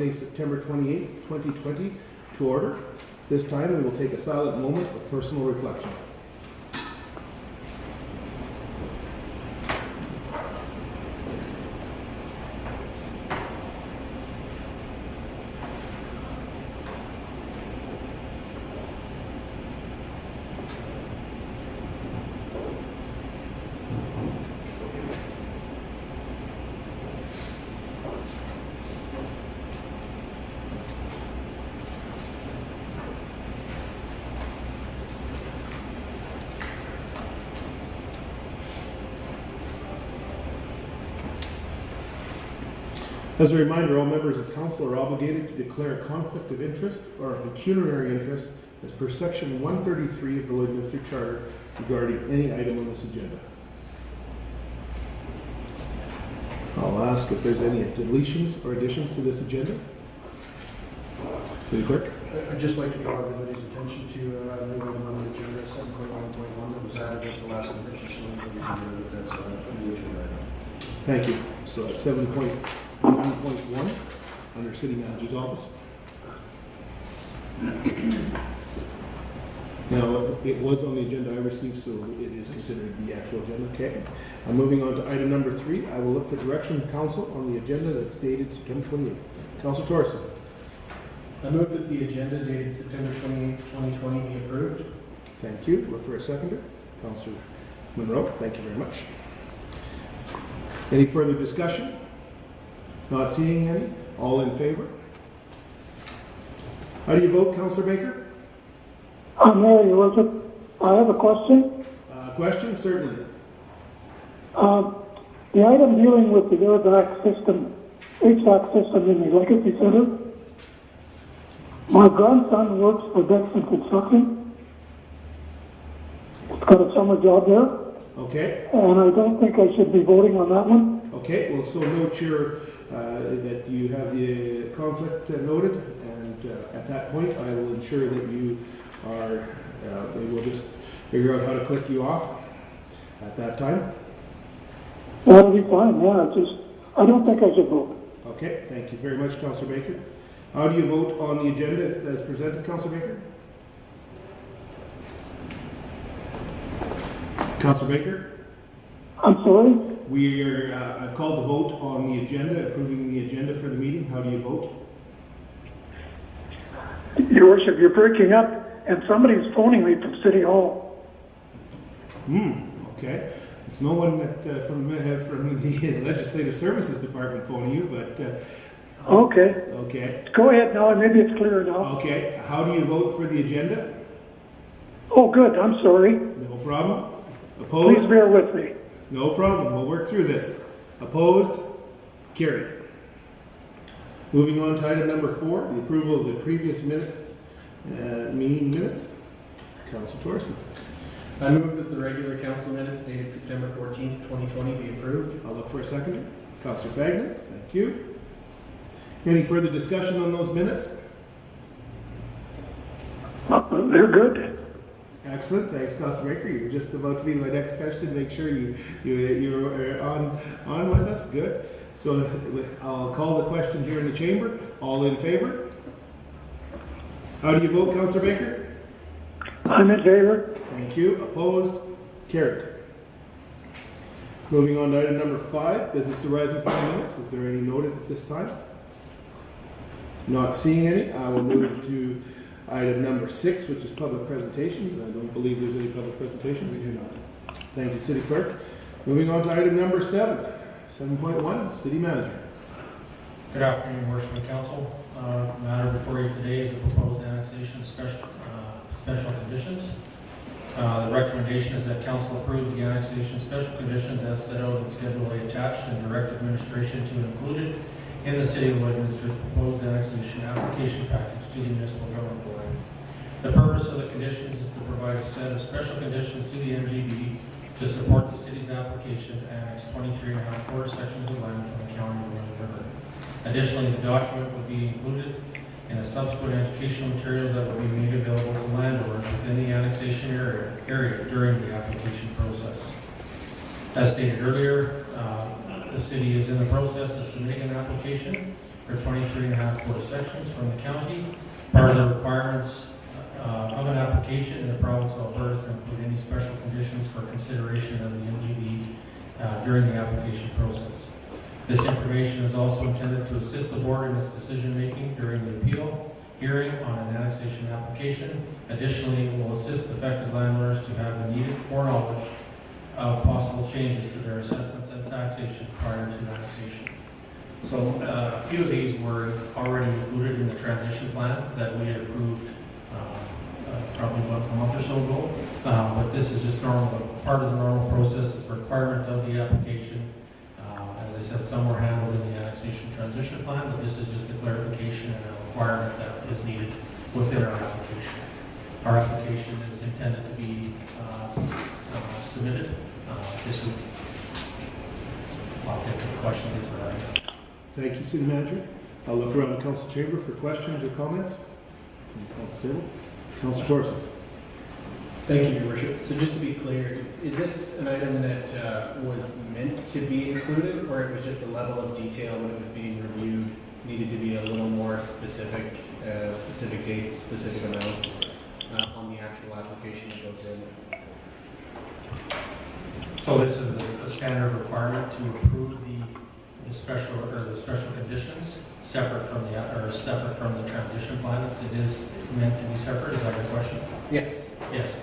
Monday, September 28, 2020 to order. This time we will take a silent moment of personal reflection. As a reminder, all members of council are obligated to declare a conflict of interest or a pecuniary interest as per section 133 of the Lloydminster Charter regarding any item on this agenda. I'll ask if there's any deletions or additions to this agenda. City Clerk? I'd just like to draw everybody's attention to a new item on the agenda, 7.1.1, that was added at the last minute, just so everybody's aware that that's a new agenda item. Thank you. So at 7.1.1 under City Manager's Office. Now, it was on the agenda I received, so it is considered the actual agenda. Okay. I'm moving on to item number 3. I will look for direction from council on the agenda that's dated September 28th. Council Torresan. I move that the agenda dated September 28, 2020 be approved. Thank you. Look for a seconder. Councilor Monroe, thank you very much. Any further discussion? Not seeing any. All in favor? How do you vote, Councilor Baker? Mary, was it? I have a question. Question? Certainly. The item dealing with the HVAC system in the Legacy Center. My grandson works for Dexon Construction. He's got a summer job there. Okay. And I don't think I should be voting on that one. Okay. Well, so note here that you have the conflict noted, and at that point, I will ensure that you are. They will just figure out how to click you off at that time. That'll be fine. Yeah, I don't think I should vote. Okay. Thank you very much, Councilor Baker. How do you vote on the agenda as presented, Councilor Baker? Councilor Baker? I'm sorry? We are, I've called the vote on the agenda, approving the agenda for the meeting. How do you vote? Your Worship, you're breaking up, and somebody's phoning me from City Hall. Okay. It's no one that, from the Legislative Services Department phoning you, but... Okay. Okay. Go ahead now, maybe it's clearer now. Okay. How do you vote for the agenda? Oh, good. I'm sorry. No problem. Opposed? Please bear with me. No problem. We'll work through this. Opposed? Carried. Moving on to item number 4, the approval of the previous minutes, meeting minutes. Councilor Torresan. I move that the regular council minutes dated September 14th, 2020 be approved. I'll look for a seconder. Councilor Fagnan. Thank you. Any further discussion on those minutes? They're good. Excellent. Thanks, Councilor Baker. You're just about to be my next question. Make sure you're on with us. Good. So I'll call the question here in the chamber. All in favor? How do you vote, Councilor Baker? I'm in favor. Thank you. Opposed? Carried. Moving on to item number 5, business arising from the minutes. Is there any noted at this time? Not seeing any. I will move to item number 6, which is public presentations. I don't believe there's any public presentations. We do not. Thank you, City Clerk. Moving on to item number 7, 7.1, City Manager. Good afternoon, Worship and Council. The matter before you today is the proposed annexation special conditions. The recommendation is that Council approve the annexation special conditions as set out in Schedule A attached and direct administration to included in the City of Lloydminster's proposed annexation application package to the Municipal Government Board. The purpose of the conditions is to provide a set of special conditions to the MGB to support the City's application to annex 23.5 sections of land from the County of Lloyd River. Additionally, the document would be included in the subsequent educational materials that will be made available to landowners within the annexation area during the application process. As stated earlier, the City is in the process of submitting an application for 23.5 quarter sections from the county. Part of the requirements of an application in the province of Aalbers to include any special conditions for consideration of the MGB during the application process. This information is also intended to assist the board in its decision-making during the appeal hearing on an annexation application. Additionally, it will assist affected landowners to have the needed foreknowledge of possible changes to their assessments and taxation prior to annexation. So a few of these were already included in the transition plan that we had approved probably about a month or so ago. But this is just part of the normal process. It's a requirement of the application. As I said, some were handled in the annexation transition plan, but this is just a clarification and a requirement that is needed within our application. Our application is intended to be submitted this week. I'll take any questions if there are any. Thank you, City Manager. I'll look around the council chamber for questions or comments. From the council table. Council Torresan. Thank you, Your Worship. So just to be clear, is this an item that was meant to be included, or it was just the level of detail when it was being reviewed needed to be a little more specific, specific dates, specific amounts on the actual application that goes in? So this is the standard requirement to approve the special conditions separate from the transition plan. It is meant to be separate. Is that your question? Yes. Yes,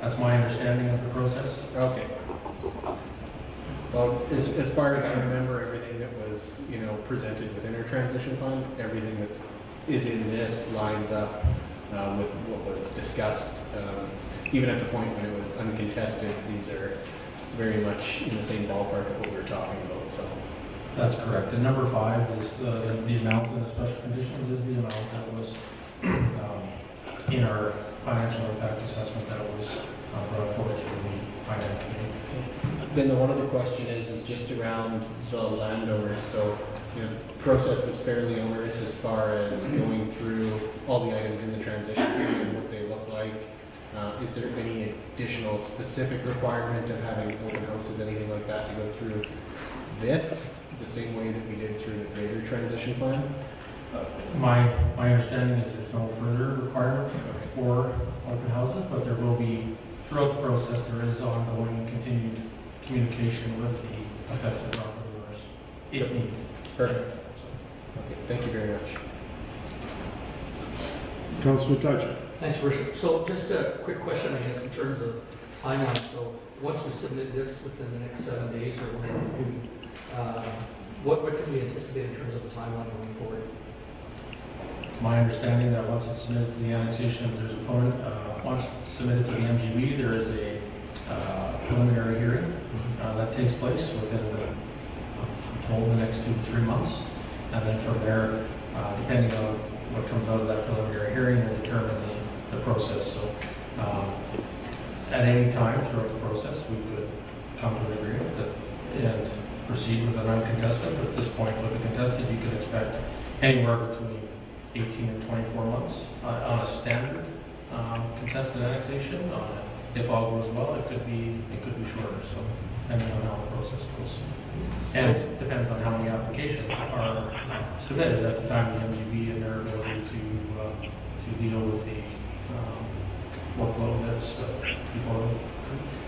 that's my understanding of the process. Okay. Well, as far as I remember, everything that was, presented within our transition plan, everything that is in this lines up with what was discussed. Even at the point when it was uncontested, these are very much in the same ballpark of what we were talking about, so. That's correct. And number 5 is the amount in the special conditions is the amount that was in our financial impact assessment that was brought forth through the finance committee. Then the one other question is just around the landowners. So, the process was fairly onerous as far as going through all the items in the transition period and what they look like. Is there any additional specific requirement of having open houses, anything like that, to go through this the same way that we did through the greater transition plan? My understanding is there's no further requirement for open houses, but there will be, throughout the process, there is ongoing and continued communication with the affected property owners, if needed. Perfect. Okay, thank you very much. Councilor Toucher. Thanks, Your Worship. So just a quick question, I guess, in terms of timeline. So once we submit this within the next 7 days or whatever we do, what can we anticipate in terms of a timeline going forward? It's my understanding that once it's submitted to the annexation, there's a once it's submitted to the MGB, there is a preliminary hearing that takes place within the next 2 to 3 months. And then from there, depending on what comes out of that preliminary hearing will determine the process. So at any time throughout the process, we could come to an agreement and proceed with an uncontested. But at this point, with a contested, you could expect anywhere between 18 and 24 months on a standard contested annexation. If all goes well, it could be shorter. So depending on how the process goes, and it depends on how many applications are submitted at the time of the MGB and their ability to deal with the workload that's before them.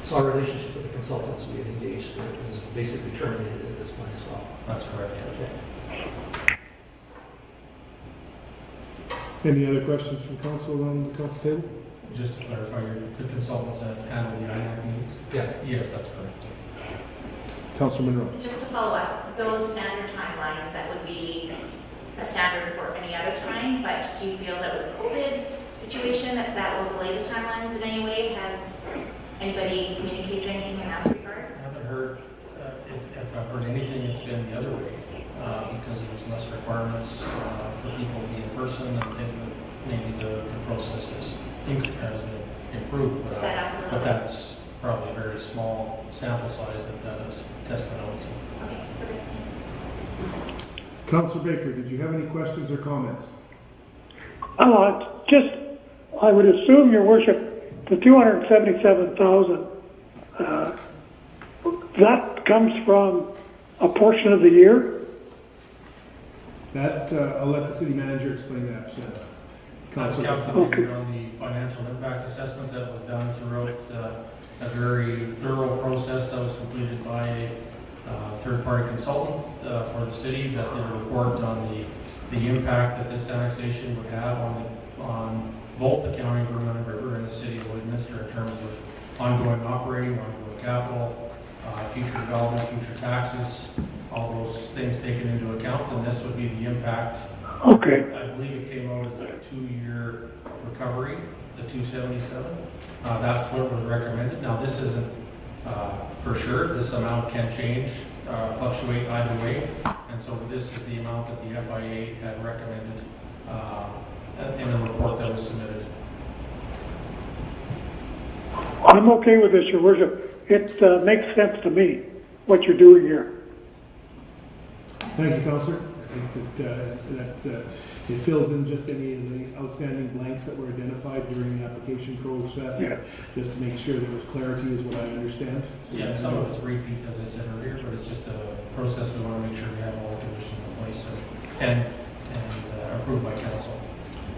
So our relationship with the consultants we had engaged is basically terminated at this point as well. That's correct, yeah. Okay. Any other questions from council around the council table? Just to clarify, the consultants that handle the INAC meetings? Yes. Yes, that's correct. Councilor Monroe. Just to follow up, those standard timelines, that would be a standard for any other time, but do you feel that with COVID situation that will delay the timelines in any way? Has anybody communicated anything in that regard? I haven't heard, if I've heard anything, it's been the other way, because there's less requirements for people to be in person and maybe the process has been improved. Sped up a little But bit. that's probably a very small sample size that is tested on. So. Okay, perfect, thanks. Councilor Baker, did you have any questions or comments? I would assume, Your Worship, the 277,000, that comes from a portion of the year? That, I'll let the city manager explain that. That's Councilor. calculated on the financial impact assessment that was done throughout a very thorough process that was completed by a third-party consultant for the city that did a report on the impact that this annexation would have on both the county of Vermilion River and the city of Lloydminster in terms of ongoing operating, ongoing capital, future development, future taxes, all those things taken into account, and this would be the impact. Okay, I believe it came out as a 2-year recovery, the 277. That's what was recommended. Now, this isn't for sure. This amount can change, fluctuate either way. And so this is the amount that the FIA had recommended in the report that was submitted. I'm okay with this, Your Worship. It makes sense to me, what you're doing here. Thank you, Councillor. I think that it fills in just any of the outstanding blanks that were identified during the application process. Yeah. Just to make sure there was clarity is what I understand. So Yeah, some of it's repeat, as I said earlier, but it's just a process. We want to make sure we have all the conditions in place and approved by council.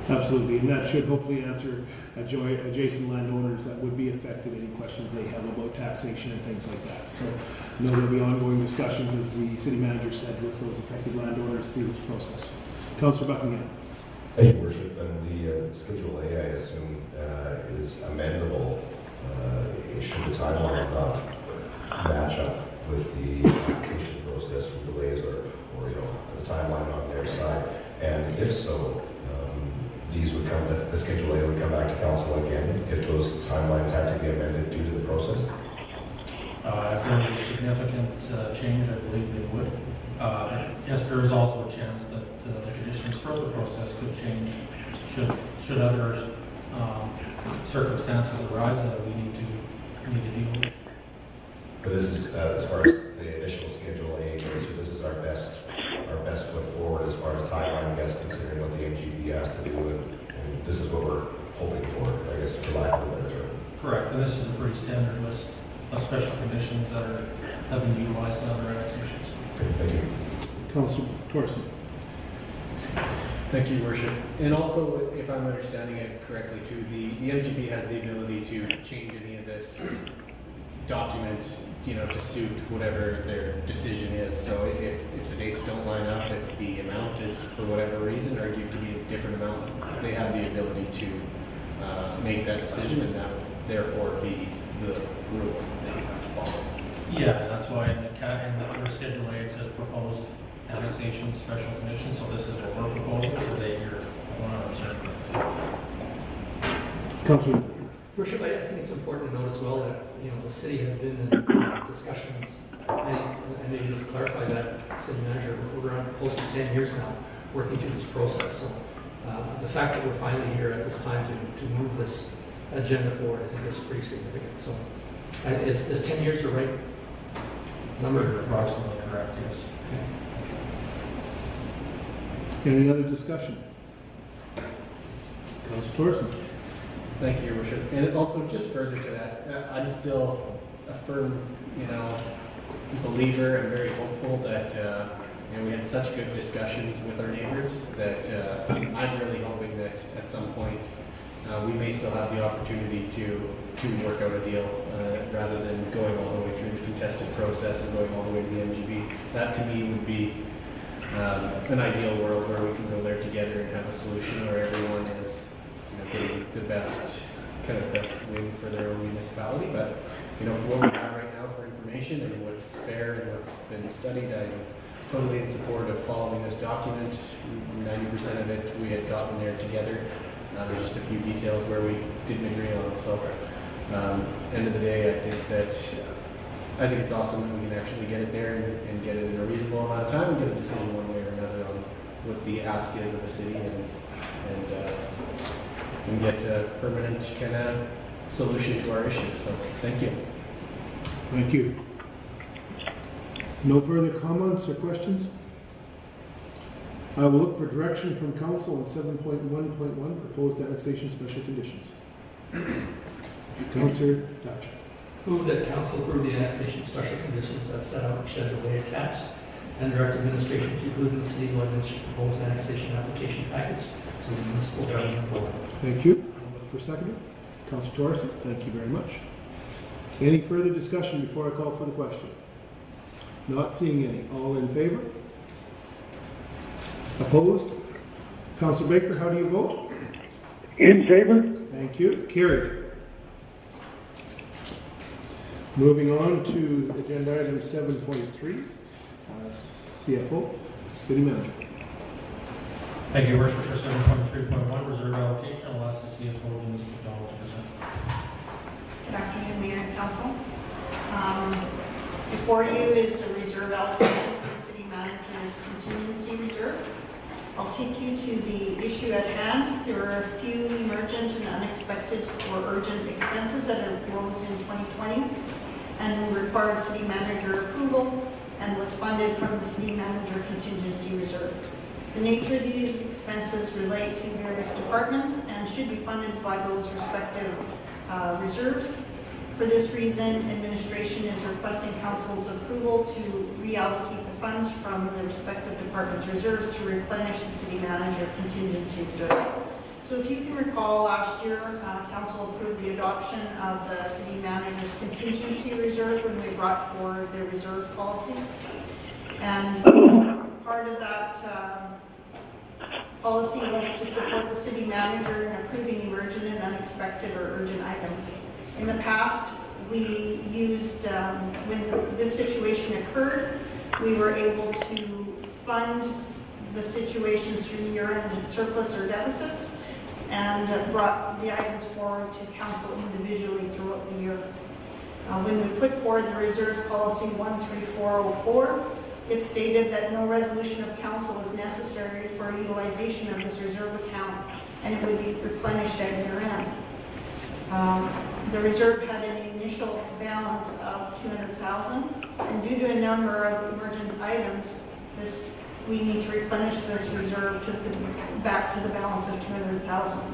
Absolutely, and that should hopefully answer adjacent landowners that would be affected, any questions they have about taxation and things like that. So I know there'll be ongoing discussions, as the city manager said, with those affected landowners through this process. Councillor Buckingham. Thank you, Worship. And the Schedule A, I assume, is amendable. Should the timeline not match up with the application process for delays or the timeline on their side? And if so, these would come, the Schedule A would come back to council again if those timelines had to be amended due to the process? If there was a significant change, I believe they would. Yes, there is also a chance that the conditions for the process could change should other circumstances arise that we need to deal with. But this is, as far as the initial Schedule A goes, so this is our best foot forward as far as timeline, I guess, considering what the MGB has to do, and this is what we're hoping for, I guess, for lack of a better term. Correct, and this is a pretty standard list of special conditions that have been utilized in other annexations. Okay, thank you. Councillor Torresan. Thank you, Your Worship. And also, if I'm understanding it correctly too, the MGB has the ability to change any of this document, to suit whatever their decision is. So if the dates don't line up, if the amount is for whatever reason argued to be a different amount, they have the ability to make that decision, and that would therefore be the rule that you have to follow. Yeah, that's why in the under Schedule A it says proposed annexation special conditions, so this is what we're proposing, so that you're 100%. Councillor. Worship, I think it's important to note as well that, the city has been in discussions, and maybe just clarify that, city manager, we're around close to 10 years now working through this process. So the fact that we're finally here at this time to move this agenda forward, I think is pretty significant. So is 10 years the right number? You're approximately correct, yes. Any other discussion? Councillor Torresan. Thank you, Your Worship. And also, just further to that, I'm still a firm, believer and very hopeful that, we had such good discussions with our neighbors that I'm really hoping that at some point we may still have the opportunity to work out a deal rather than going all the way through the contested process and going all the way to the MGB. That to me would be an ideal world where we can go there together and have a solution where everyone is getting the best win for their own municipality. But for what we have right now for information and what's fair and what's been studied, I'm totally in support of following this document. 90% of it we had gotten there together. There's just a few details where we didn't agree on. So end of the day, I think it's awesome that we can actually get it there and get it in a reasonable amount of time and get a decision one way or another on what the ask is of the city and get a permanent kind of solution to our issue. So thank you. Thank you. No further comments or questions? I will look for direction from council on 7.1.1, proposed annexation special conditions. Councillor Thatcher. Move that council approve the annexation special conditions as set out in Schedule A attached, and direct administration to include in the city of Lloydminster proposed annexation application package to the municipal government board. Thank you. I'll look for second. Councilor Torresan, thank you very much. Any further discussion before I call for the question? Not seeing any. All in favor? Opposed? Councilor Baker, how do you vote? In favor? Thank you. Carried. Moving on to agenda item 7.3, CFO, City Manager. Thank you, Your Worship. For 7.3.1, reserve allocation, I'll ask the CFO, Denise McDonald, to present. Good afternoon, Mayor and Council. Before you is a reserve allocation for the city manager's contingency reserve. I'll take you to the issue at hand. There are a few emergent and unexpected or urgent expenses that arose in 2020 and required city manager approval and was funded from the city manager contingency reserve. The nature of these expenses relate to various departments and should be funded by those respective reserves. For this reason, administration is requesting council's approval to reallocate the funds from the respective departments' reserves to replenish the city manager contingency reserve. So if you can recall, last year, council approved the adoption of the city manager's contingency reserve when we brought forward the reserves policy. And part of that policy was to support the city manager in approving emergent and unexpected or urgent items. In the past, we used, when this situation occurred, we were able to fund the situations through year-end surplus or deficits and brought the items forward to council individually throughout the year. When we put forward the reserves policy 13404, it stated that no resolution of council was necessary for utilization of this reserve account and it would be replenished at year-end. The reserve had an initial balance of $200,000, and due to a number of emergent items, we need to replenish this reserve back to the balance of $200,000.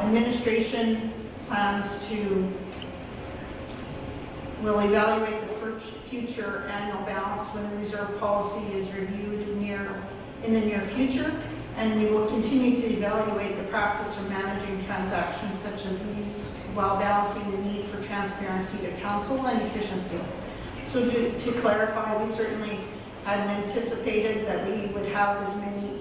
Administration plans will evaluate the future annual balance when the reserve policy is reviewed in the near future. And we will continue to evaluate the practice of managing transactions such as these while balancing the need for transparency to council and efficiency. So to clarify, we certainly hadn't anticipated that we would have as many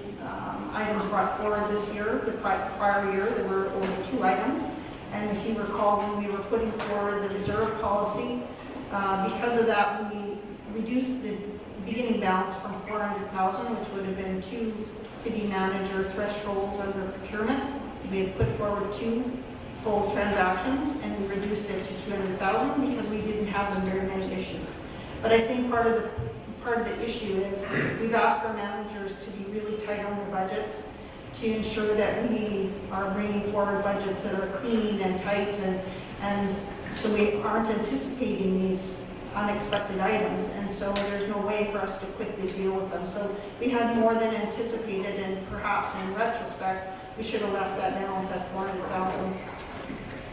items brought forward this year. The prior year, there were only 2 items. And if you recall, when we were putting forward the reserve policy, because of that, we reduced the beginning balance from $400,000, which would have been 2 city manager thresholds under procurement. We had put forward 2 full transactions and we reduced it to $200,000 because we didn't have very many issues. But I think part of the issue is we've asked our managers to be really tight on their budgets to ensure that we are bringing forward budgets that are clean and tight and so we aren't anticipating these unexpected items, and so there's no way for us to quickly deal with them. So we had more than anticipated, and perhaps in retrospect, we should have left that balance at $400,000.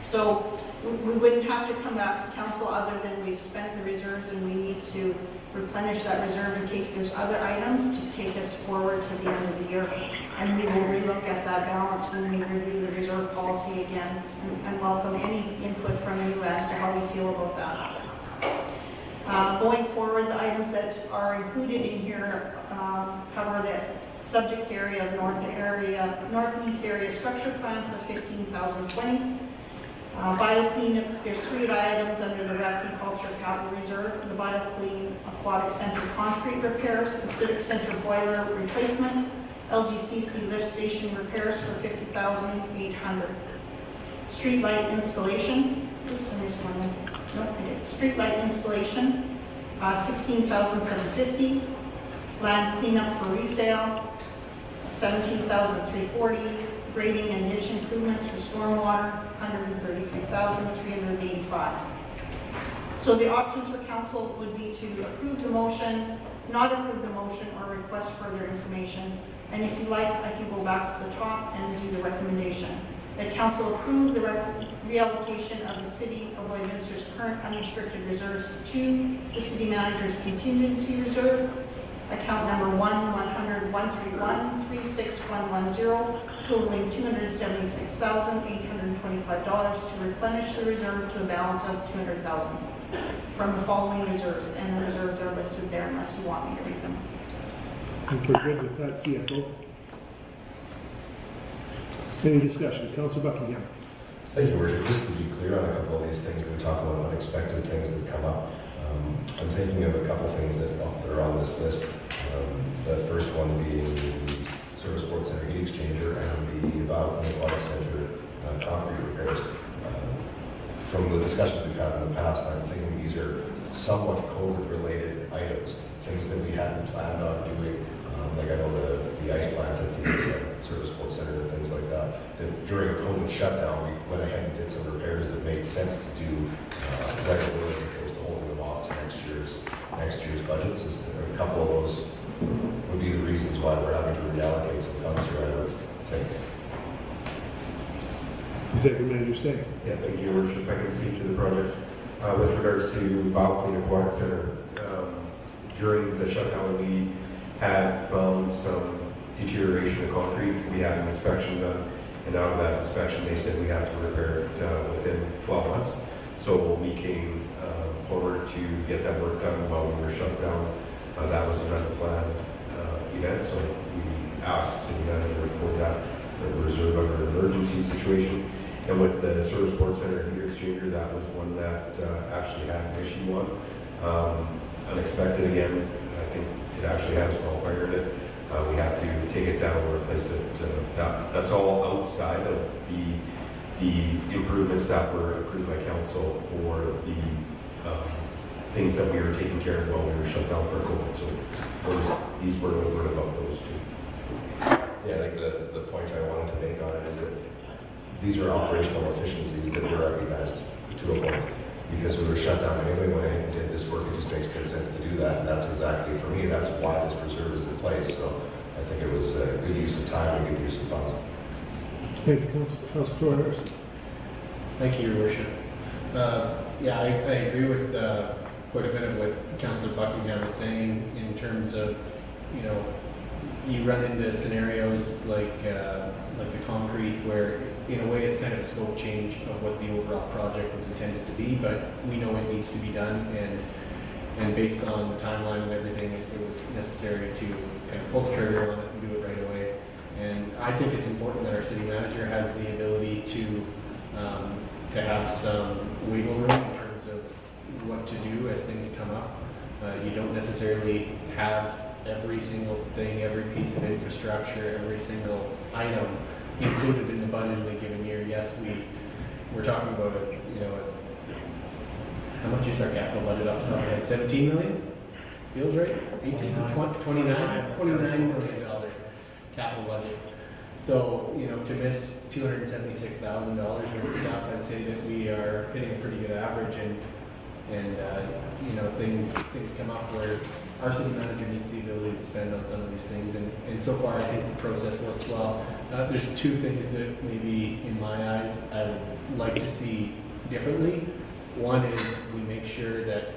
So we wouldn't have to come back to council other than we've spent the reserves and we need to replenish that reserve in case there's other items to take us forward to the end of the year. And we will relook at that balance when we review the reserve policy again and welcome any input from you as to how you feel about that. Going forward, the items that are included in here cover the subject area of northeast area structure plan for $15,020. BioClean, there's 3 items under the Agriculture Capital Reserve. The BioClean Aquatic Center concrete repairs, the Civic Center boiler replacement, LGCC lift station repairs for $50,800. Street light installation, oops, I missed one. Nope, I did. Street light installation, $16,750. Land cleanup for resale, $17,340. Grading and ditch improvements for stormwater, $133,385. So the options for council would be to approve the motion, not approve the motion, or request further information. And if you like, I can go back to the top and do the recommendation. that council approve the reallocation of the city of Lloydminster's current unrestricted reserves to the city manager's contingency reserve, account number 1-100-131-36110, totaling $276,825 to replenish the reserve to a balance of $200,000 from the following reserves, and the reserves are listed there unless you want me to read them. I think we're good with that, CFO. Any discussion? Councillor Buckingham. Thank you, Worship. Just to be clear on a couple of these things, we talk about unexpected things that come up. I'm thinking of a couple of things that are on this list. The first one being the Service Sports Center heat exchanger and the Aquatic Center concrete repairs. From the discussions we've had in the past, I'm thinking these are somewhat COVID-related items, things that we hadn't planned on doing. Like I know the ice plant at the Service Sports Center and things like that. That during a COVID shutdown, we went ahead and did some repairs that made sense to do right away as opposed to holding them off to next year's budgets. A couple of those would be the reasons why we're having to reallocate some funds here, I would think. Executive Manager Stay. Yeah, thank you, Your Worship. I can speak to the projects. With regards to Bylaw Aquatic Center, during the shutdown, we had found some deterioration of concrete. We had an inspection done, and out of that inspection, they said we have to repair it within 12 months. So we came forward to get that work done while we were shut down. That was an unplanned event, so we asked City Manager for that reserve under an emergency situation. And with the Service Sports Center heat exchanger, that was one that actually had an issue on. Unexpected again, I think it actually had a small fire in it. We had to take it down and replace it. That's all outside of the improvements that were approved by council for the things that we were taking care of while we were shut down for COVID. So these were over and above those two. Yeah, I think the point I wanted to make on it is that these are operational efficiencies that were recognized to a point. Because we were shut down anyway, when I did this work, it just makes good sense to do that. And that's exactly, for me, that's why this reserve is in place. So I think it was a good use of time and good use of funds. Thank you, Councillor Torresan. Thank you, Your Worship. Yeah, I agree with quite a bit of what Councillor Buckingham was saying in terms of, you know, you run into scenarios like the concrete where, in a way, it's kind of a scope change of what the overall project was intended to be, but we know it needs to be done, and based on the timeline and everything, it was necessary to kind of pull the trigger on it and do it right away. And I think it's important that our city manager has the ability to have some wiggle room in terms of what to do as things come up. You don't necessarily have every single thing, every piece of infrastructure, every single item included in the budget in a given year. Yes, we're talking about how much is our capital budget off the top of my head? 17 million? Feels right? 18, 29 million dollar capital budget. So, to miss $276,000 worth of stuff, I'd say that we are hitting a pretty good average, and things come up where our city manager needs the ability to spend on some of these things, and so far I think the process works well. There's two things that maybe in my eyes I would like to see differently. One is we make sure that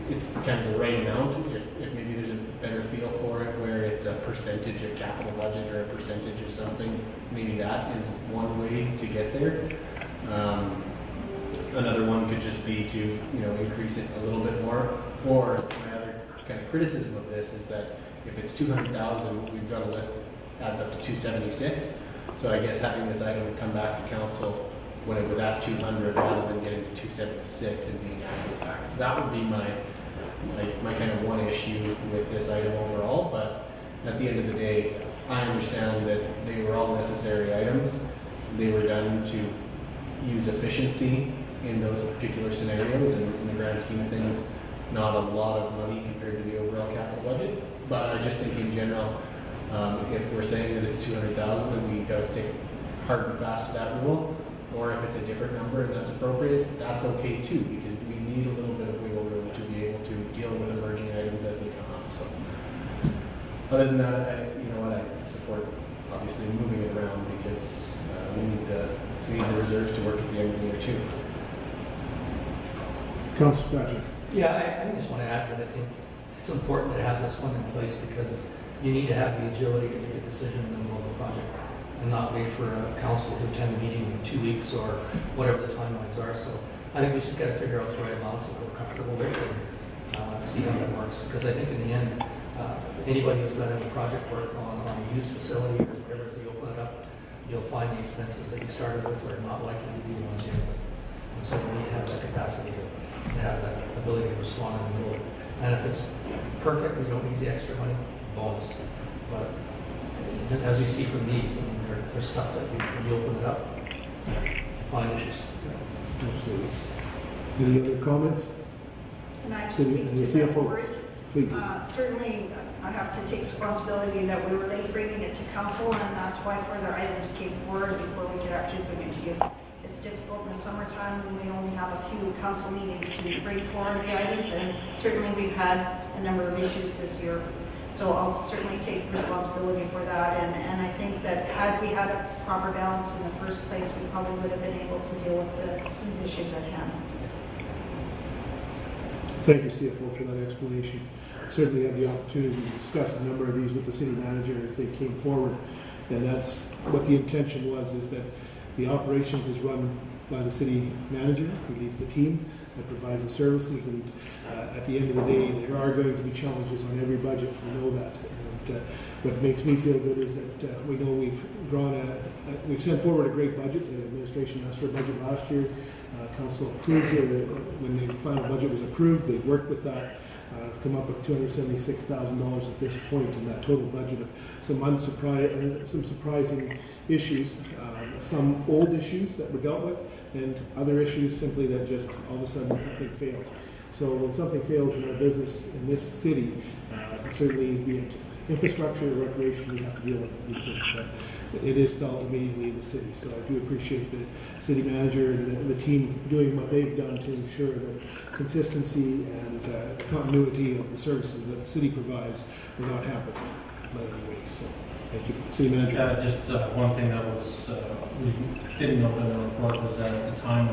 it's kind of the right amount. If maybe there's a better feel for it where it's a percentage of capital budget or a percentage of something, maybe that is one way to get there. Another one could just be to increase it a little bit more. Or my other kind of criticism of this is that if it's 200,000, we've got a list that adds up to 276. So I guess having this item come back to council when it was at 200 rather than getting to 276 and being after the fact. So that would be my kind of one issue with this item overall. But at the end of the day, I understand that they were all necessary items. They were done to use efficiency in those particular scenarios, and in the grand scheme of things, not a lot of money compared to the overall capital budget. But I just think in general, if we're saying that it's 200,000, then we got to stick hard and fast to that rule. Or if it's a different number and that's appropriate, that's okay too, because we need a little bit of wiggle room to be able to deal with emerging items as they come up. So, other than that, I support obviously moving it around because we need the we need the reserves to work at the end of the year too. Councillor Patrick. Yeah, I just want to add that I think it's important to have this one in place because you need to have the agility to make a decision in the middle of the project and not wait for a council to attend a meeting in 2 weeks or whatever the timelines are. So I think we just got to figure out the right amount to go comfortable with and see how that works. Because I think in the end, anybody who's done any project work on a used facility or whatever, as they open it up, you'll find the expenses that you started with are not likely to be the ones you end with. And so we need to have that capacity to have that ability to respond in the middle of it. And if it's perfect, we don't need the extra money, bonus. But as you see from these, I mean, there's stuff that when you open it up, you find issues. Absolutely. Any other comments? Can I City- speak to the that CFO. board? Please. Certainly, I have to take responsibility that we were late bringing it to council, and that's why further items came forward before we could actually bring it to you. It's difficult in the summertime when we only have a few council meetings to bring forward the items, and certainly we've had a number of issues this year. So I'll certainly take responsibility for that, and I think that had we had a proper balance in the first place, we probably would have been able to deal with these issues at hand. Thank you, CFO, for that explanation. Certainly had the opportunity to discuss a number of these with the city manager as they came forward. And that's what the intention was, is that the operations is run by the city manager, who leads the team that provides the services. And at the end of the day, there are going to be challenges on every budget. We know that. And what makes me feel good is that we know we've sent forward a great budget. The administration asked for a budget last year. Council approved it. When the final budget was approved, they worked with that, come up with $276,000 at this point in that total budget of some surprising issues, some old issues that were dealt with, and other issues simply that just all of a sudden something failed. So when something fails in our business in this city, certainly be it infrastructure or recreation, we have to deal with it because it is felt immediately in the city. So I do appreciate the city manager and the team doing what they've done to ensure that consistency and continuity of the services that the city provides will not happen by any ways. So thank you. City manager. Just one thing that was, we didn't note in the report was that at the time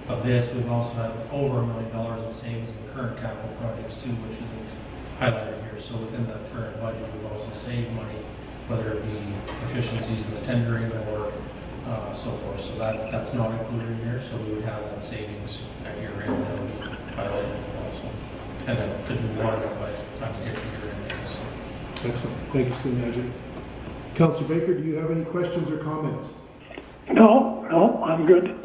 of this, we've also had over $1 million in savings in current capital projects too, which is highlighted here. So within that current budget, we've also saved money, whether it be efficiencies in the tendering or so forth. So that's not included in here. So we would have that savings at year end that would be highlighted also. And that could be more than by the time we get to year end. So. Excellent. Thank you, city manager. Councillor Baker, do you have any questions or comments? No, I'm good.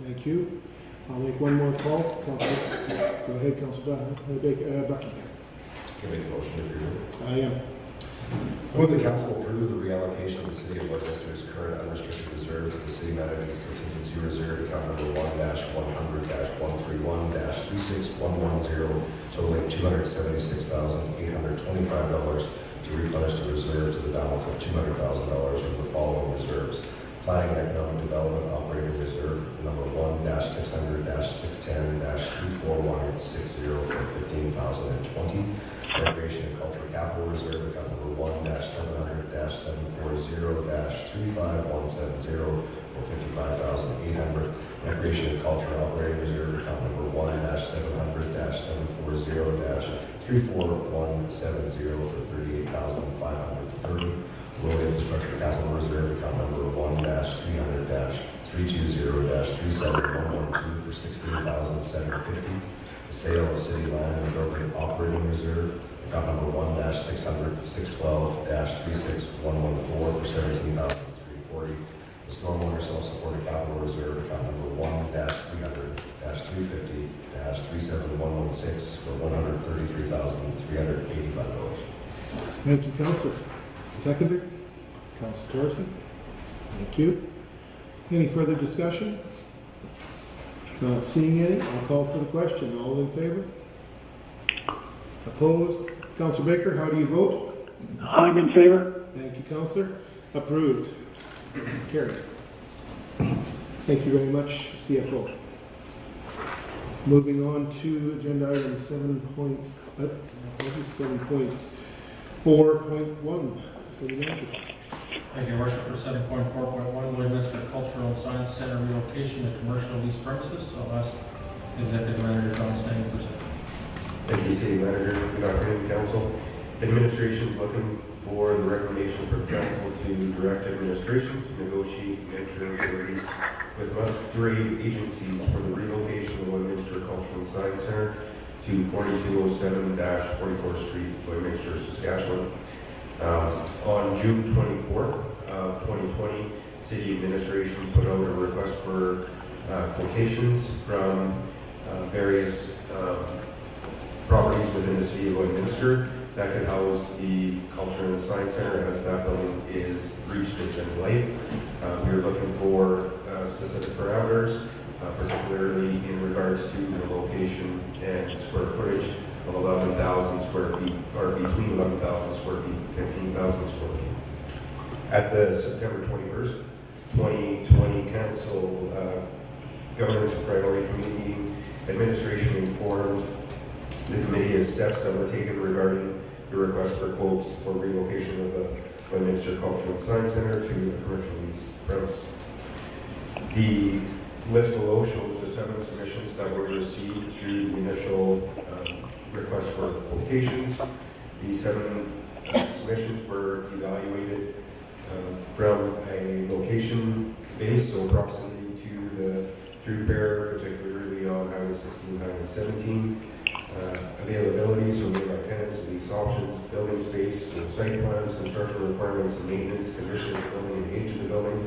Thank you. I'll make one more call. Councillor, go ahead, Councillor Bucky. Can I make a motion if you're ready? I am. Will the council approve the reallocation of the city of Lloydminster's current unrestricted reserves to the city manager's contingency reserve account number 1-100-131-36110, totaling $276,825 to replenish the reserve to the balance of $200,000 from the following reserves: Planning and Economic Development Operating Reserve number 1-600-610-34160 for $15,020. Recreation and Culture Capital Reserve account number 1-700-740-35170 for $55,800. Recreation and Culture Operating Reserve account number 1-700-740-34170 for $38,530. Road Infrastructure Capital Reserve account number 1-300-320-37112 for $16,750. The sale of city land and building operating reserve account number 1-600-612-36114 for $17,340. The Stormwater Self-Supported Capital Reserve account number 1-300-350-37116 for $133,385. Thank you, Councillor. Seconder? Councillor Torresan. Thank you. Any further discussion? Not seeing any, I'll call for the question. All in favor? Opposed? Councillor Baker, how do you vote? I'm in favor. Thank you, Councillor. Approved. Carried. Thank you very much, CFO. Moving on to agenda item 7.4.1. City manager. Thank you, Your Worship. For 7.4.1, Lloydminster Cultural and Science Center relocation to commercial lease premises. I'll ask Executive Manager John Stanley to present. Thank you, City Manager. Good afternoon, Council. Administration is looking for the recommendation for Council to direct administration to negotiate and enter into a lease with must-grade agencies for the relocation of Lloydminster Cultural and Science Center to 4207-44th Street, Lloydminster, Saskatchewan. On June 24th of 2020, City Administration put out a request for quotations from various properties within the City of Lloydminster that could house the Culture and Science Center as that building is reached its end of life. We are looking for specific parameters, particularly in regards to the location and square footage of 11,000 square feet, or between 11,000 square feet and 15,000 square feet. At the September 21st, 2020 Council Governance and Priority Committee meeting, Administration informed the committee of steps that were taken regarding the request for quotes for relocation of the Lloydminster Cultural and Science Center to a commercial lease premise. The list below shows the 7 submissions that were received through the initial request for quotations. These 7 submissions were evaluated from a location base, so proximity to the thoroughfare, particularly on Highway 16, Highway 17. Availability, so we have tenants, lease options, building space, so site plans, construction requirements and maintenance, condition of the building and age of the building,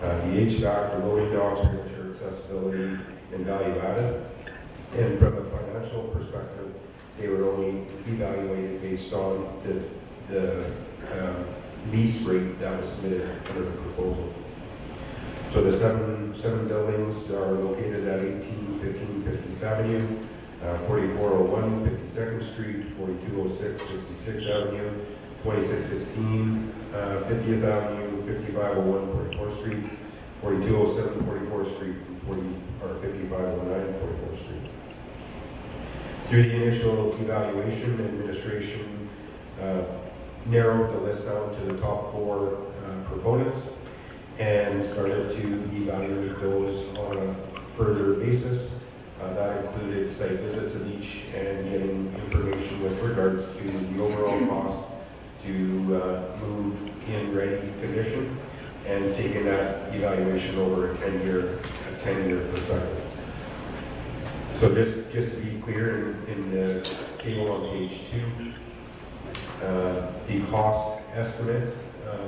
the HVAC, the loading docks, wheelchair accessibility, and value added. And from a financial perspective, they were only evaluated based on the lease rate that was submitted under the proposal. So the seven buildings are located at 1815 50th Avenue, 4401 52nd Street, 4206 66th Avenue, 2616 50th Avenue, 5501 44th Street, 4207 44th Street, and 5509 44th Street. Through the initial evaluation, administration narrowed the list down to the top 4 proponents and started to evaluate those on a further basis. That included site visits of each and getting information with regards to the overall cost to move in ready condition and taking that evaluation over a 10-year perspective. So just to be clear, in the table on page 2, the cost estimate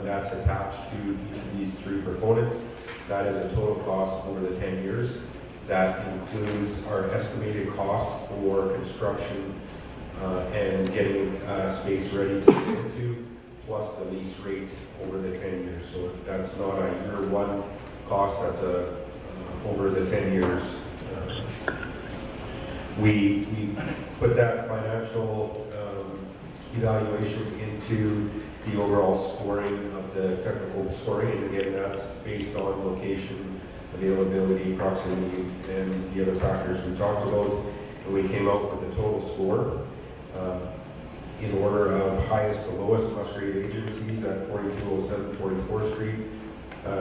that's attached to each of these 3 proponents, that is a total cost over the 10 years. That includes our estimated cost for construction and getting space ready to go into, plus the lease rate over the 10 years. So that's not a year 1 cost, that's over the 10 years. We put that financial evaluation into the overall scoring of the technical scoring, and again, that's based on location, availability, proximity, and the other factors we talked about. And we came up with a total score in order of highest to lowest must-grade agencies at 4207 44th Street.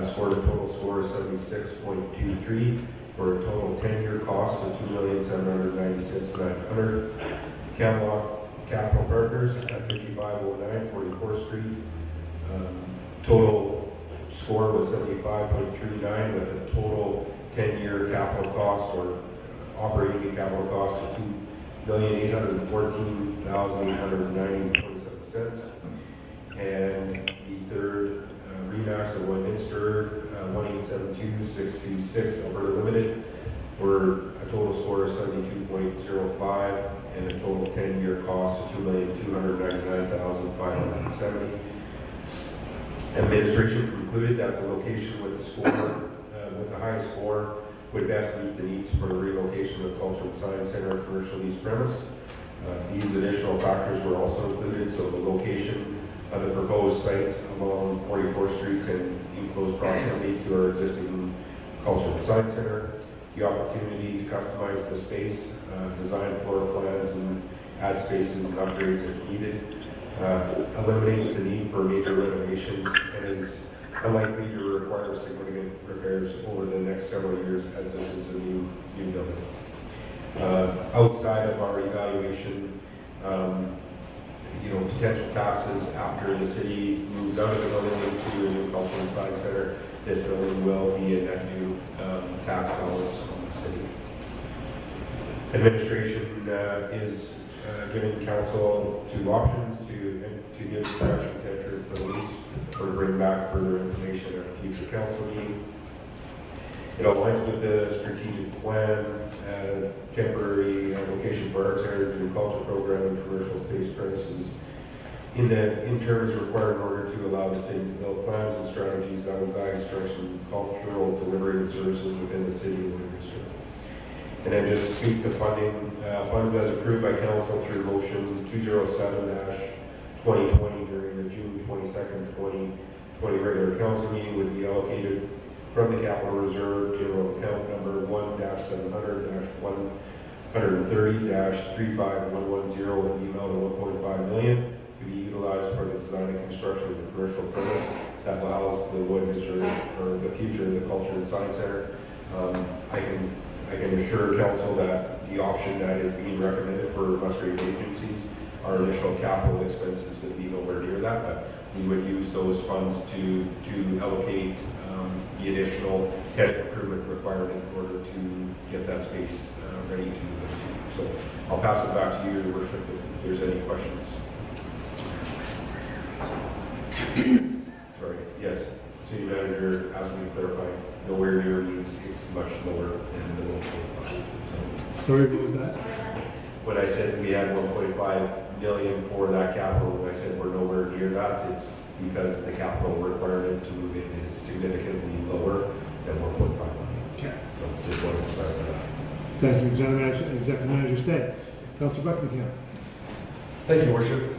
Scored a total score of 76.23 for a total 10-year cost of $2,796,900. Capital Partners at 5509 44th Street. Total score was 75.39 with a total 10-year capital cost or operating capital cost of $2,814,890.27. And the third Remax of Lloydminster 1872626 Alberta Limited were a total score of 72.05 and a total 10-year cost of $2,299,570. Administration concluded that the location with the score, with the highest score, would best meet the needs for the relocation of the Culture and Science Center commercial lease premise. These additional factors were also included, so the location of the proposed site along 44th Street and in close proximity to our existing Culture and Science Center, the opportunity to customize the space, design floor plans, and add spaces and upgrades if needed. eliminates the need for major renovations and is unlikely to require significant repairs over the next several years as this is a new building. Outside of our evaluation, potential taxes after the city moves out of the building into a new cultural and science center, this building will be a net new tax balance on the city. Administration is giving council two options to give direction to enter into the lease or to bring back further information at a future council meeting. It aligns with the strategic plan, temporary location for arts, heritage, and culture program and commercial space premises. In terms required in order to allow the city to build plans and strategies that will guide instruction, cultural delivery and services within the city of Lloydminster. And then just speak to funding. Funds as approved by council through motion 207-2020 during the June 22nd, 2020 regular council meeting would be allocated from the capital reserve general account number 1-700-130-35110 in the amount of $1.5 million to be utilized for the design and construction of the commercial premise that will house the Lloydminster or the future of the Culture and Science Center. I can assure council that the option that is being recommended for Musgrave agencies, our initial capital expenses would be nowhere near that, but we would use those funds to allocate the additional tenant improvement requirement in order to get that space ready to move into. So I'll pass it back to you, Your Worship, if there's any questions. Sorry, yes, city manager asked me to clarify. Nowhere near means it's much lower than the 1.5. Sorry, what was that? When I said we had 1.5 million for that capital, when I said we're nowhere near that, it's because the capital requirement to move in is significantly lower than 1.5 million. Okay. So just wanted to clarify that. Thank you, Executive Manager Stead. Councillor Buckingham. Thank you, Worship.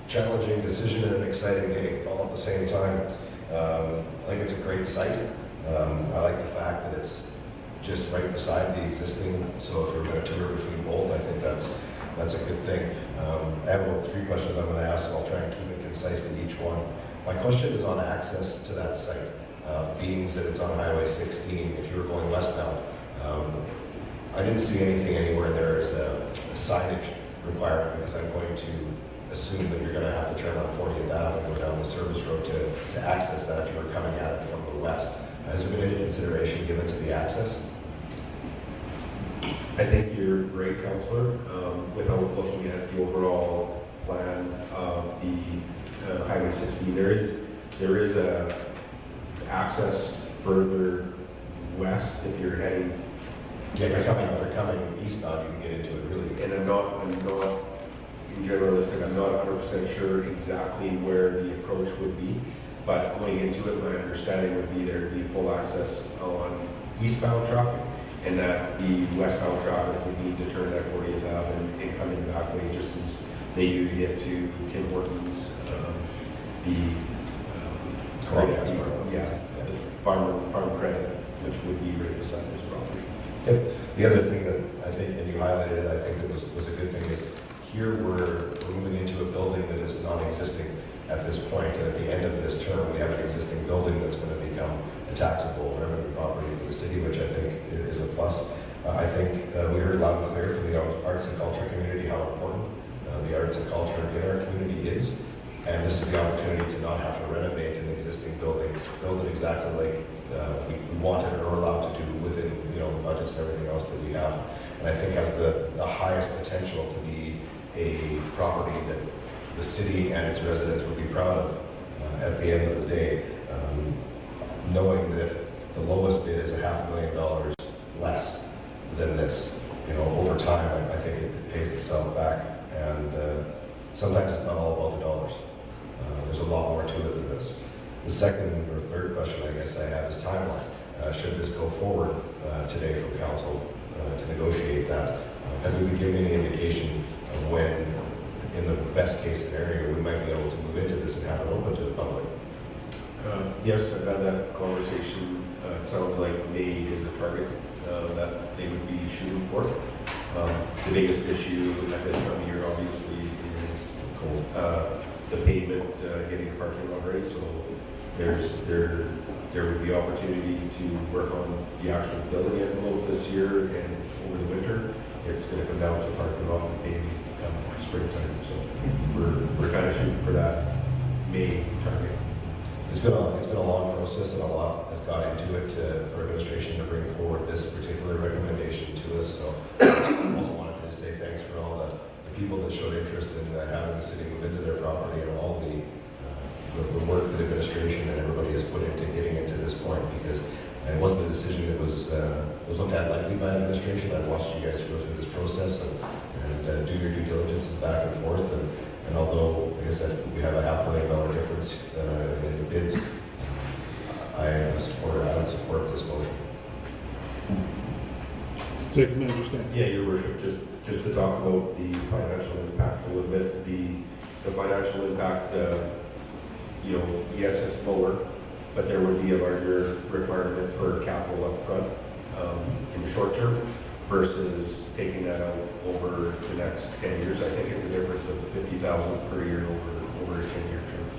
Challenging decision and an exciting day all at the same time. I think it's a great site. I like the fact that it's just right beside the existing, so if you're going to tour between both, I think that's a good thing. I have about 3 questions I'm going to ask, so I'll try and keep it concise to each one. My question is on access to that site. Being that it's on Highway 16, if you were going westbound, I didn't see anything anywhere there as a signage requirement, because I'm going to assume that you're going to have to turn on 40th Ave and go down the service road to access that if you were coming at it from the west. Has there been any consideration given to the access? I think you're right, Councillor. Without looking at the overall plan of the Highway 16, there is a access further west if you're heading. Yeah, if you're coming eastbound, you can get into it really. And I'm not in generalistic, I'm not 100% sure exactly where the approach would be, but going into it, my understanding would be there would be full access on eastbound traffic, and that the westbound traffic would need to turn that 40th Ave and come in the back way, just as they do to get to Tim Hortons, farm credit, which would be right beside this property. The other thing that I think, and you highlighted it, I think that was a good thing, is here we're moving into a building that is non-existing at this point, and at the end of this term, we have an existing building that's going to become a taxable revenue property for the city, which I think is a plus. I think we heard loud and clear from the arts and culture community how important the arts and culture in our community is, and this is the opportunity to not have to renovate an existing building, build it exactly like we wanted or are allowed to do within the budgets and everything else that we have, and I think has the highest potential to be a property that the city and its residents would be proud of at the end of the day, knowing that the lowest bid is $500,000 less than this. Over time, I think it pays itself back, and sometimes it's not all about the dollars. There's a lot more to it than this. The second or third question I guess I have is timeline. Should this go forward today from council to negotiate that? Have we been given any indication of when, in the best case scenario, we might be able to move into this and have it open to the public? Yes, I've had that conversation. It sounds like May is a target that they would be shooting for. The biggest issue at this time of year, obviously, is the pavement, getting the parking lot ready, so there would be opportunity to work on the actual building envelope this year and over the winter. It's gonna come down to parking lot and paving springtime, so we're kind of shooting for that May target. It's been a long process, and a lot has gone into it for administration to bring forward this particular recommendation to us. So I also wanted to say thanks for all the people that showed interest in having the city move into their property, and all the work that administration and everybody has put into getting into this point, because it wasn't a decision that was looked at lightly by administration. I've watched you guys go through this process and do your due diligence back and forth. And although, like I said, we have a $500,000 difference in the bids, I would support this motion. So you can understand. Yeah, Your Worship, just to talk about the financial impact a little bit, the financial impact, yes, it's lower, but there would be a larger requirement for capital upfront in the short term versus taking that out over the next 10 years. I think it's a difference of $50,000 per year over a 10-year term.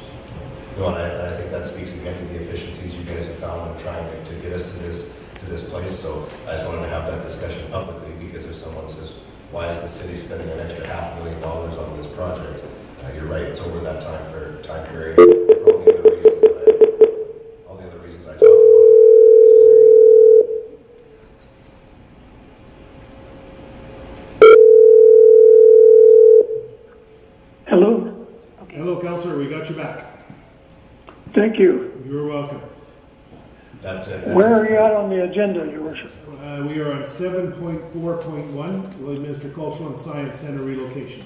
No, and I think that speaks again to the efficiencies you guys have found in trying to get us to this place. So I just wanted to have that discussion publicly, because if someone says, why is the city spending an extra $500,000 on this project? You're right, it's over that time period. For all the other reasons I talked about. Hello? Hello, Councillor, we got you back. Thank you. You're welcome. Where are you at on the agenda, Your Worship? We are on 7.4.1, Lloydminster Cultural and Science Center relocation.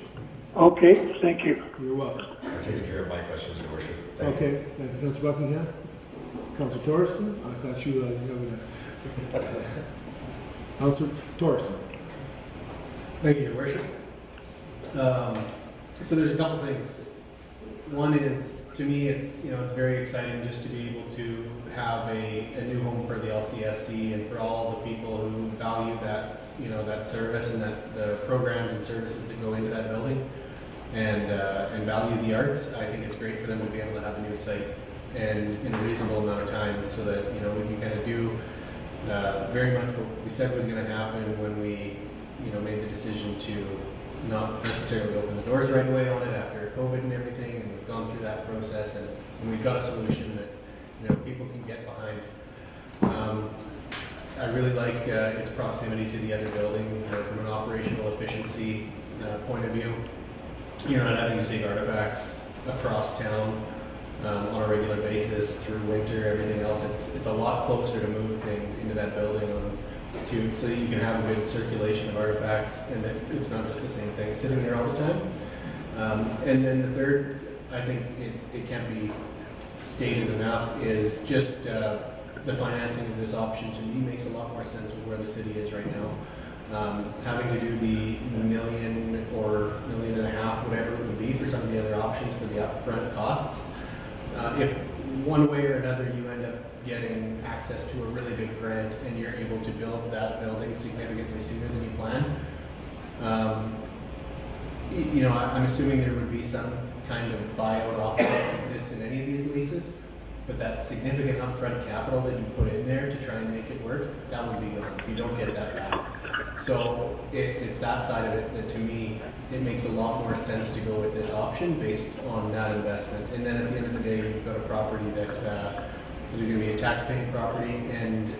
Okay, thank you. You're welcome. That takes care of my questions, Your Worship. Thank you. Okay, thank you, Councillor Buckingham. Councillor Torresan, I got you, Councillor Torresan. Thank you, Your Worship. So there's a couple things. One is, to me, it's very exciting just to be able to have a new home for the LCSC and for all the people who value that, that service and that the programs and services that go into that building and value the arts. I think it's great for them to be able to have a new site and in a reasonable amount of time, so that, we can kind of do very much what we said was going to happen when we, made the decision to not necessarily open the doors right away on it after COVID and everything, and we've gone through that process, and we've got a solution that people can get behind. I really like its proximity to the other building, from an operational efficiency point of view. You're not having to take artifacts across town on a regular basis through winter, everything else. It's a lot closer to move things into that building so that you can have a good circulation of artifacts, and that it's not just the same thing sitting there all the time. And then the third, I think it can't be stated enough, is just the financing of this option to me makes a lot more sense with where the city is right now. Having to do the $1 million or $1.5 million, whatever it would be for some of the other options for the upfront costs. If one way or another you end up getting access to a really big grant and you're able to build that building significantly sooner than you planned, I'm assuming there would be some kind of buyout option that exists in any of these leases, but that significant upfront capital that you put in there to try and make it work, that would be gone. You don't get that back. So it's that side of it that, to me, it makes a lot more sense to go with this option based on that investment. And then at the end of the day, you've got a property that is going to be a tax-paying property, and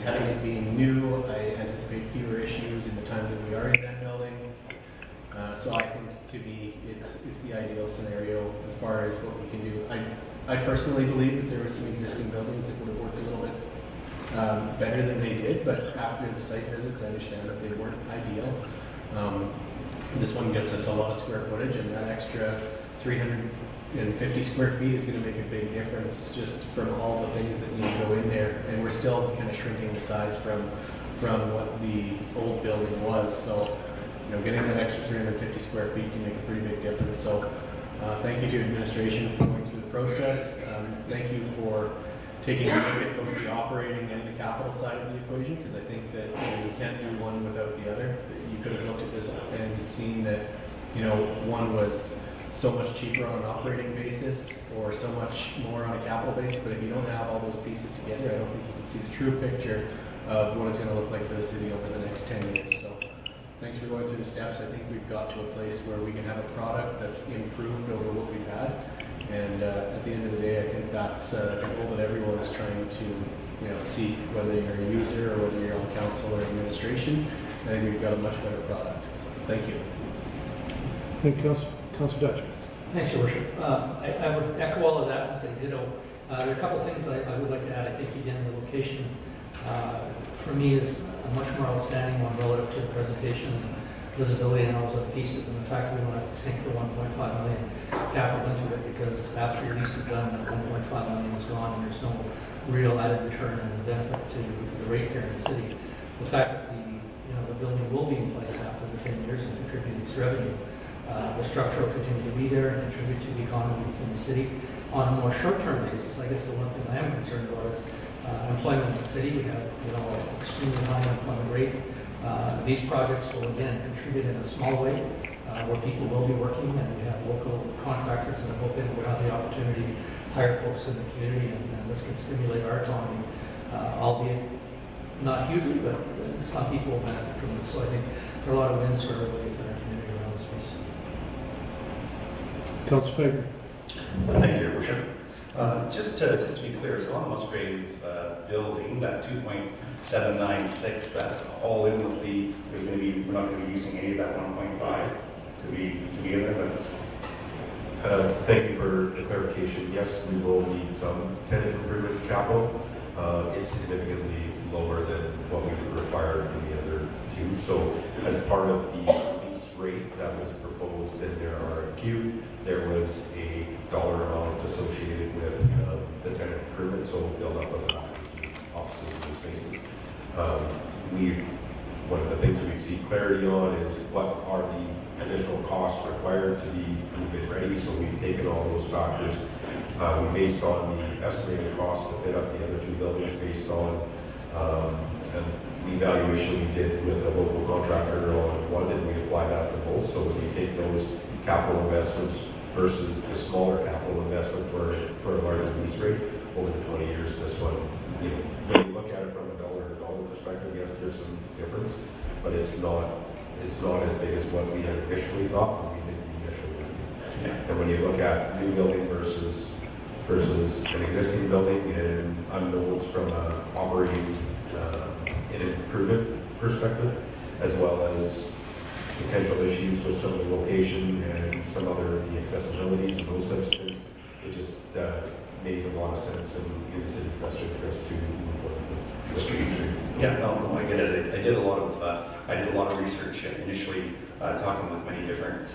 having it being new, I anticipate fewer issues in the time that we are in that building. So I think it's the ideal scenario as far as what we can do. I personally believe that there were some existing buildings that would have worked a little bit better than they did, but after the site visits, I understand that they weren't ideal. This one gets us a lot of square footage, and that extra 350 square feet is going to make a big difference just from all the things that need to go in there. And we're still kind of shrinking the size from what the old building was. So, getting that extra 350 square feet can make a pretty big difference. So, thank you to administration for going through the process. Thank you for taking a look at both the operating and the capital side of the equation, because I think that you can't do one without the other. You could have looked at this and seen that one was so much cheaper on an operating basis or so much more on a capital basis, but if you don't have all those pieces together, I don't think you can see the true picture of what it's going to look like for the city over the next 10 years. So thanks for going through the steps. I think we've got to a place where we can have a product that's improved over what we've had. And at the end of the day, I think that's the goal that everyone's trying to seek, whether you're a user or whether you're on council or administration. I think we've got a much better product. So, thank you. Thank you, Councilor Dutcher. Thanks, Your Worship. I would echo all of that and say ditto. There are a couple of things I would like to add. I think, again, the location for me is a much more outstanding one relative to the presentation, visibility and all those other pieces, and the fact that we don't have to sink the 1.5 million capital into it, because after your lease is done, that 1.5 million is gone and there's no real added return and benefit to the ratepayer in the city. The fact that the building will be in place after the 10 years and contribute its revenue. The structure will continue to be there and contribute to the economy within the city. On a more short-term basis, I guess the one thing I am concerned about is employment in the city. We have an extremely high employment rate. These projects will again contribute in a small way where people will be working, and we have local contractors that I'm hoping will have the opportunity to hire folks in the community, and this can stimulate our economy, albeit not hugely, but some people will benefit from this. So I think there are a lot of wins for everybody within our community around this piece. Councilor Fagan. Thank you, Your Worship. Just to be clear, so on the Musgrave building, that 2.796, that's all in with the, we're not going to be using any of that 1.5 to be in there. That's Thank you for the clarification. Yes, we will need some tenant improvement capital. It's significantly lower than what we would require in the other two. So as part of the lease rate that was proposed in their RFQ, there was a dollar amount associated with the tenant improvement, so we'll build up of offices and spaces. One of the things we see clarity on is what are the additional costs required to be move-in ready. So we've taken all those factors. We based on the estimated cost to fit up the other two buildings based on the evaluation we did with a local contractor on one, and we apply that to both. So when you take those capital investments versus the smaller capital investment for a larger lease rate over the 20 years, this one, when you look at it from a dollar perspective, yes, there's some difference, but it's not as big as what we had initially thought when we did the initial review. And when you look at new building versus an existing building, and unknowns from an operating and improvement perspective, as well as potential issues with some of the location and some other the accessibilities and those types of things, it just made a lot of sense in the city's best interest to move forward with the street. Yeah, no, I get it. I did a lot of research initially, talking with many different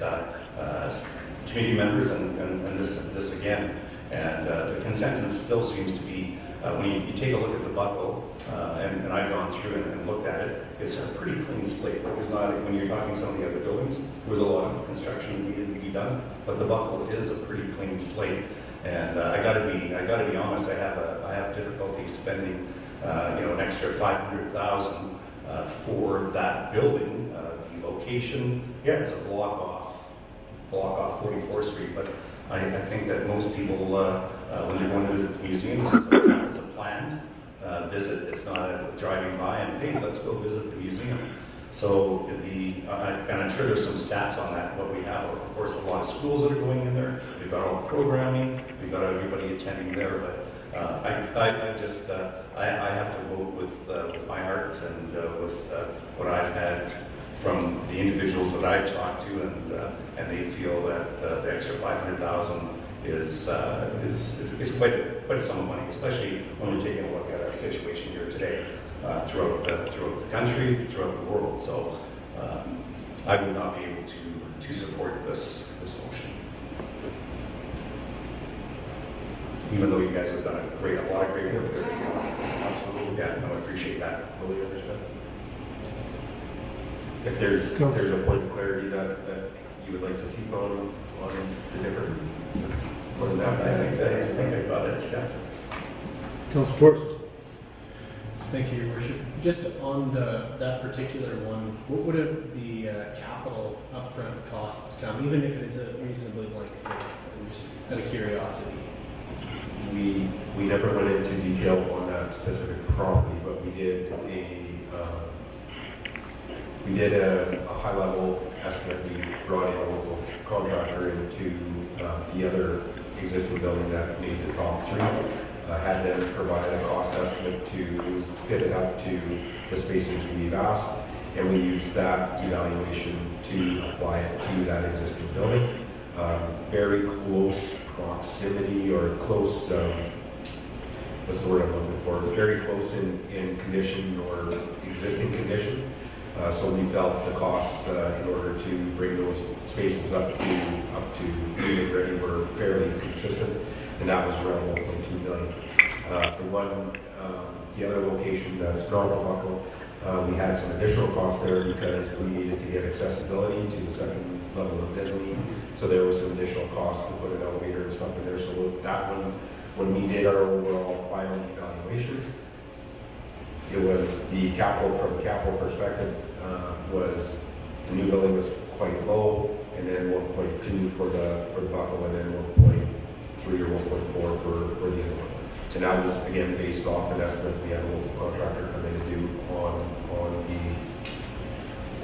community members, and this again. And the consensus still seems to be when you take a look at the buckle, and I've gone through and looked at it, it's a pretty clean slate. Like, there's not, when you're talking some of the other buildings, there was a lot of construction that needed to be done, but the buckle is a pretty clean slate. And I got to be honest. I have difficulty spending an extra $500,000 for that building. The location, yeah, it's a block off 44th Street, but I think that most people, when they're going to visit the museum, it's a planned visit. It's not a driving by and, hey, let's go visit the museum. So and I'm sure there's some stats on that, what we have. Of course, a lot of schools that are going in there. We've got all the programming. We've got everybody attending there. But I have to vote with my heart and with what I've had from the individuals that I've talked to, and they feel that the extra $500,000 is quite a sum of money, especially when we're taking a look at our situation here today throughout the country, throughout the world. So I would not be able to support this motion, even though you guys have done a lot of great work there. Absolutely, yeah, no, I appreciate that. Fully understand. If there's a point of clarity that you would like to see on the different, more than that, I think I got it. Yeah. Councilor Torresan. Thank you, Your Worship. Just on that particular one, what would the capital upfront costs come, even if it is a reasonably blank slate? I'm just out of curiosity. We never went into detail on that specific property, but we did a high level estimate. We brought in a local contractor into the other existing building that made the top three. Had them provide a cost estimate to fit it up to the spaces we've asked, and we used that evaluation to apply it to that existing building. Very close proximity, or close, what's the word I'm looking for? Very close in condition or existing condition. So we felt the costs in order to bring those spaces up to unit ready were fairly consistent, and that was around 1.2 million. The other location that's not a buckle, we had some additional costs there because we needed to get accessibility to the second level of mezzanine. So there was some additional costs to put an elevator and stuff in there. So that one, when we did our overall final evaluation, it was the capital, from a capital perspective, was the new building was quite low, and then 1.2 for the buckle, and then 1.3 or 1.4 for the other one. And that was, again, based off an estimate we had a local contractor come in to do on the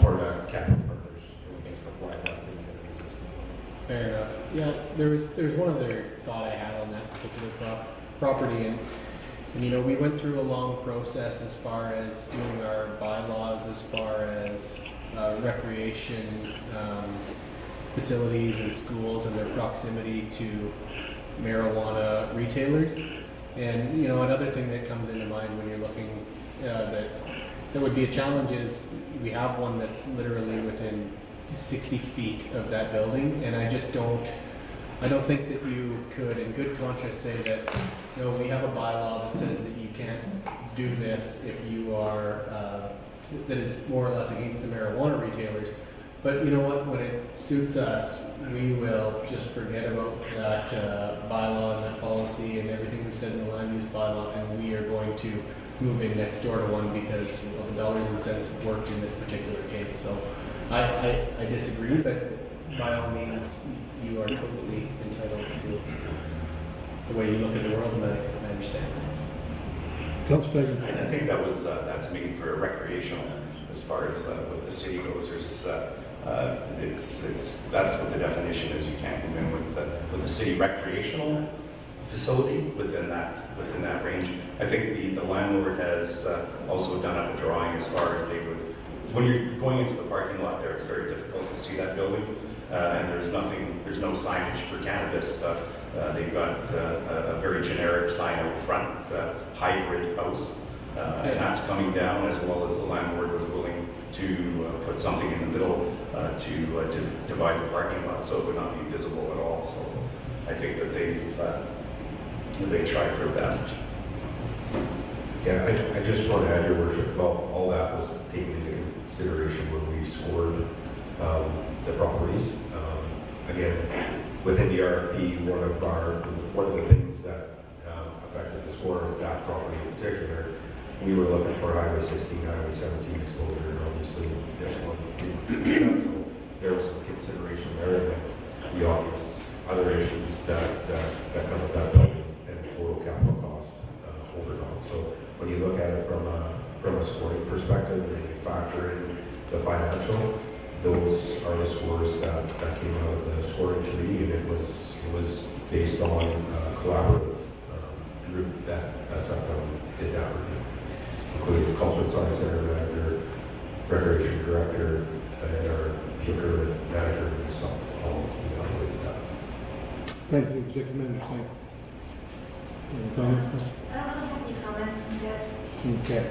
Cormac capital partners, and we just applied that to the existing one. Fair enough. Yeah, there's one other thought I had on that particular property, and you know, we went through a long process as far as doing our bylaws, as far as recreation facilities and schools and their proximity to marijuana retailers. And you know, another thing that comes into mind when you're looking that would be a challenge is we have one that's literally within 60 feet of that building, and I don't think that you could in good conscience say that, you know, we have a bylaw that says that you can't do this if you are, that is more or less against the marijuana retailers. But you know what, when it suits us, we will just forget about that bylaw and that policy and everything we've said in the land use bylaw, and we are going to move in next door to one because of the dollars and cents worked in this particular case. So I disagree, but by all means, you are totally entitled to the way you look at the world, and I understand. Councilor And I think that was, that's made for recreational, as far as what the city goes. There's, that's what the definition is. You can't move in with the city recreational facility within that range. I think the landlord has also done up a drawing as far as they would, when you're going into the parking lot there, it's very difficult to see that building. And there's no signage for cannabis. They've got a very generic sign out front, hybrid house, and that's coming down, as well as the landlord was willing to put something in the middle to divide the parking lot so it would not be visible at all. So I think that they tried their best. Yeah, I just want to add, Your Worship, well, all that was taken into consideration when we scored the properties. Again, within the RFP, one of the things that affected the score of that property in particular, we were looking for Highway 16, Highway 17 exposure, and obviously this one didn't do that, so there was some consideration there, and the obvious other issues that come with that building and total capital cost overall. So when you look at it from a scoring perspective, and then you factor in the financial, those are the scores that came out of the scoring committee, and it was based on a collaborative group that sat down and did that review, including the Culture and Science Center manager, Recreation director, and our procurement manager and myself all evaluated that. Thank you, Executive Manager Snyder. Any comments? I don't really have any comments, I'm good. Okay.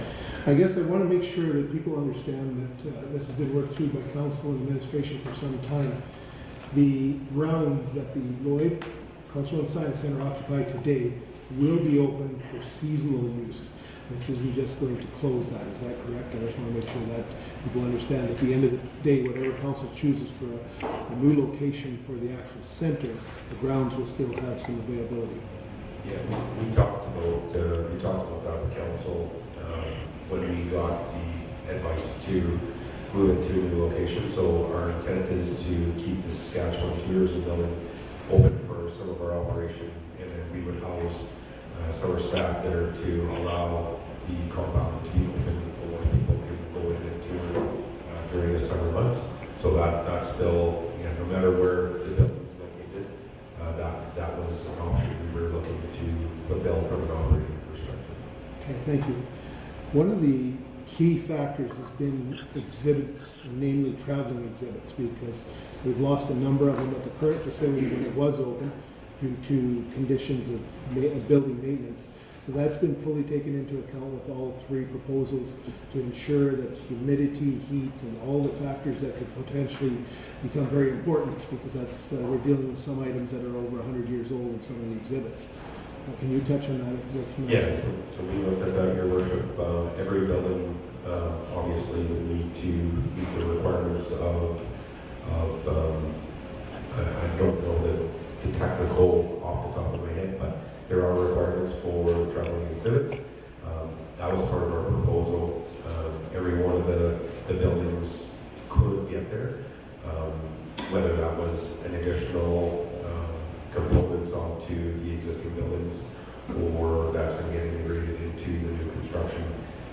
I guess I want to make sure that people understand that this has been worked through by council and administration for some time. The grounds that the Lloyd Cultural and Science Center occupy today will be open for seasonal use. This isn't just going to close that, is that correct? I just want to make sure that people understand at the end of the day, whatever council chooses for a new location for the actual center, the grounds will still have some availability. Yeah, we talked about that with council. when we got the advice to move into a new location. So our intent is to keep the Saskatchewan tourism building open for some of our operation, and then we would house summer staff there to allow the compound to be open for people to go in and tour during the summer months. So that's still, no matter where the building is located, that was an option we were looking to fulfill from an operating perspective. Okay, thank you. One of the key factors has been exhibits, namely traveling exhibits, because we've lost a number of them at the current facility when it was open due to conditions of building maintenance. So that's been fully taken into account with all three proposals to ensure that humidity, heat, and all the factors that could potentially become very important, because that's we're dealing with some items that are over 100 years old in some of the exhibits. Can you touch on that? Yes, so we looked at that, Your Worship. Every building obviously would need to meet the requirements of I don't know the technical off the top of my head, but there are requirements for traveling exhibits. That was part of our proposal. Every one of the buildings could get there, whether that was an additional components onto the existing buildings, or that's going to get integrated into the new construction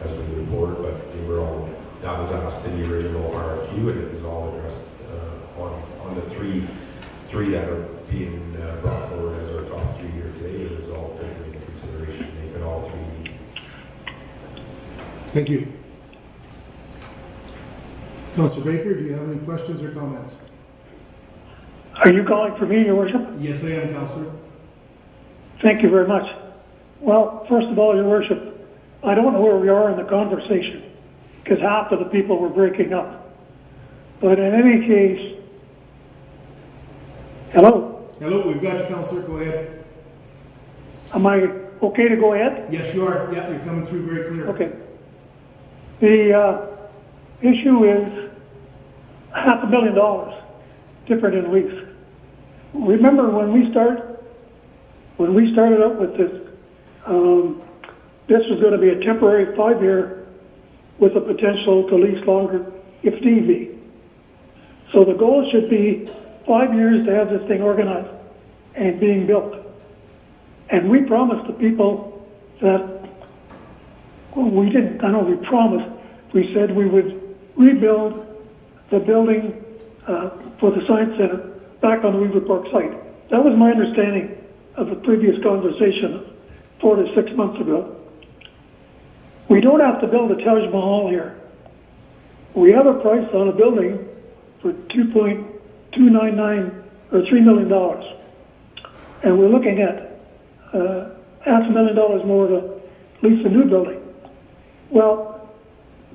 as we move forward. But they were all, that was asked in the original RFQ, and it was all addressed on the three that are being brought forward as our top three here today. It was all taken into consideration. They could all three meet. Thank you. Councillor Baker, do you have any questions or comments? Are you calling for me, Your Worship? Yes, I am, Councillor. Thank you very much. Well, first of all, Your Worship, I don't know where we are in the conversation, because half of the people were breaking up. But in any case, hello? Hello, we've got you, Councillor. Go ahead. Am I okay to go ahead? Yes, you are. Yeah, you're coming through very clear. Okay. The issue is $500,000 different in lease. Remember when we started out with this, this was going to be a temporary 5-year with the potential to lease longer if need be. So the goal should be 5 years to have this thing organized and being built. And we promised the people that, well, we didn't, I know we promised, we said we would rebuild the building for the Science Center back on the Weaver Park site. That was my understanding of the previous conversation 4 to 6 months ago. We don't have to build a Taj Mahal here. We have a price on a building for $2.299 or $3 million. And we're looking at $500,000 more to lease a new building. Well,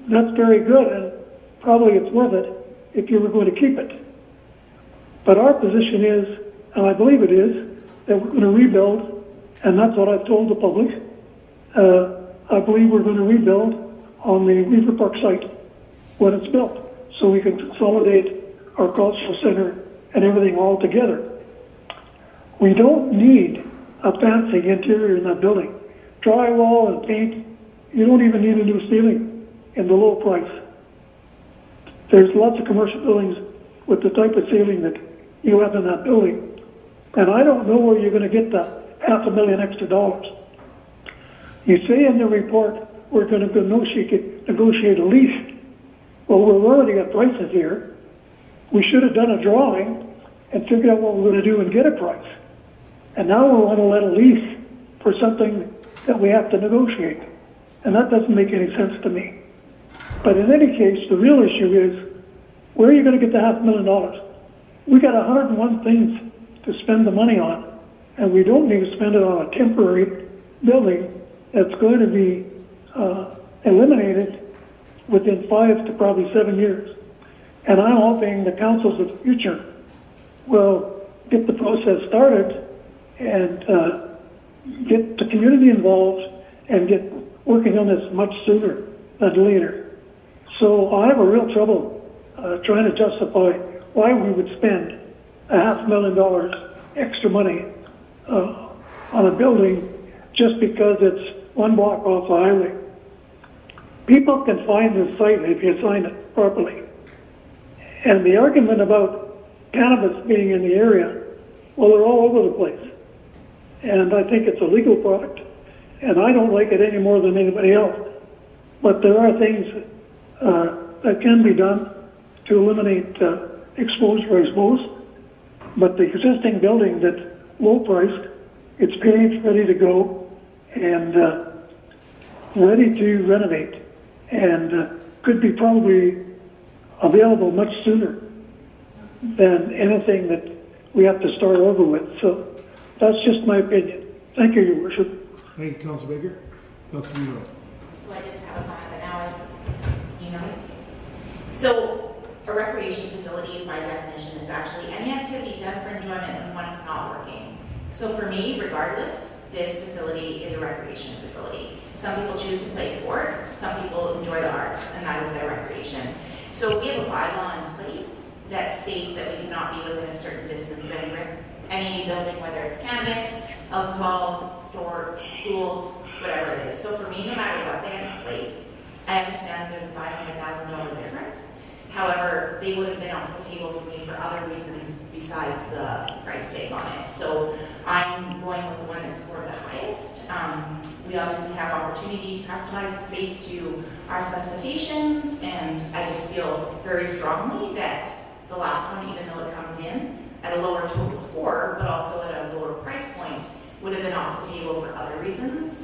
that's very good, and probably it's worth it if you were going to keep it. But our position is, and I believe it is, that we're going to rebuild, and that's what I've told the public. I believe we're going to rebuild on the Weaver Park site when it's built, so we can consolidate our cultural center and everything all together. We don't need a fancy interior in that building. Drywall and paint, you don't even need a new ceiling in the low price. There's lots of commercial buildings with the type of ceiling that you have in that building. And I don't know where you're going to get that $500,000 extra. You say in the report, we're going to negotiate a lease. Well, we've already got prices here. We should have done a drawing and figured out what we're going to do and get a price. And now we want to let a lease for something that we have to negotiate. And that doesn't make any sense to me. But in any case, the real issue is, where are you going to get the $500,000? We got 101 things to spend the money on, and we don't need to spend it on a temporary building that's going to be eliminated within 5 to probably 7 years. And I'm hoping the councils of the future will get the process started and get the community involved and get working on this much sooner than later. So I have a real trouble trying to justify why we would spend $500,000 extra money on a building just because it's one block off the highway. people can find the site if you sign it properly. And the argument about cannabis being in the area, well, they're all over the place. And I think it's a legal product, and I don't like it any more than anybody else. But there are things that can be done to eliminate exposure, I suppose. But the existing building that's low priced, it's paved, ready to go, and ready to renovate, and could be probably available much sooner than anything that we have to start over with. So that's just my opinion. Thank you, Your Worship. Thank you, Councilor Baker. Councilor Miro. So I didn't have a comment, but now you know. So a recreation facility, by definition, is actually any activity done for enjoyment when it's not working. So for me, regardless, this facility is a recreation facility. Some people choose to play sport, some people enjoy the arts, and that is their recreation. So we have a bylaw in place that states that we cannot be within a certain distance of any building, whether it's cannabis, alcohol, stores, schools, whatever it is. So for me, no matter what they have in place, I understand there's a $500,000 difference. However, they would have been off the table for me for other reasons besides the price tag on it. So I'm going with the one that scored the highest. We obviously have opportunity to customize the space to our specifications, and I just feel very strongly that the last one, even though it comes in at a lower total score, but also at a lower price point, would have been off the table for other reasons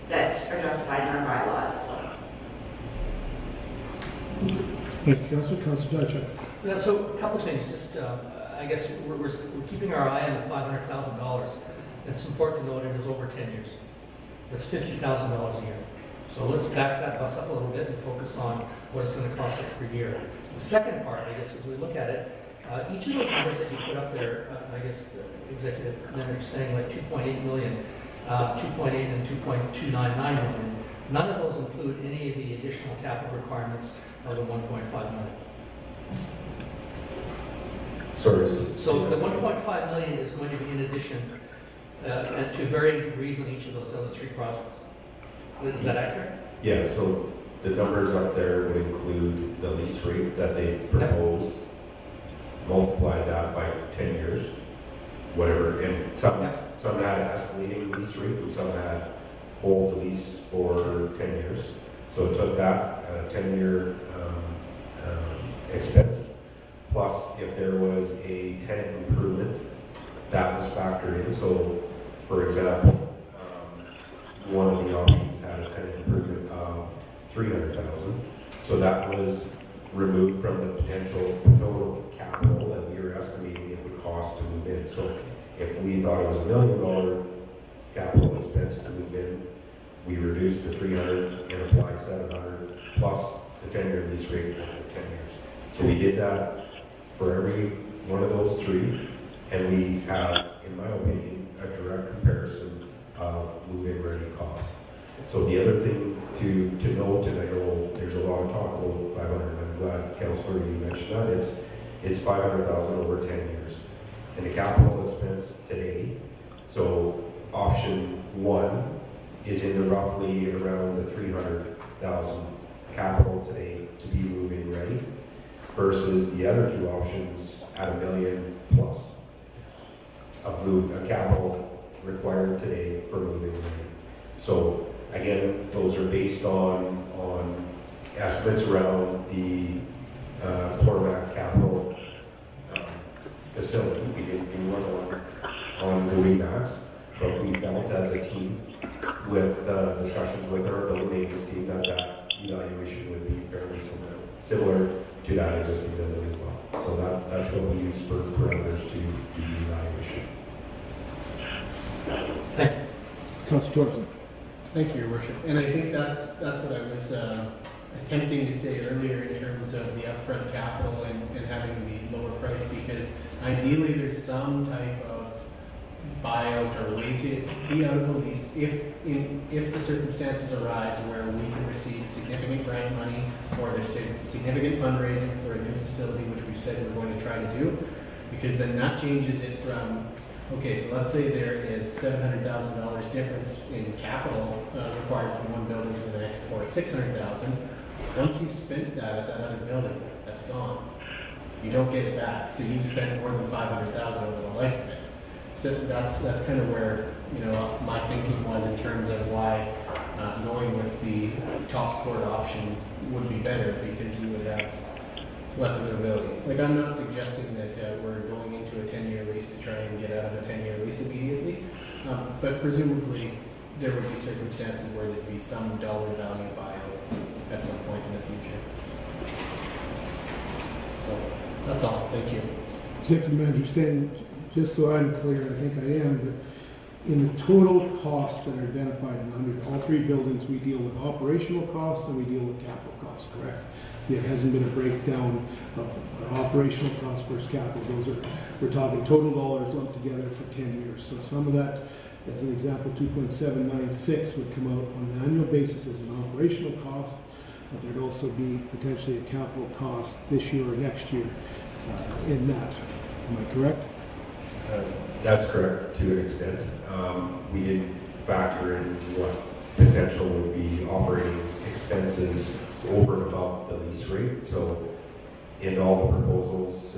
that are justified in our bylaws. So. Thank you, Councilor. Councilor Fletcher. Yeah, so a couple things, just, I guess we're keeping our eye on the $500,000. It's important to note it is over 10 years. That's $50,000 a year. So let's back that bus up a little bit and focus on what it's going to cost us per year. The second part, I guess, as we look at it, each of those numbers that you put up there, I guess the executive member is saying like 2.8 million, 2.8 and 2.299 million. None of those include any of the additional capital requirements of the 1.5 million. Sorry. So the 1.5 million is going to be in addition and to varying degrees on each of those other three projects. Is that accurate? Yeah, so the numbers up there would include the lease rate that they proposed, multiply that by 10 years, whatever, and some had escalating lease rate and some had hold the lease for 10 years. So it took that 10-year expense, plus if there was a tenant improvement, that was factored in. So, for example, one of the options had a tenant improvement of $300,000. So that was removed from the potential total capital that we were estimating it would cost to move in. So if we thought it was $1 million capital expense to move in, we reduced the 300 and applied 700 plus the 10-year lease rate over 10 years. So we did that for every one of those three, and we have, in my opinion, a direct comparison of move-in ready cost. So the other thing to note, and I know there's a lot of talk about 500, and I'm glad, Councillor, you mentioned that, it's 500,000 over 10 years. And the capital expense today, so option one is in the roughly around the 300,000 capital today to be move-in ready, versus the other two options at $1 million plus of capital required today for move-in ready. So again, those are based on estimates around the Torresan capital facility. We didn't do one on the remax, but we felt as a team with the discussions with our building maintenance team that evaluation would be fairly similar to that existing building as well. So that's what we use for parameters to do the evaluation. Thank you. Councilor Torresan. Thank you, Your Worship. And I think that's what I was attempting to say earlier in terms of the upfront capital and having the lower price, because ideally there's some type of buyout or way to be out of the lease if the circumstances arise where we can receive significant grant money or there's significant fundraising for a new facility, which we said we're going to try to do, because then that changes it from Okay, so let's say there is $700,000 difference in capital required from one building to the next, or $600,000. Once you've spent that at that other building, that's gone. You don't get it back, so you've spent more than $500,000 over the life of it. So that's kind of where, you know, my thinking was in terms of why going with the top scored option would be better, because you would have less of an ability. Like, I'm not suggesting that we're going into a 10-year lease to try and get out of a 10-year lease immediately, but presumably there would be circumstances where there'd be some dollar value buyout at some point in the future. So that's all. Thank you. Executive Manager Stan, just so I'm clear, and I think I am, that in the total costs that are identified in under all three buildings, we deal with operational costs and we deal with capital costs, correct? There hasn't been a breakdown of operational costs versus capital. We're talking total dollars lumped together for 10 years. So some of that, as an example, 2.796 would come out on an annual basis as an operational cost, but there'd also be potentially a capital cost this year or next year in that. Am I correct? That's correct to an extent. We did factor in what potential would be operating expenses over and above the lease rate. So in all the proposals,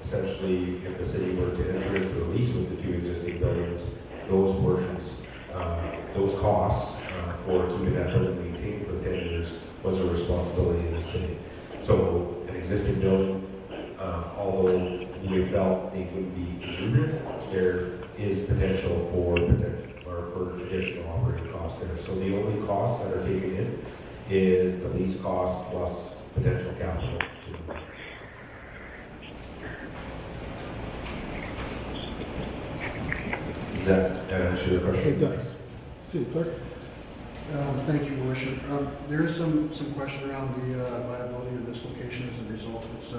essentially, if the city were to enter into a lease with the two existing buildings, those portions, those costs for keeping that building maintained for 10 years was a responsibility of the city. So an existing building, although we felt it would be contributed, there is potential for additional operating costs there. So the only costs that are taken in is the lease cost plus potential capital. Does that answer your question? It does. City Clerk? Thank you, Your Worship. There is some question around the viability of this location as a result of its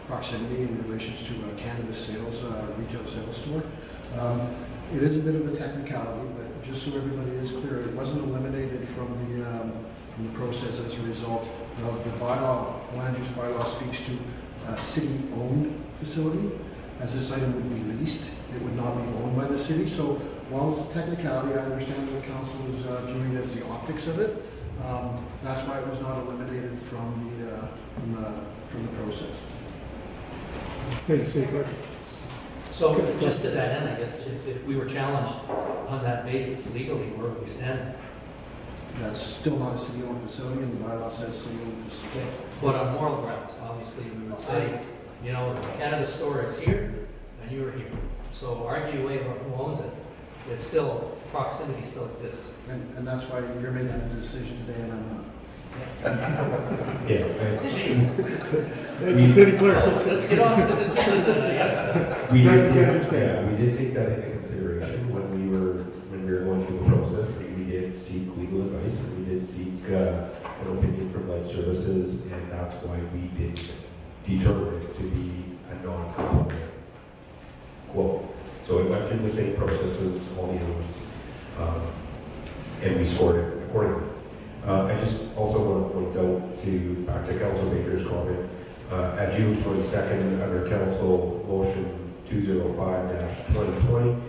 proximity in relation to cannabis sales, retail sales store. It is a bit of a technicality, but just so everybody is clear, it wasn't eliminated from the process as a result of the bylaw. Land use bylaw speaks to a city-owned facility, as this item would be leased. It would not be owned by the city. So while it's a technicality, I understand what council is viewing as the optics of it. That's why it was not eliminated from the process. Thank you, City Clerk. So just to that end, I guess, if we were challenged on that basis legally, where would we stand? That's still not a city-owned facility, and the bylaw says city-owned facility. But on moral grounds, obviously, we would say, you know, the cannabis store is here, and you are here. So argue away who owns it. It's still, proximity still exists. And that's why you're making a decision today, and I'm not. Yeah. Thank you, City Clerk. Let's get on to the decision then, I guess. We Exactly. did take that into consideration when we were going through the process. We did seek legal advice, and we did seek an opinion from Life Services, and that's why we did determine it to be a non-conforming quote. So it went through the same processes, all the elements, and we scored it accordingly. I just also want to point out back to Council Baker's comment, at June 22nd, under Council Motion 205-2020,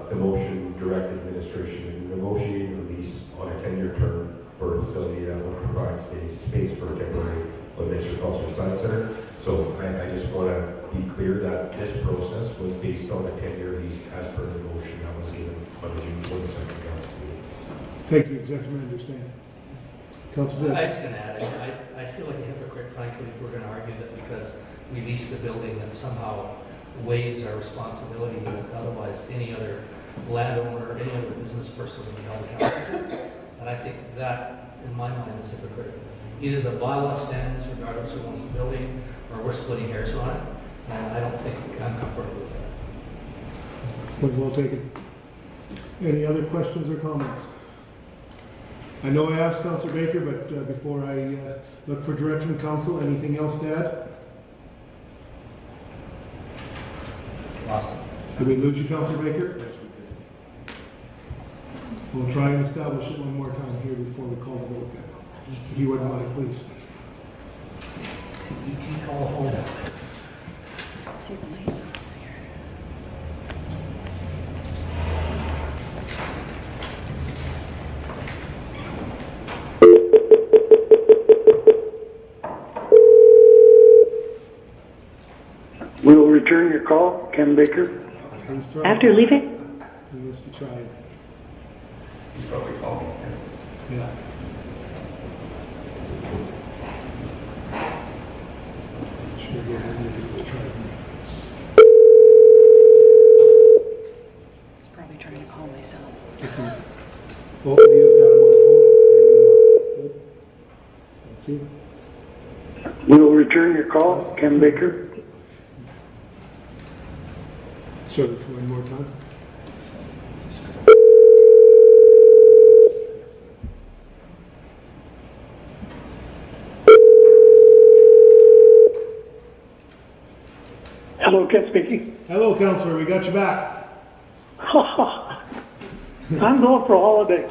the motion directed administration to negotiate a lease on a 10-year term for a facility that will provide space for a temporary Lloydminster Cultural Science Center. So I just want to be clear that this process was based on a 10-year lease as per the motion that was given on the June 22nd council meeting. Thank you, Executive Manager Stan. Councilor I Jensen. just gonna add, I feel like a hypocrite, frankly, if we're gonna argue that because we leased the building that somehow waives our responsibility that otherwise any other landowner, any other business person would be held accountable for. And I think that, in my mind, is hypocritical. Either the bylaw stands regardless of who owns the building, or we're splitting hairs on it, and I don't think I'm comfortable with that. Point well taken. Any other questions or comments? I know I asked Councilor Baker, but before I look for direction from council, anything else to add? Lost it. Did we lose you, Councilor Baker? Yes, we did. We'll try and establish it one more time here before we call the vote then. If you wouldn't mind, please. ET call home. See the lights over here. return your call, Ken Baker. Please try. After leaving? He must have tried. He's probably calling. Yeah. Should go ahead and give it a try. I was probably trying to call myself. Listen. Oh, Leah's got him on the phone. Hanging him up. Good. Thank you. We'll return your call, Ken Baker. Sure, one more time. Hello, Ken speaking. Hello, Councillor, we got you back. I'm going for a holiday.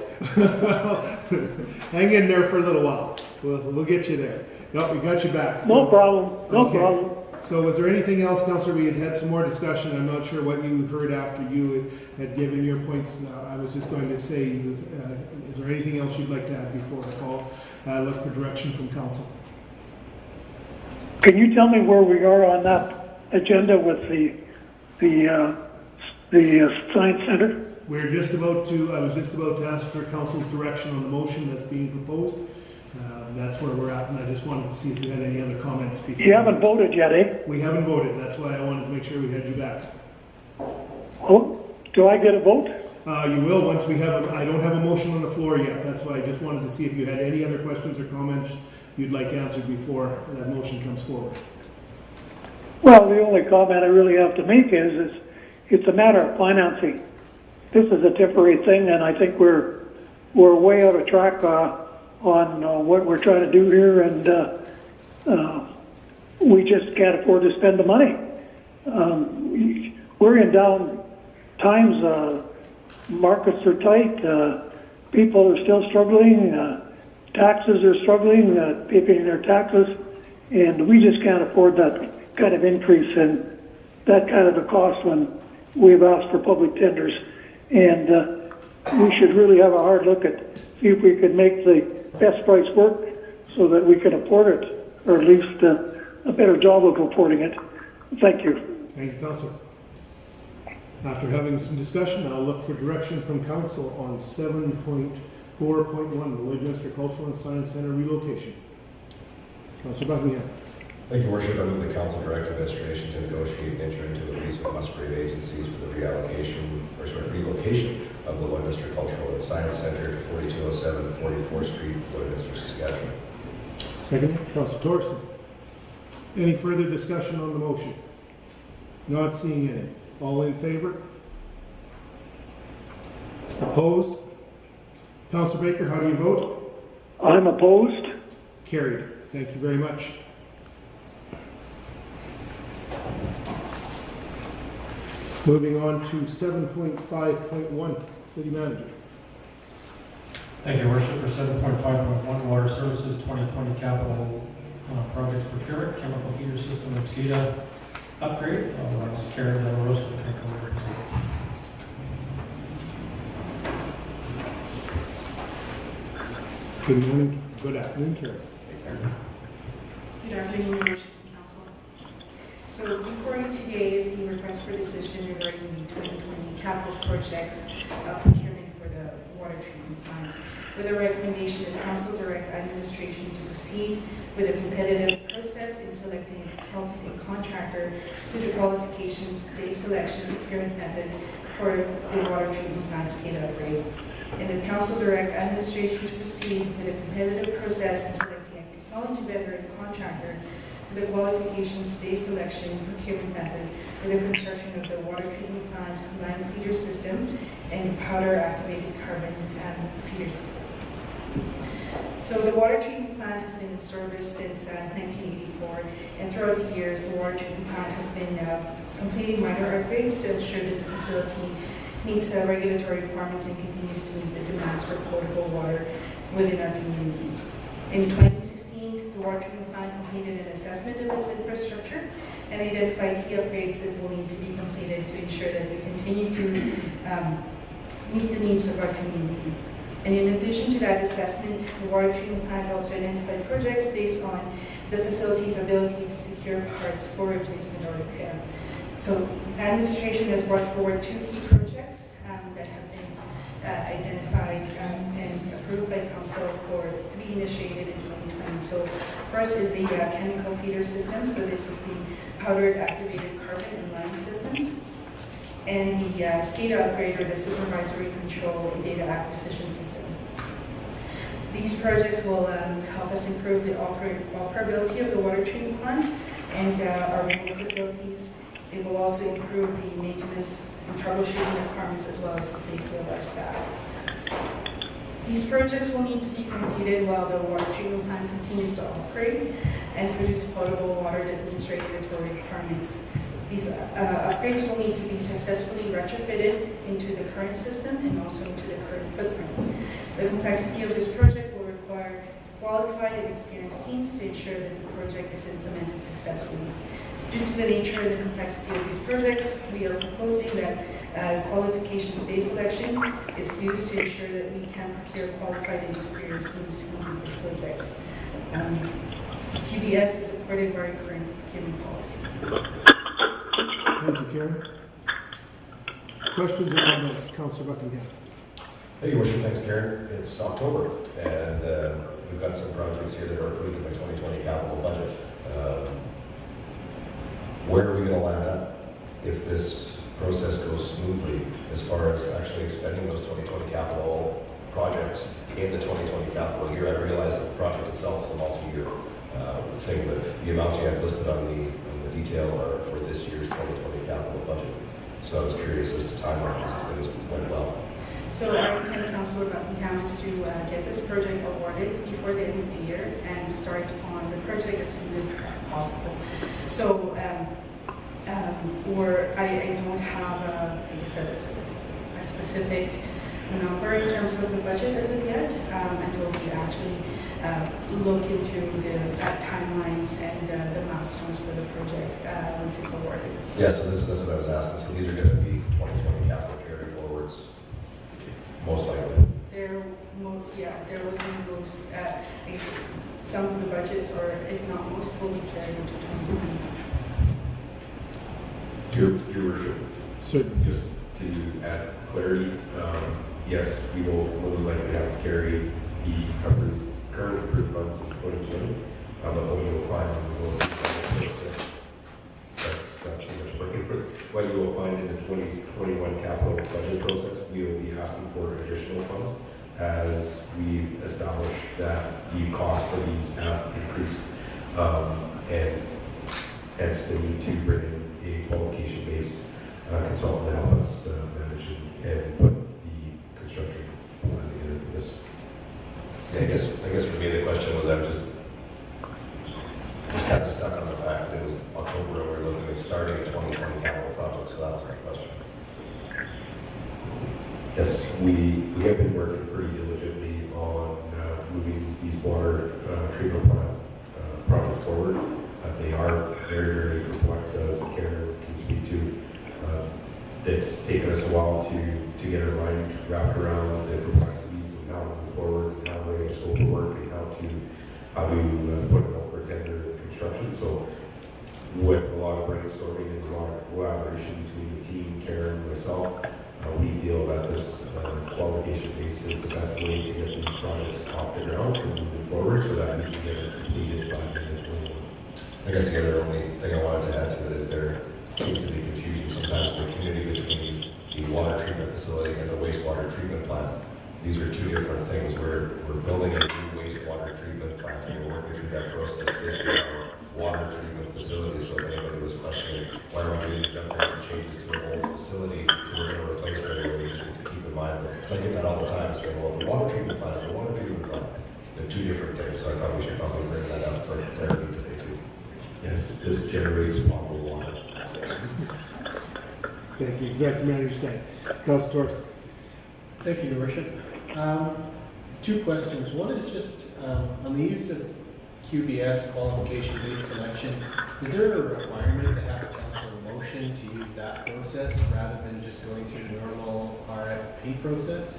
Hang in there for a little while. We'll get you there. No, we got you back. No problem, no Okay. problem. So was there anything else, Councillor? We had some more discussion. I'm not sure what you heard after you had given your points. I was just going to say, is there anything else you'd like to add before I call, look for direction from council? Can you tell me where we are on that agenda with the science center? We're just about to, I was just about to ask for council's direction on the motion that's being proposed. That's where we're at, and I just wanted to see if you had any other comments before. You haven't voted yet, eh? We haven't voted. That's why I wanted to make sure we had you back. Oh, do I get a vote? You will once we have, I don't have a motion on the floor yet. That's why I just wanted to see if you had any other questions or comments you'd like answered before that motion comes forward. Well, the only comment I really have to make is it's a matter of financing. This is a temporary thing, and I think we're way out of track on what we're trying to do here, and we just can't afford to spend the money. We're in down times. Markets are tight. People are still struggling. Taxes are struggling, paying their taxes, and we just can't afford that kind of increase and that kind of a cost when we've asked for public tenders. And we should really have a hard look at, see if we could make the best price work so that we can afford it, or at least a better job of affording it. Thank you. Thank you, Councillor. After having some discussion, I'll look for direction from council on 7.4.1, the Lloydminster Cultural and Science Centre relocation. Councillor Buckingham. Thank you, Worship. I move the council direct administration to negotiate and enter into a lease with Musgrave agencies for the relocation of the Lloydminster Cultural and Science Centre to 4207 44th Street, Lloydminster, Saskatchewan. Second, Councillor Torresan. Any further discussion on the motion? Not seeing any. All in favor? Opposed? Councillor Baker, how do you vote? I'm opposed. Carried. Thank you very much. Moving on to 7.5.1, City Manager. Thank you, Worship. For 7.5.1, Water Services 2020 Capital Projects Procurement, Chemical Feeder System and SCADA Upgrade. I'll ask Gerald and Rosa to take over. Good morning. Good afternoon, Carol. Good afternoon, Your Worship and Council. So before you today is the request for decision regarding the 2020 capital projects procurement for the water treatment plant, with a recommendation of Council direct administration to proceed with a competitive process in selecting a consultant and contractor through the qualifications-based selection procurement method for the water treatment plant SCADA upgrade. And the Council direct administration to proceed with a competitive process in selecting a technology vendor and contractor for the qualifications-based selection procurement method for the construction of the water treatment plant line feeder system and powder activated carbon feeder system. So the water treatment plant has been in service since 1984, and throughout the years, the water treatment plant has been completing minor upgrades to ensure that the facility meets regulatory requirements and continues to meet the demands for potable water within our community. In 2016, the water treatment plant completed an assessment of its infrastructure and identified key upgrades that will need to be completed to ensure that we continue to meet the needs of our community. And in addition to that assessment, the water treatment plant also identified projects based on the facility's ability to secure parts for replacement or repair. So administration has brought forward 2 key projects that have been identified and approved by council to be initiated in 2020. So first is the chemical feeder system. So this is the powdered activated carbon and lime systems. And the SCADA upgrade, or the supervisory control and data acquisition system. These projects will help us improve the operability of the water treatment plant and our remote facilities. It will also improve the maintenance and troubleshooting requirements as well as the safety of our staff. These projects will need to be completed while the water treatment plant continues to operate and produce potable water that meets regulatory requirements. These upgrades will need to be successfully retrofitted into the current system and also into the current footprint. The complexity of this project will require qualified and experienced teams to ensure that the project is implemented successfully. Due to the nature and the complexity of these projects, we are proposing that qualifications-based selection is used to ensure that we can procure qualified and experienced teams to complete these projects. QBS is supported by our current procurement policy. Thank you, Karen. Questions or comments? Councillor Buckingham. Hey, Your Worship, thanks, Karen. It's October, and we've got some projects here that are approved in the 2020 capital budget. Where are we going to land up if this process goes smoothly as far as actually expending those 2020 capital projects in the 2020 capital year? I realize that the project itself is a multi-year thing, but the amounts you have listed on the detail are for this year's 2020 capital budget. So I was curious as to timelines if things went well. So our intent, Councillor Buckingham, is to get this project awarded before the end of the year and start on the project as soon as possible. So I don't have, like I said, a specific number in terms of the budget as of yet until we actually look into the timelines and the milestones for the project once it's awarded. Yeah, so this is what I was asking. So these are going to be 2020 capital carry forwards, most likely. There was one most, I guess some of the budgets, or if not most, will be carried into 2020. Your Worship, Certainly. just to add clarity, yes, we will most likely have to carry the current approved funds in 2020, but what you will find in the process, that's not too much working for. What you will find in the 2021 capital budget process, we will be asking for additional funds as we establish that the cost for these have increased, and hence the need to bring in a qualification-based consultant to help us manage and put the construction plan together for this. Yeah, I guess for me the question was, I was just kind of stuck on the fact that it was October and we were looking at starting a 2020 capital project, so that was my question. Yes, we have been working pretty diligently on moving these water treatment plant projects forward. They are very, very complex, as Karen can speak to. It's taken us a while to get our mind wrapped around the complexities of how to move forward, and how to scope of work, and how to put it out for tender construction. So with a lot of brainstorming and a lot of collaboration between the team, Karen, and myself, we feel that this qualification base is the best way to get these projects off the ground and moving forward so that we can get it completed by the end of 2021. I guess the other only thing I wanted to add to it is there seems to be confusion sometimes in the community between the water treatment facility and the wastewater treatment plant. These are two different things. We're building a new wastewater treatment plant and we're working through that process. This is our water treatment facility, so if anybody was questioning why are we doing these upgrades and changes to an old facility that we're going to replace right away, you just need to keep in mind that, because I get that all the time, saying, well, the water treatment plant is the water treatment plant. They're two different things, so I thought we should probably bring that up for clarity today too. Yes, this generates potable water. Thank you. Executive Manager Stein. Councillor Torresan. Thank you, Your Worship. Two questions. One is just on the use of QBS, qualification-based selection. Is there a requirement to have a council motion to use that process rather than just going through the normal RFP process?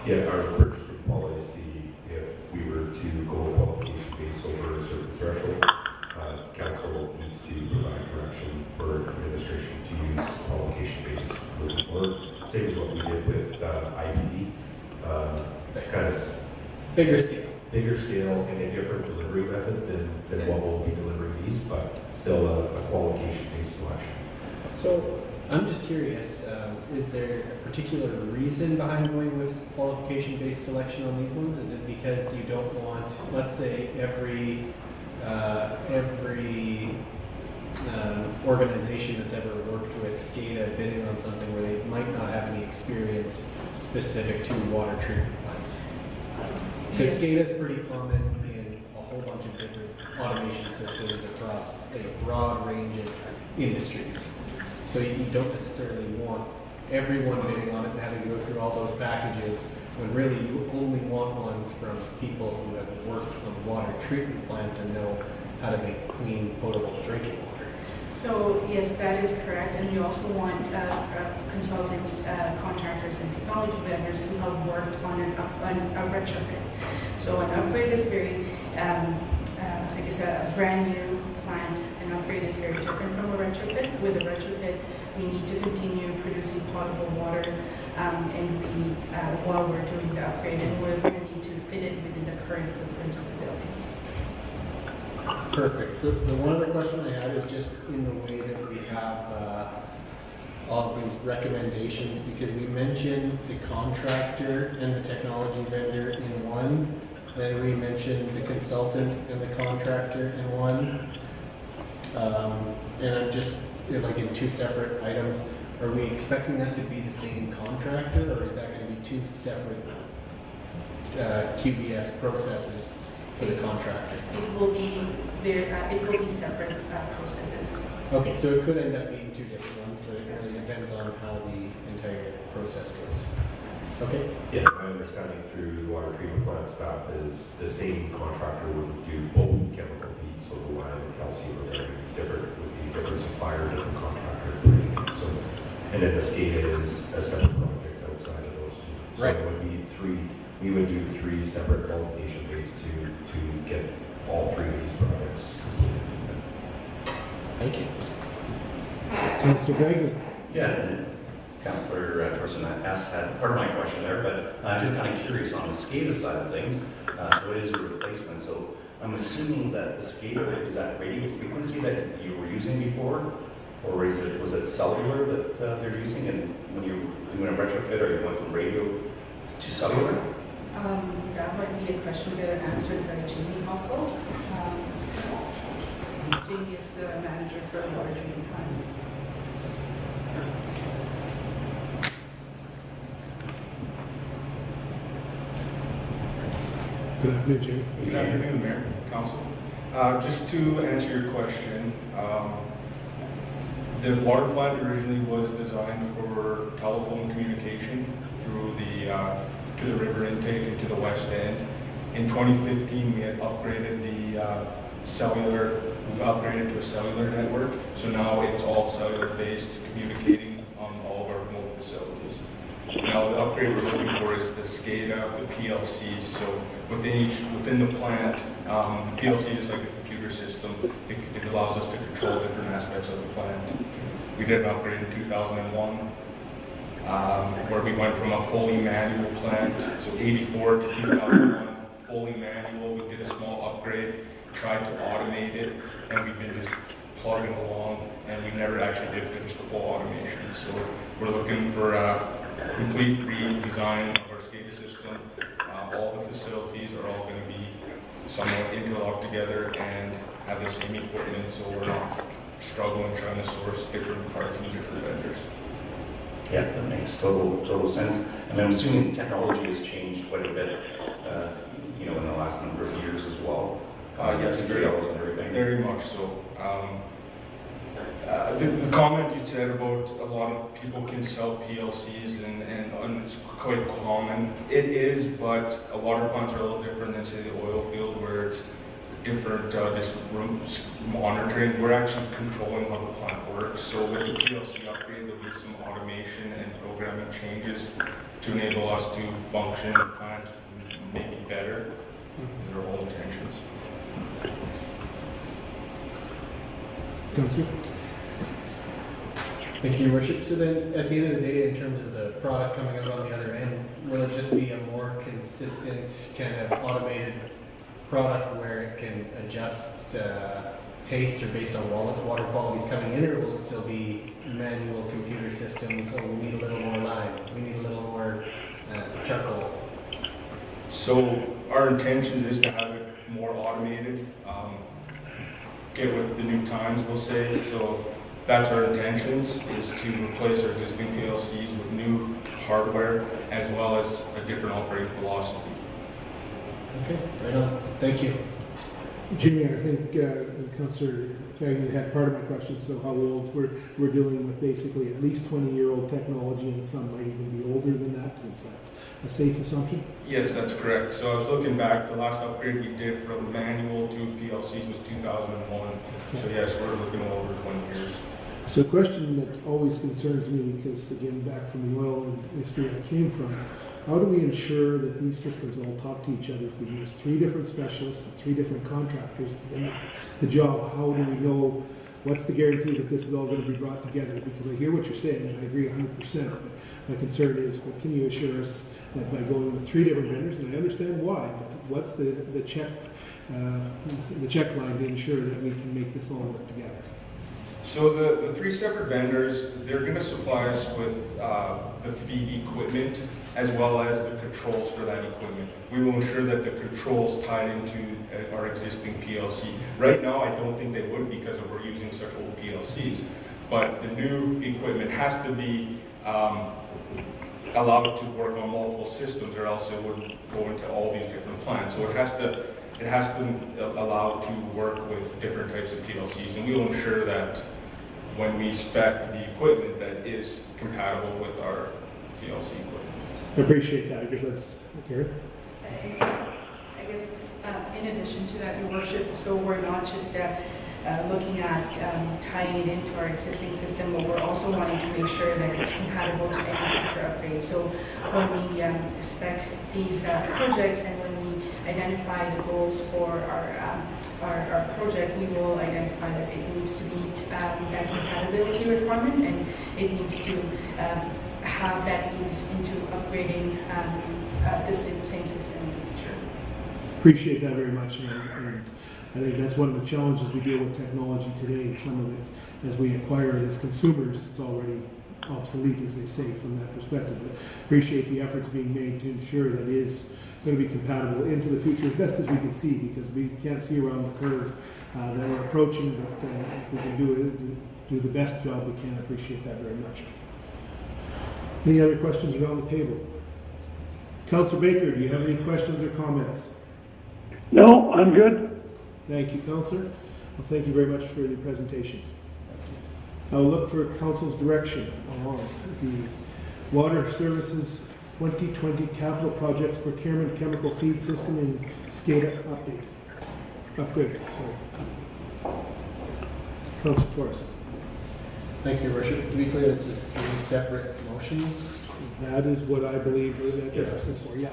Yeah, our purchasing policy, if we were to go qualification-based over a certain threshold, council needs to provide direction for administration same as what we did with IPD. Kind of Bigger scale. bigger scale and a different delivery method than what we'll be delivering these, but still a qualification-based selection. So I'm just curious, is there a particular reason behind going with qualification-based selection on these ones? Is it because you don't want, let's say, every organization that's ever worked with SCADA bidding on something where they might not have any experience specific to water treatment plants? Because SCADA is pretty common in a whole bunch of different automation systems across a broad range of industries. So you don't necessarily want everyone bidding on it and having to go through all those packages, when really you only want ones from people who have worked on water treatment plants and know how to make clean, potable drinking water. So yes, that is correct, and we also want consultants, contractors, and technology vendors who have worked on a retrofit. So an upgrade is very, I guess, a brand new plant. An upgrade is very different from a retrofit. With a retrofit, we need to continue producing potable water, and we need, while we're doing the upgrade, and we're going to need to fit it within the current footprint of the building. Perfect. The one other question I had is just in the way that we have all of these recommendations, because we mentioned the contractor and the technology vendor in one, then we mentioned the consultant and the contractor in one. And I'm just, like in two separate items, are we expecting that to be the same contractor, or is that going to be two separate QBS processes for the contractor? It will be it will be separate processes. Okay, so it could end up being two different ones, but it really depends on how the entire process goes. Okay? Yeah, my understanding through the water treatment plant staff is the same contractor would do both chemical feeds, so the lime and calcium would be different supplier, different contractor. So, and then the SCADA is a separate project outside of those two. So Right. it would be we would do three separate qualification bases to get all three of these projects completed. Thank you. Councillor Gregory. Yeah, and Councillor Torresan had part of my question there, but I'm just kind of curious on the SCADA side of things. So it is a replacement. So I'm assuming that the SCADA is that radio frequency that you were using before, or was it cellular that they're using? And when you're doing a retrofit, are you going from radio to cellular? That might be a question better answered by Jamie Hockle. Jamie is the manager for the water treatment plant. Good afternoon, Jay. Good afternoon, Mayor, Council. Just to answer your question, the water plant originally was designed for telephone communication through to the river intake and to the west end. In 2015, we had upgraded the cellular. We upgraded to a cellular network, so now it's all cellular-based, communicating on all of our remote facilities. Now, the upgrade we're looking for is the SCADA, the PLC. So within the plant, PLC is like the computer system. It allows us to control different aspects of the plant. We did an upgrade in 2001, where we went from a fully manual plant, so 84 to 2001, fully manual. We did a small upgrade, tried to automate it, and we've been just plugging along, and we never actually did finish the full automation. So we're looking for a complete redesign of our SCADA system. All the facilities are all going to be somewhat interlocked together and have the same equipment, so we're not struggling trying to source different parts from different vendors. Yeah, that makes total sense. And I'm assuming technology has changed quite a bit, in the last number of years as well. Yes, Materials and everything. very much so. The comment you said about a lot of people can sell PLCs and it's quite common. It is, but a water plants are a little different than, say, the oil field, where it's different, just rooms monitoring. We're actually controlling how the plant works. So with the PLC upgrade, there'll be some automation and programming changes to enable us to function the plant maybe better. These are all intentions. Councillor. Thank you, Your Worship. So then, at the end of the day, in terms of the product coming out on the other end, will it just be a more consistent kind of automated product where it can adjust taste or based on water qualities coming in, or will it still be manual computer systems? So we need a little more lime, we need a little more charcoal. So our intention is to have it more automated, get with the new times, we'll say. So that's our intentions, is to replace our existing PLCs with new hardware as well as a different operating philosophy. Okay, right on. Thank you. Jamie, I think Councillor Fagin had part of my question, so how old, we're dealing with basically at least 20-year-old technology, and some might even be older than that. Is that a safe assumption? Yes, that's correct. So I was looking back, the last upgrade we did from manual to PLCs was 2001. So yes, we're looking over 20 years. So a question that always concerns me, because again, back from the oil industry I came from, how do we ensure that these systems all talk to each other? If we use 3 different specialists and 3 different contractors at the end of the job, how do we know, what's the guarantee that this is all going to be brought together? Because I hear what you're saying, and I agree 100%, but my concern is, what can you assure us that by going with 3 different vendors, and I understand why, but what's the check line to ensure that we can make this all work together? So the 3 separate vendors, they're going to supply us with the feed equipment as well as the controls for that equipment. We will ensure that the controls tied into our existing PLC. Right now, I don't think they would, because we're using such old PLCs. But the new equipment has to be allowed to work on multiple systems, or else it would go into all these different plants. So it has to allow to work with different types of PLCs, and we'll ensure that when we spec the equipment, that is compatible with our PLC equipment. I appreciate that, because that's, okay. I guess, in addition to that, Your Worship, so we're not just looking at tying it into our existing system, but we're also wanting to make sure that it's compatible to any future upgrades. So when we spec these projects, and when we identify the goals for our project, we will identify that it needs to meet that compatibility requirement, and it needs to have that ease into upgrading the same system in the future. Appreciate that very much, and I think that's one of the challenges we deal with technology today. Some of it, as we acquire it as consumers, it's already obsolete, as they say, from that perspective. But appreciate the efforts being made to ensure that it is going to be compatible into the future as best as we can see, because we can't see around the curve that we're approaching, but if we can do the best job we can, I appreciate that very much. Any other questions around the table? Councillor Baker, do you have any questions or comments? No, I'm good. Thank you, Councillor. Well, thank you very much for your presentations. I'll look for Council's direction on the Water Services 2020 Capital Projects Procurement Chemical Feed System and SCADA upgrade. Sorry. Councillor Torresan. Thank you, Your Worship. To be clear, it's just 3 separate motions. That is what I believe that they're asking for, yeah.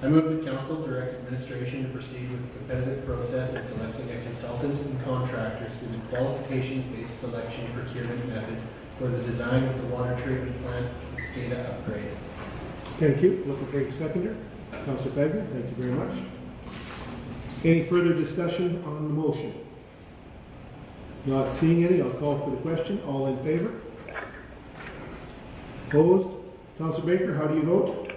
I move that council direct administration to proceed with a competitive process in selecting a consultant and contractor through the qualifications-based selection procurement method for the design of the water treatment plant SCADA upgrade. Thank you. Looking for a seconder. Councillor Fagin, thank you very much. Any further discussion on the motion? Not seeing any, I'll call for the question. All in favor? Opposed? Councillor Baker, how do you vote?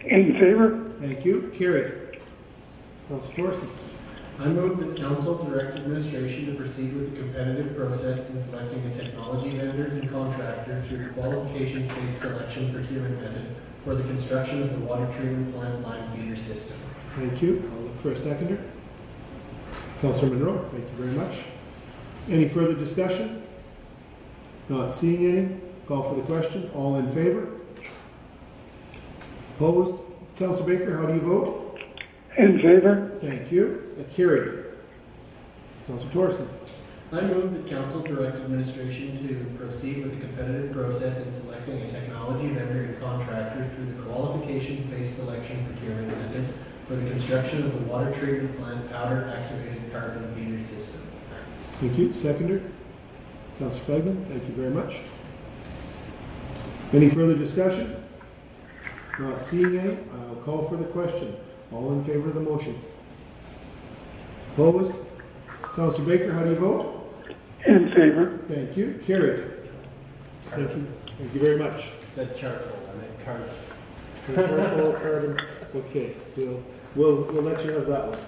In favor? Thank you. Carried. Councillor Torresan. I move that council direct administration to proceed with a competitive process in selecting a technology vendor and contractor through the qualifications-based selection procurement method for the construction of the water treatment plant line feeder system. Thank you. I'll look for a seconder. Councillor Monroe, thank you very much. Any further discussion? Not seeing any. Call for the question. All in favor? Opposed? Councillor Baker, how do you vote? In favor? Thank you. Carried. Councillor Torresan. I move that council direct administration to proceed with a competitive process in selecting a technology vendor and contractor through the qualifications-based selection procurement method for the construction of the water treatment plant powder activated carbon feeder system. Thank you. Seconder. Councillor Fagin, thank you very much. Any further discussion? Not seeing any, I'll call for the question. All in favor of the motion? Opposed? Councillor Baker, how do you vote? In favor. Thank you. Carried. Thank you. Thank you very much. Said charcoal, I meant carbon. Charcoal, carbon. Okay, we'll let you have that one.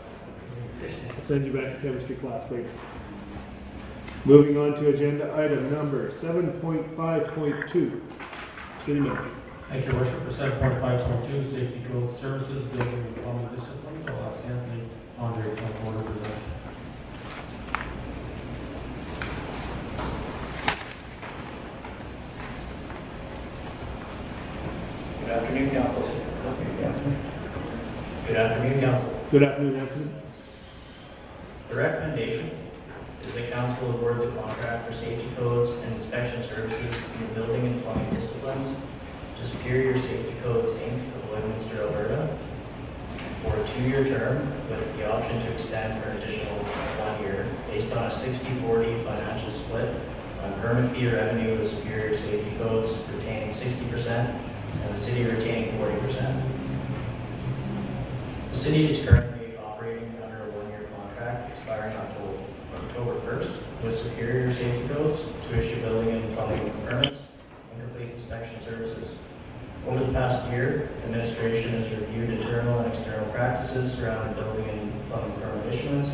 I'll send you back to chemistry class later. Moving on to agenda item number 7.5.2. City Manager. Thank you, Your Worship. For 7.5.2, Safety Code Services, Building and Plumbing Disciplines, I'll ask Anthony Andre to come forward to present. Good afternoon, Council. Good afternoon, Council. Good afternoon, Anthony. The recommendation is the Council award the contract for safety codes and inspection services in the building and plumbing disciplines to Superior Safety Codes, Inc. of Lloydminster, Alberta, for a 2-year term with the option to extend for an additional 1 year based on a 60-40 financial split on permit fee revenue with Superior Safety Codes retaining 60% and the city retaining 40%. The city is currently operating under a 1-year contract expiring October 1st with Superior Safety Codes to issue building and plumbing permits and complete inspection services. Over the past year, administration has reviewed internal and external practices surrounding building and plumbing permit issuance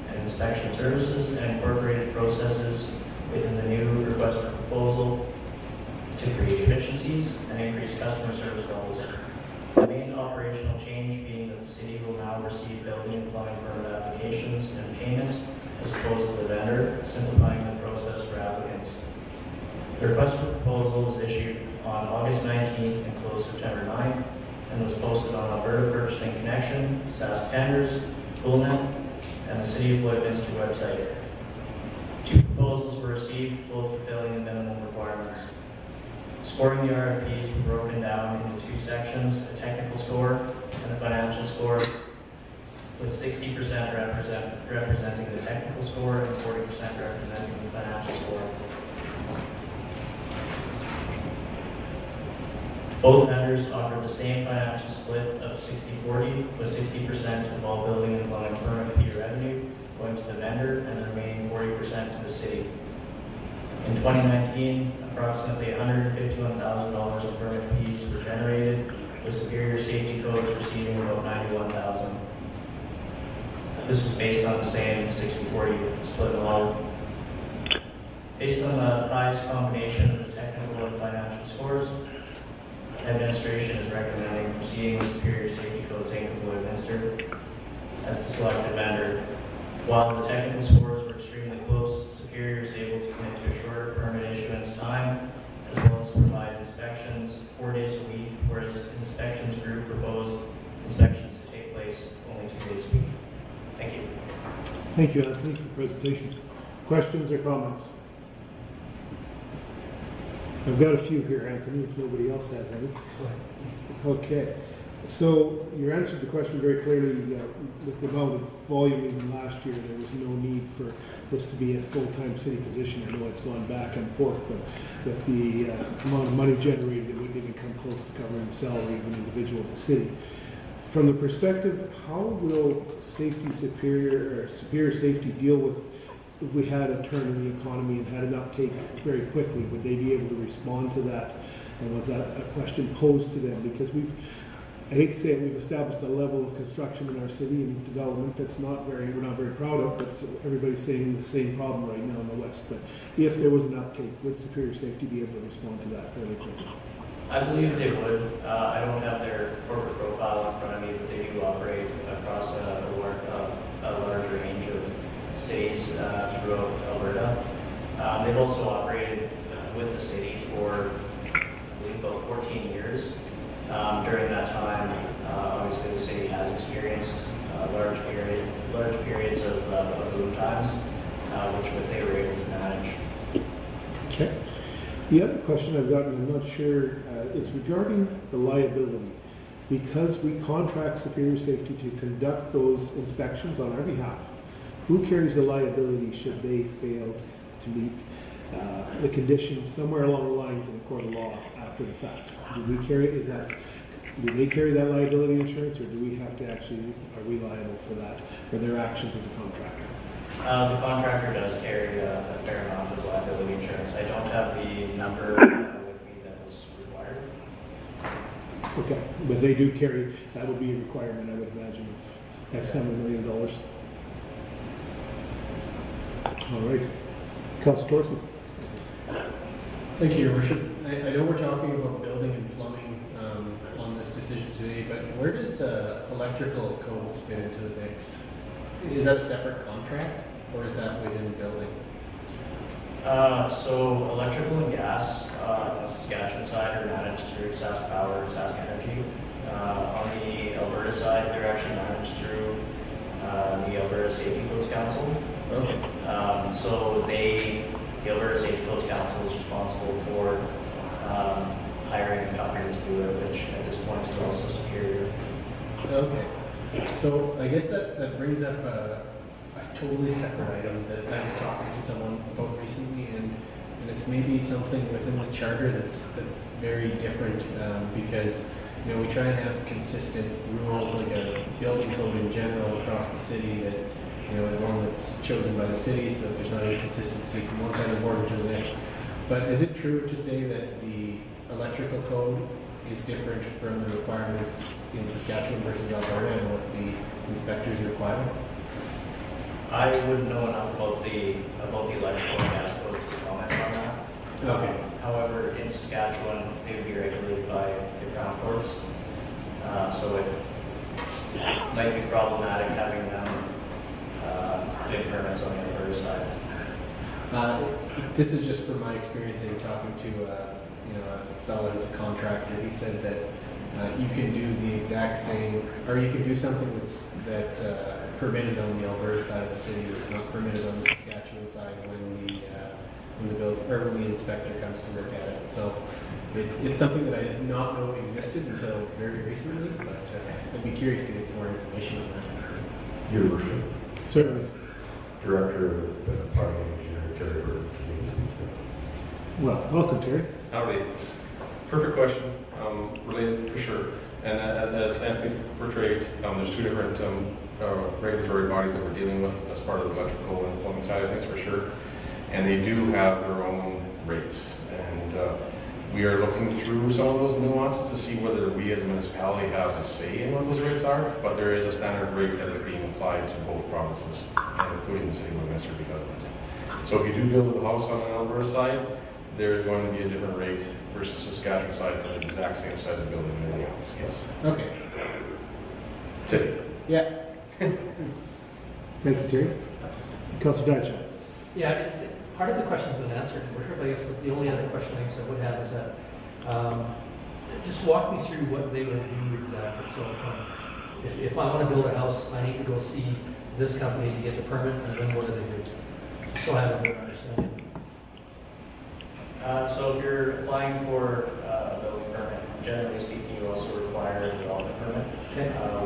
and inspection services and incorporated processes within the new request for proposal to create efficiencies and increase customer service levels. The main operational change being that the city will now receive building and plumbing permit applications and payment as opposed to the vendor, simplifying the process for applicants. The request for proposal was issued on August 19th and closed September 9th and was posted on Alberta Purchasing Connection, Sask Tenders, Toolnet, and the City of Lloydminster website. 2 proposals were received, both fulfilling the minimum requirements. Scoring the RFPs were broken down into 2 sections, a technical score and a financial score, with 60% representing the technical score and 40% representing the financial score. Both vendors offered the same financial split of 60-40, with 60% of all building and plumbing permit fee revenue going to the vendor and the remaining 40% to the city. In 2019, approximately $151,000 of permit fees were generated, with Superior Safety Codes receiving about $91,000. This was based on the same 60-40 split model. Based on the highest combination of the technical and financial scores, administration is recommending proceeding with Superior Safety Codes, Inc. of Lloydminster as the selected vendor. While the technical scores were extremely close, Superior is able to commit to a shorter permit issuance time, as well as provide inspections 4 days a week, whereas inspections group proposed inspections to take place only 2 days a week. Thank you. Thank you, Anthony, for the presentation. Questions or comments? I've got a few here, Anthony, if nobody else has any. Okay. So you answered the question very clearly with the amount of volume even last year. There was no need for this to be a full-time city position. I know it's gone back and forth, but with the amount of money generated, it wouldn't even come close to covering the salary of an individual in the city. From the perspective, how will Superior Safety deal with if we had a turn in the economy and had an uptake very quickly? Would they be able to respond to that? And was that a question posed to them? Because I hate to say it, we've established a level of construction in our city and development that's we're not very proud of, but everybody's saying the same problem right now in the West. But if there was an uptake, would Superior Safety be able to respond to that fairly quickly? I believe they would. I don't have their corporate profile in front of me, but they do operate across a large range of cities throughout Alberta. They've also operated with the city for, I believe, about 14 years. During that time, obviously the city has experienced large periods of boom times, which they were able to manage. Okay. The other question I've gotten, I'm not sure, it's regarding the liability. Because we contract Superior Safety to conduct those inspections on our behalf, who carries the liability should they fail to meet the conditions somewhere along the lines in a court of law after the fact. Do we carry, do they carry that liability insurance, or do we have to actually, are we liable for that, for their actions as a contractor? The contractor does carry a fair amount of liability insurance. I don't have the number with me that was required. Okay, but they do carry, that would be a requirement, I would imagine, of X number of $1 million. All right. Councilor Torresan. Thank you, Your Worship. I know we're talking about building and plumbing on this decision today, but where does electrical codes fit into the mix? Is that a separate contract, or is that within the building? So electrical and gas on the Saskatchewan side are managed through Sask Power, Sask Energy. On the Alberta side, they're actually managed through the Alberta Safety Codes Council. Okay. So the Alberta Safety Codes Council is responsible for hiring a company to do it, which at this point is also Superior. Okay. So I guess that brings up a totally separate item that I was talking to someone about recently, and it's maybe something within the charter that's very different because we try and have consistent rules, like a building code in general across the city that the one that's chosen by the city, so that there's not any consistency from one side of the border to the next. But is it true to say that the electrical code is different from the requirements in Saskatchewan versus Alberta and what the inspectors require? I wouldn't know enough about the electrical and gas codes to comment on that. Okay. However, in Saskatchewan, they would be regulated by the Crown Courts, so it might be problematic having them doing permits on the Alberta side. This is just from my experience in talking to a fellow who's a contractor. He said that you can do the exact same, or you can do something that's permitted on the Alberta side of the city that's not permitted on the Saskatchewan side when the inspector comes to look at it. So it's something that I did not know existed until very recently, but I'd be curious to get some more information on that. Your Worship. Certainly. Director of Planning Engineer, Gerald. Well, welcome, Terry. Howdy. Perfect question, related for sure. And as Anthony portrayed, there's two different regulatory bodies that we're dealing with as part of the electrical and plumbing side of things for sure. And they do have their own rates. And we are looking through some of those nuances to see whether we as a municipality have a say in what those rates are. But there is a standard rate that is being applied to both provinces, and including the city of Lloydminster because of it. So if you do build a house on an Alberta side, there's going to be a different rate versus Saskatchewan side for the exact same size of building and everything else, yes. Okay. Today. Yeah. Thank you, Terry. Councilor Dykshaw. Yeah, part of the question's been answered, Worship. I guess the only other question I guess I would have is that, just walk me through what they would do exactly. So if I want to build a house, I need to go see this company to get the permit, and then what do they do? So I have a better understanding. So if you're applying for a building permit, generally speaking, you also require a development permit,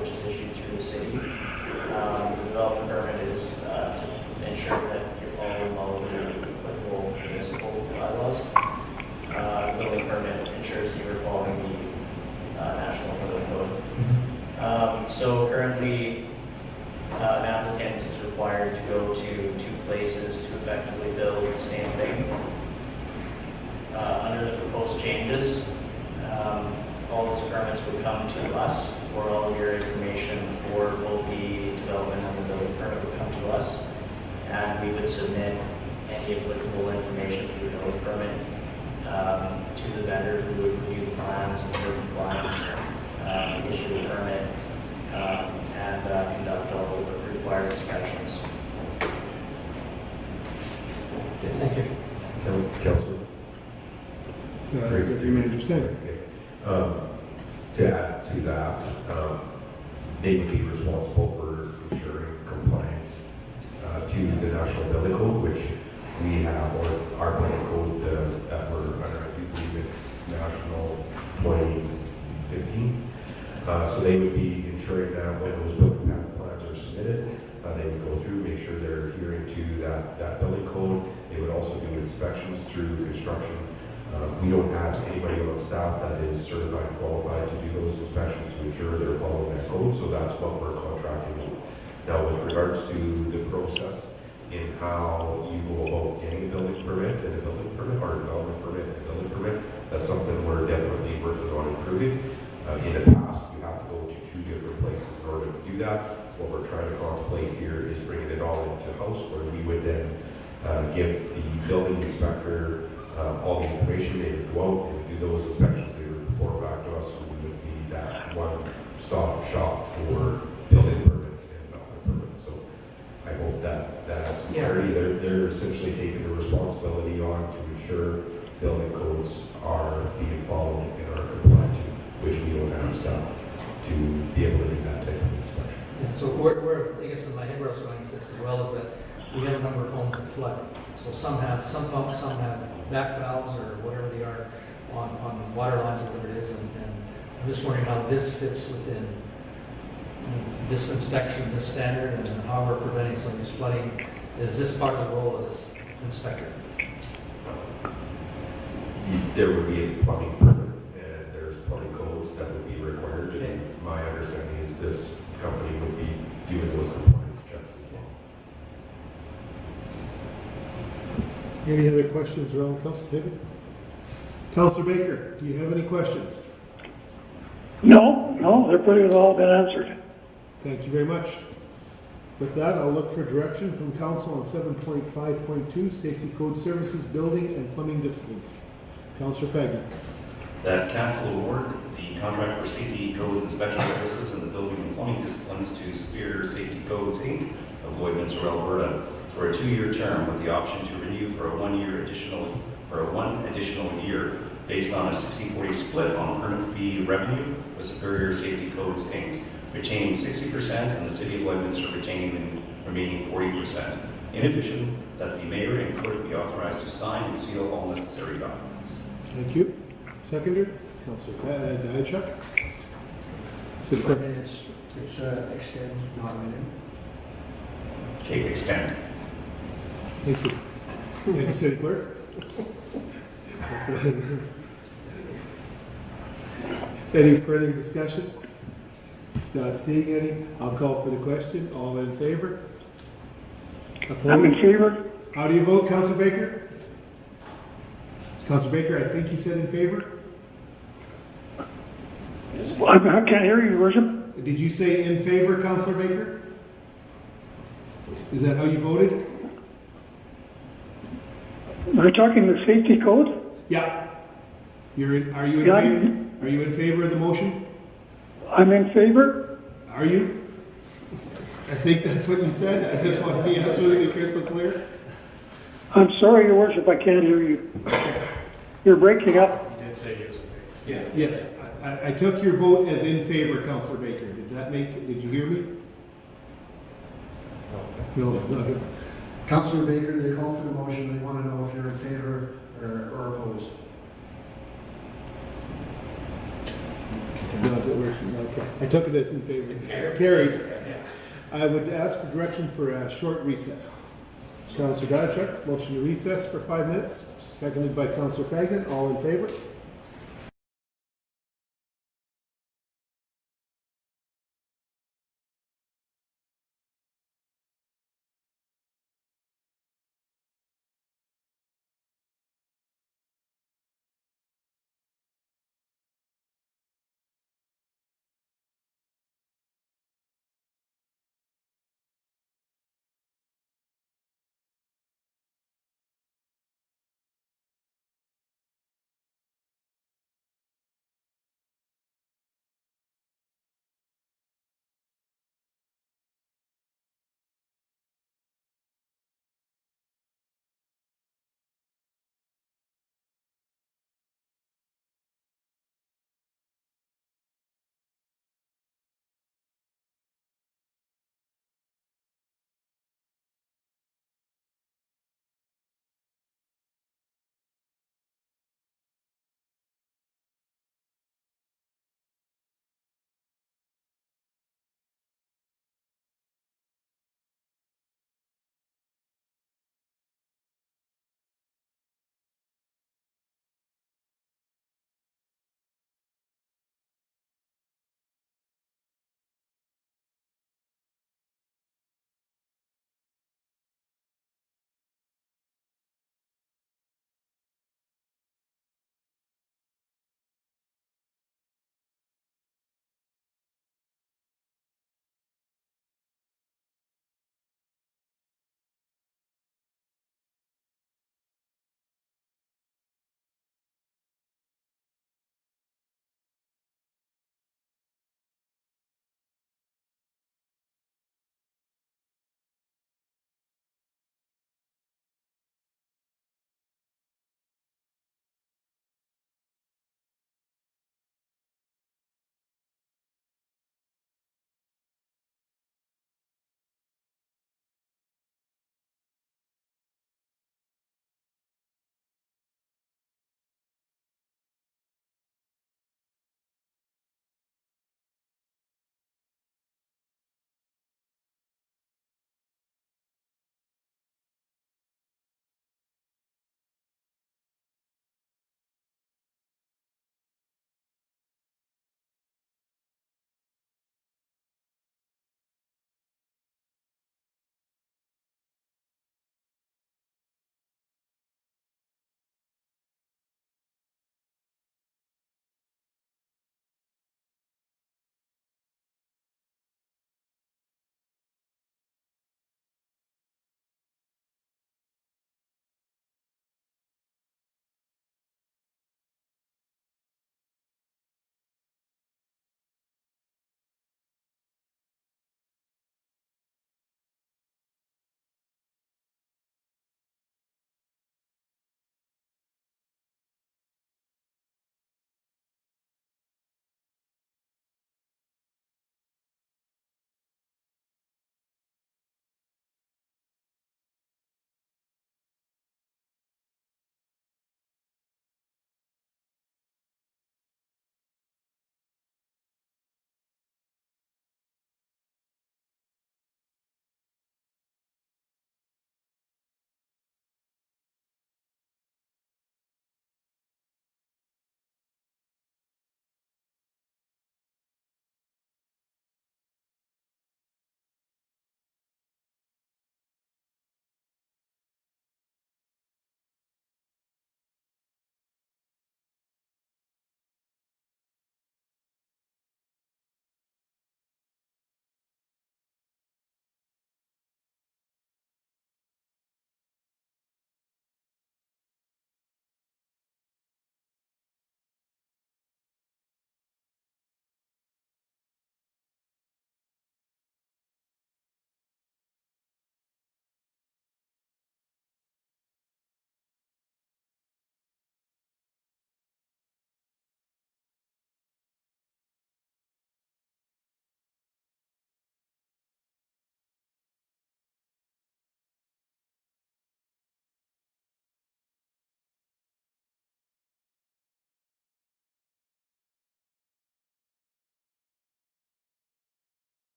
which is issued through the city. The development permit is to ensure that you're following all of the applicable municipal bylaws. The building permit ensures that you're following the National Building Code. So currently, an applicant is required to go to 2 places to effectively build the same thing. Under the proposed changes, all those permits would come to us, or all of your information for both the development and the building permit would come to us, and we would submit any applicable information for the building permit to the vendor who would review the plans and their compliance, issue the permit, and conduct all the required inspections. Okay, thank you. Councilor. If you may understand. To add to that, they would be responsible for ensuring compliance to the National Building Code, which we have, or our building code that we're under, I believe it's National 2015. So they would be ensuring that when those building plans are submitted, they would go through, make sure they're adhering to that building code. They would also do inspections through construction. We don't have anybody on staff that is certified and qualified to do those inspections to ensure they're following that code, so that's what we're contracting with. Now, with regards to the process in how you go about getting a building permit and a building permit, or a development permit and a building permit, that's something we're definitely working on improving. In the past, you have to go to 2 different places in order to do that. What we're trying to contemplate here is bringing it all into house, where we would then give the building inspector all the information. They would go out and do those inspections. They would report back to us, and we would be that one-stop shop for building permit and development permit. So I hope that adds some clarity. They're essentially taking the responsibility on to ensure building codes are being followed and are compliant to, which we don't have staff to be able to do that type of inspection. Yeah, so where, I guess in my head where I was going with this as well is that we have a number of homes that flood. So some have some pumps, some have back valves or whatever they are on water lines or whatever it is. And I'm just wondering how this fits within this inspection, this standard, and how we're preventing some of this flooding. Is this part of the role of this inspector? There would be a plumbing permit, and there's plumbing codes that would be required. Okay. And my understanding is this company would be doing those compliance checks as well. Any other questions around Council table? Councilor Baker, do you have any questions? No, they're pretty well all been answered. Thank you very much. With that, I'll look for direction from council on 7.5.2, Safety Code Services, Building and Plumbing Disciplines. Councilor Fagin. That council award the contract for safety codes inspection services and the building and plumbing disciplines to Superior Safety Codes, Inc. of Lloydminster, Alberta, for a 2-year term with the option to renew for one additional year based on a 60-40 split on permit fee revenue with Superior Safety Codes, Inc., retaining 60% and the City of Lloydminster retaining the remaining 40%. In addition, that the mayor and clerk be authorized to sign and seal all necessary documents. Thank you. Seconder, Councilor Diachuk. If I may, it's extend, not renew. Okay, extend. Thank you. Thank you, City Clerk. Any further discussion? Not seeing any. I'll call for the question. All in favor? I'm in Opposed? favor. How do you vote, Councilor Baker? Councilor Baker, I think you said in favor? I can't hear you, Your Worship. Did you say in favor, Councilor Baker? Is that how you voted? We're talking the safety code? Yeah. Are you in Yeah, favor? Are you in favor of the motion? I'm in favor. Are you? I think that's what you said. I just want to be absolutely crystal clear. I'm sorry, Your Worship, I can't hear you. You're breaking up. You did say he was in favor. Yeah. Yes. I took your vote as in favor, Councilor Baker. Did you hear me? No. No. Councilor Baker, they called for the motion. They want to know if you're in favor or opposed. Okay. I took it as in favor. Carried. I would ask for direction for a short recess. Councilor Diachuk, motion to recess for 5 minutes, seconded by Councilor Fagin. All in favor?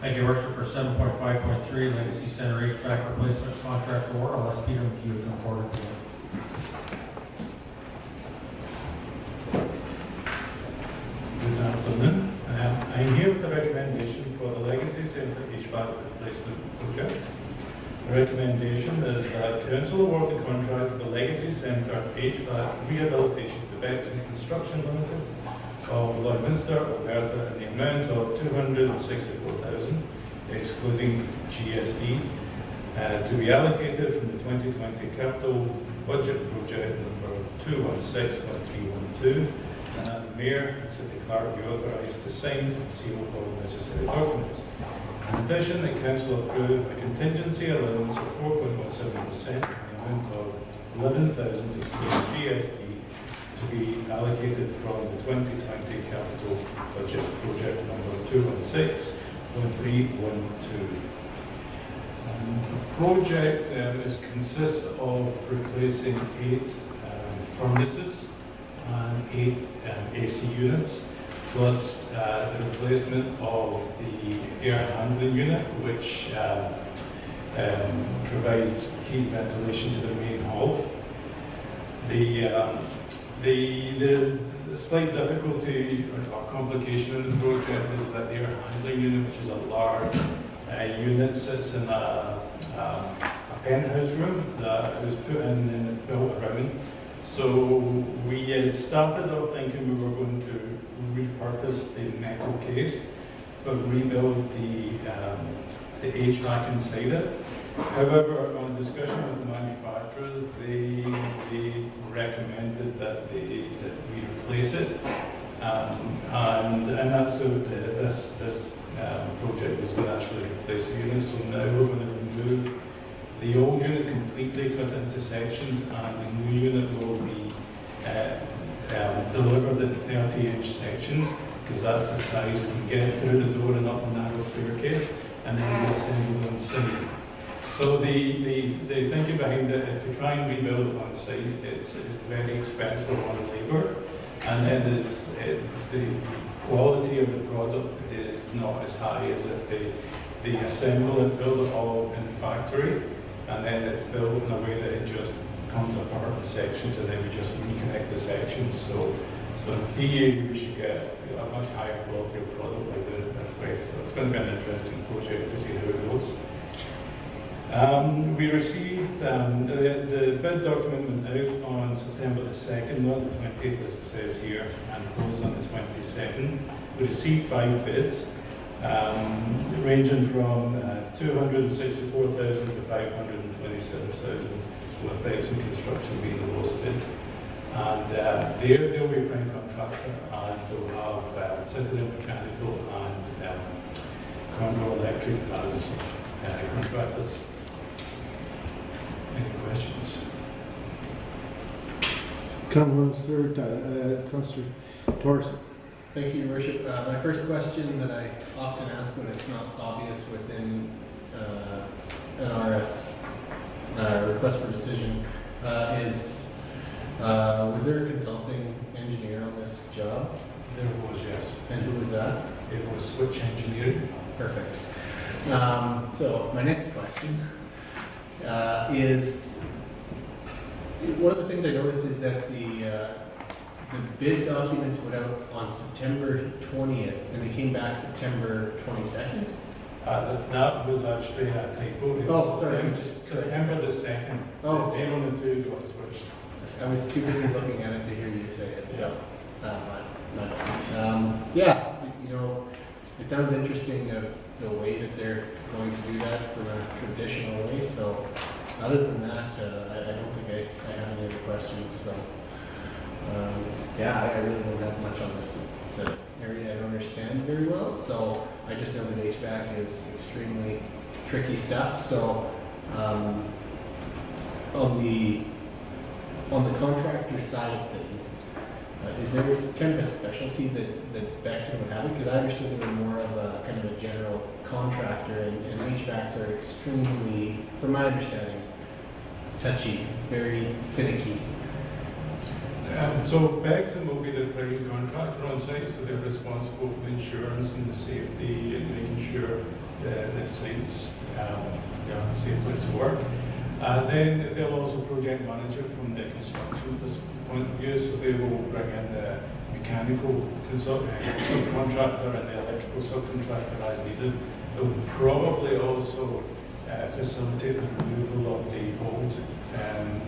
Thank you, Your Worship, for 7.5.3, Legacy Center HVAC Replacement Contract Award. I'll ask Peter McHugh to come forward. Good afternoon. I'm here with a recommendation for the Legacy Centre HVAC Replacement Project. The recommendation is that Council award the contract for the Legacy Centre HVAC Rehabilitation to Bexon Construction Limited of Lloydminster, Alberta, in the amount of $264,000, excluding GST, to be allocated from the 2020 capital budget project number 216.312, and that the Mayor and City Clerk be authorised to sign and seal all necessary documents. In addition, the Council approved a contingency allowance of 4.17% in the amount of $11,000 excluding GST to be allocated from the 2020 capital budget project number 216.312. The project consists of replacing 8 furnaces and 8 AC units, plus the replacement of the air handling unit, which provides heat ventilation to the main hall. The slight difficulty or complication in the project is that the air handling unit, which is a large unit, sits in a penthouse room that was put in and built around. So we had started off thinking we were going to repurpose the metal case, but rebuild the HVAC inside it. However, on discussion with the manufacturers, they recommended that we replace it, and that's what this project is going to actually replace the unit. So now we're going to remove the old unit completely, cut into sections, and the new unit will be delivered in 30-inch sections, because that's the size we can get through the door and up a narrow staircase, and then we assemble on site. So the thinking behind it, if you try and rebuild it on site, it's very expensive on labour, and then the quality of the product is not as high as if they assemble and build it all in the factory, and then it's built in a way that it just comes apart in sections, and then we just reconnect the sections. So in theory, we should get a much higher quality of product by doing it this way. So it's going to be an interesting project to see how it goes. We received the bid document went out on September the 2nd, not the 20th as it says here, and closed on the 22nd. We received 5 bids, ranging from $264,000 to $527,000, with Bexon Construction being the lowest bid. And they'll be a prime contractor, and they'll have Citadel Mechanical and Conroe Electric as contractors. Any questions? Councillor Torresan. Thank you, Your Worship. My first question that I often ask when it's not obvious within an RF request for decision is, was there a consulting engineer on this job? There was, yes. And who was that? It was Switch Engineering. Perfect. So my next question is, one of the things I noticed is that the bid documents went out on September 20th, and they came back September 22nd. That was actually a typo. It was September the 2nd. Oh, 0 and 2 got switched. I was too busy looking at it to hear you say it. So, yeah, you know, it sounds interesting of the way that they're going to do that from a traditional way. So, other than that, I don't think I have any other questions. So, yeah, I really don't have much on this. It's an area I don't understand very well. So, I just know that HVAC is extremely tricky stuff. So, on the contractor side of things, is there kind of a specialty that Bexon would have? Because I understood they were more of a kind of a general contractor, and HVACs are extremely, from my understanding, touchy, very finicky. So Bexon will be the prime contractor on site, so they're responsible for the insurance and the safety and making sure the sites, safe place to work. And then they'll also project manage it from the construction point of view, so they will bring in the mechanical subcontractor and the electrical subcontractor as needed. They'll probably also facilitate the removal of the old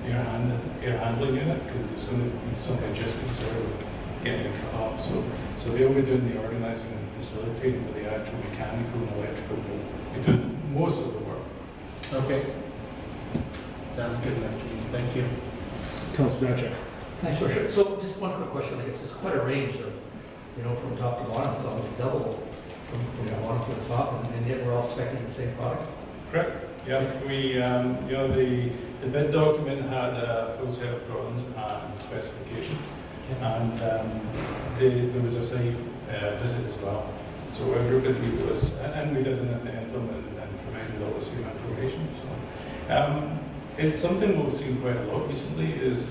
air handling unit, because there's going to be some logistics there of getting it cut up. So they'll be doing the organising and facilitating, with the actual mechanical and electrical will be doing most of the work. Okay. Sounds good, thank you. Councillor Batchak. Thanks, Your Worship. So just one quick question, I guess there's quite a range of, from top to bottom, it's almost double from the bottom to the top, and yet we're all expecting the same product? Correct. Yeah, we, the bid document had a full set of drawings and specification, and there was a site visit as well. So everybody was, and we did an addendum and provided all the same information. So it's something we've seen quite a lot recently. Is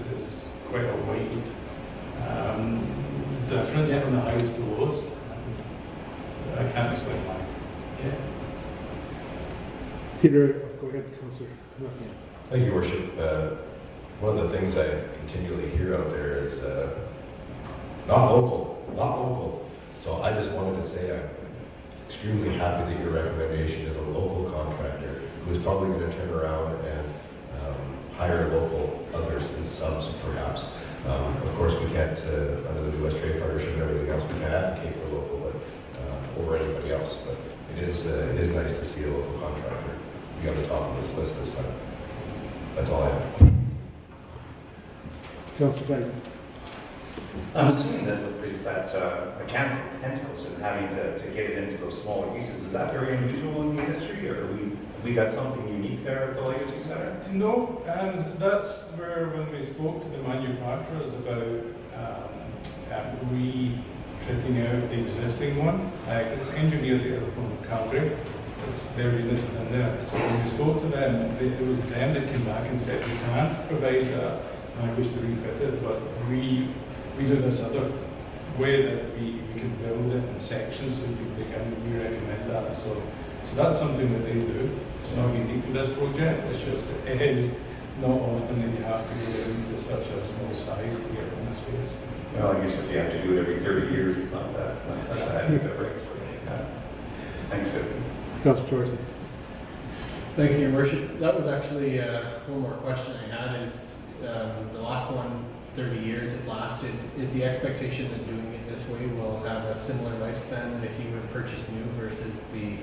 quite a wide difference from the highest to lowest. I can't explain why. Yeah. Peter, go ahead, Councillor. Thank you, Worship. One of the things I continually hear out there is not local, not local. So I just wanted to say I'm extremely happy that your recommendation is a local contractor who is probably going to turn around and hire local others and subs, perhaps. Of course, we can't, under the U.S. Trade Partnership and everything else, we can't advocate for local over anybody else. But it is nice to see a local contractor be on the top of this list this time. That's all I have. Councillor Fagin. I'm assuming that with that mechanical tentacles and having to get it into those smaller pieces, is that very unusual in the industry, or have we got something unique there at the Legacy Center? No, and that's where when we spoke to the manufacturers about refitting out the existing one, it's engineered there from Calgary. It's their unit in there. So when we spoke to them, it was them that came back and said, we can't provide a language to refit it, but we do this other way that we can build it in sections so we can recommend that. So that's something that they do. It's not unique to this project, it's just it is not often that you have to go into such a small size to get in the space. Well, I guess if you have to do it every 30 years, it's not that heavy of a break. So, yeah. Thanks, sir. Councillor Torresan. Thank you, Your Worship. That was actually one more question I had is the last one, 30 years it lasted. Is the expectation that doing it this way will have a similar lifespan than if you would purchase new versus the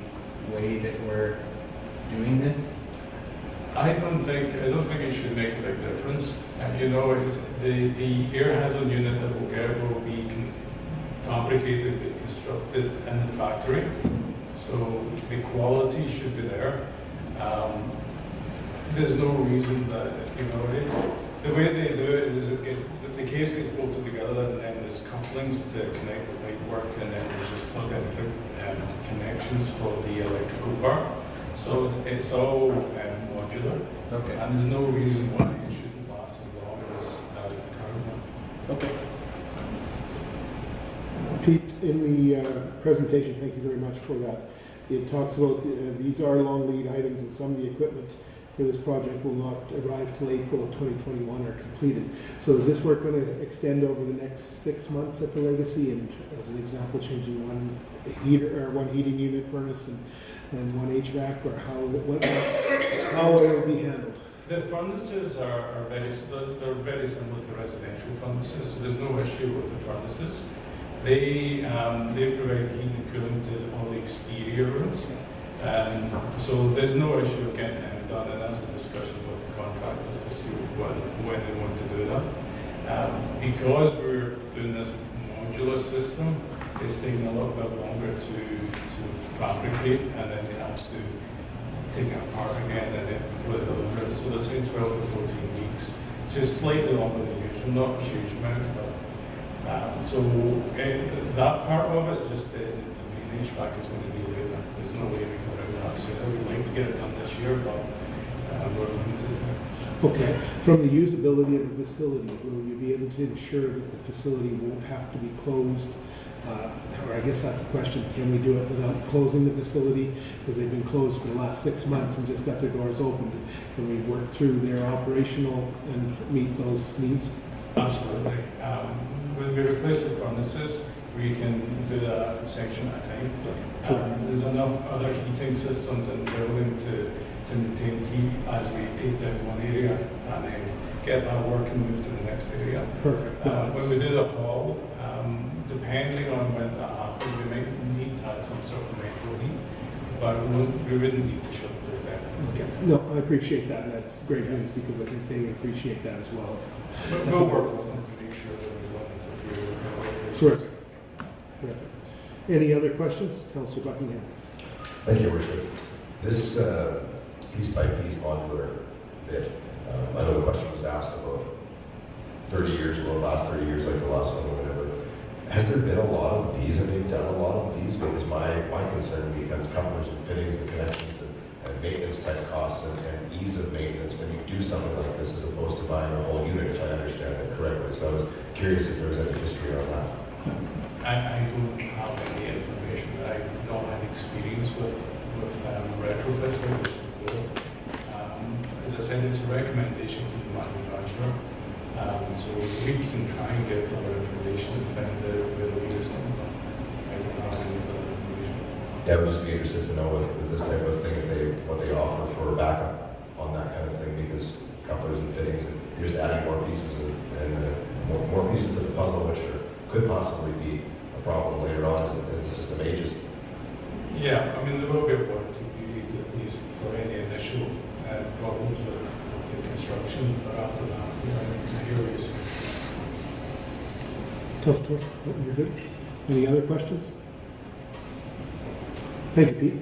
way that we're doing this? I don't think it should make a big difference. It's the air handling unit that we'll get will be fabricated and constructed in the factory. So the quality should be there. There's no reason that, it's the way they do it is the case gets bolted together and then there's couplings to connect the pipework and then there's just plug-in connections for the electrical part. So it's all modular. Okay. And there's no reason why it shouldn't last as long as the current one. Okay. Pete, in the presentation, thank you very much for that. It talks about these are long lead items and some of the equipment for this project will not arrive till April of 2021 or completed. So is this work going to extend over the next 6 months at the Legacy? And as an example, changing one heating unit furnace and one HVAC, or how it will be handled? The furnaces are very similar to residential furnaces, so there's no issue with the furnaces. They provide heat and cooling to all the exterior rooms, so there's no issue of getting them done, and that's a discussion with the contractors to see when they want to do that. Because we're doing this modular system, it's taking a little bit longer to fabricate, and then they have to take it apart again and then before they deliver it. So they're saying 12 to 14 weeks, just slightly longer than usual, not a huge amount, but that part of it, just the main HVAC is going to be later. There's no way we can do that. So I would like to get it done this year, but we're limited. Okay. From the usability of the facility, will you be able to ensure that the facility won't have to be closed or I guess that's the question, can we do it without closing the facility? Because they've been closed for the last 6 months and just got their doors opened. Can we work through their operational and meet those needs? Absolutely. When we replace the furnaces, we can do that section at a time. There's enough other heating systems in the building to maintain heat as we take down one area and then get that work and move to the next area. Perfect. When we do the hall, depending on when that happens, we might need to add some supplementary heat, but we wouldn't need to shut the place down. Okay. No, I appreciate that, and that's great news because I think they would appreciate that as well. But we'll work with them to make sure that we don't interfere with the Terrific. Terrific. Any other questions? Councillor Buckingham. Thank you, Worship. This piece-by-piece modular bit, I know the question was asked about 30 years ago, last 30 years, like the last one or whatever. Has there been a lot of these? Have they done a lot of these? Because my concern becomes couplers and fittings and connections and maintenance type costs and ease of maintenance when you do something like this as opposed to buying a whole unit, if I understand it correctly. So I was curious if there was any history on that. I don't have any information. I don't have experience with retrofits like this before. As I said, it's a recommendation from the manufacturer. So we can try and get further information and find the latest on that. I don't have any further information. Yeah, I would just be interested to know with this type of thing, what they offer for backup on that kind of thing, because couplers and fittings, and you're just adding more pieces and more pieces to the puzzle, which could possibly be a problem later on as the system ages. Yeah, I mean, there will be a warranty period at least for any initial problems with the construction, but after that, I hear what you're saying. Councillor Torres, you're good. Any other questions? Thank you, Pete.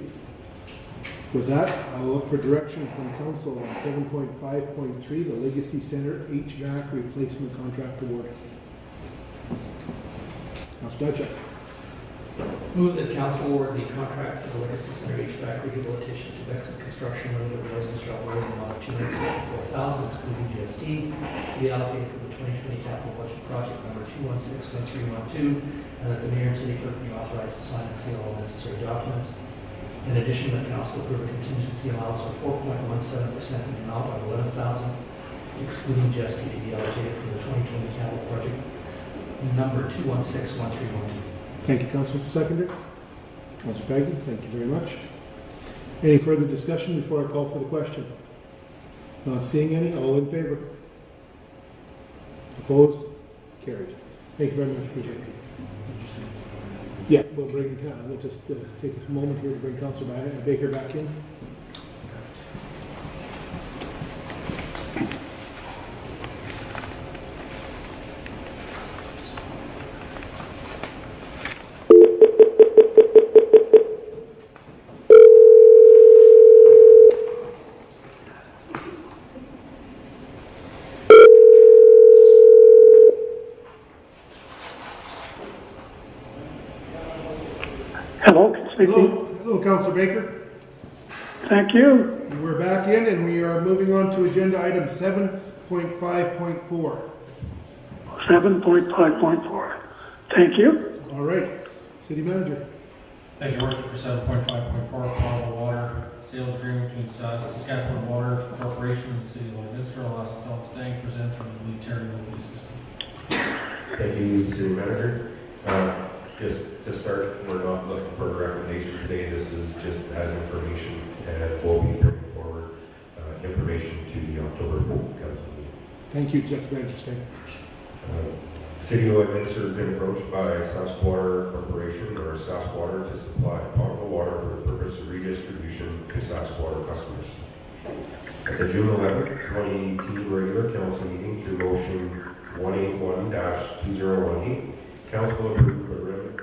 With that, I'll look for direction from council on 7.5.3, the Legacy Center HVAC replacement contract award. Councillor Dutchek. Move that council award the contract for the Legacy Center HVAC rehabilitation to Bexon Construction Limited, Lloydminster, Alberta, in the amount of $274,000, excluding GST, to be allocated for the 2020 capital budget project number 2161312, and that the mayor and city clerk be authorized to sign and seal all necessary documents. In addition, that council approve a contingency allowance of 4.17% in the amount of $11,000, excluding GST, to be allocated for the 2020 capital project number 2161312. Thank you, Councillor Seconder. Councillor Pagny, thank you very much. Any further discussion before I call for the question? Not seeing any. All in favor? Opposed? Carried. Thank you very much, PJ. Yeah, we'll just take a moment here to bring Councillor Baker back in. Hello, speaking. Hello, Councillor Baker. Thank you. We're back in and we are moving on to agenda item 7.5.4. 7.5.4. Thank you. All right, City Manager. Thank you, Worship, for 7.5.4, potable water sales agreement between Saskatchewan Water Corporation and the City of Lloydminster. I'll ask Don Stang to present on the Terry Leased system. Thank you, City Manager. Just to start, we're not looking for a recommendation today. This is just as information, and we'll be bringing forward information to the October council meeting. Thank you, Jeff Manager. City of Lloydminster has been approached by Saskwater Corporation or Saskwater to supply potable water for the purpose of redistribution to Saskwater customers. At the June 11, 2018 regular council meeting, through motion 181-2018, council approved a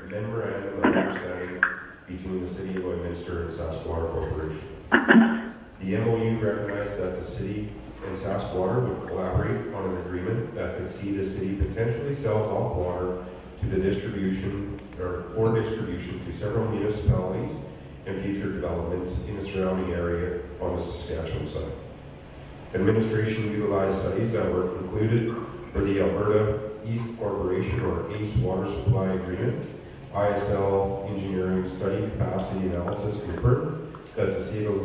memorandum of understanding between the City of Lloydminster and Saskwater Corporation. The MOU recognized that the city and Saskwater would collaborate on an agreement that could see the city potentially sell bulk water to the distribution to several municipalities and future developments in the surrounding area on the Saskatchewan side. Administration utilized studies that were concluded for the Alberta East Corporation or ACE Water Supply Agreement ISL engineering study capacity analysis confirmed that the city of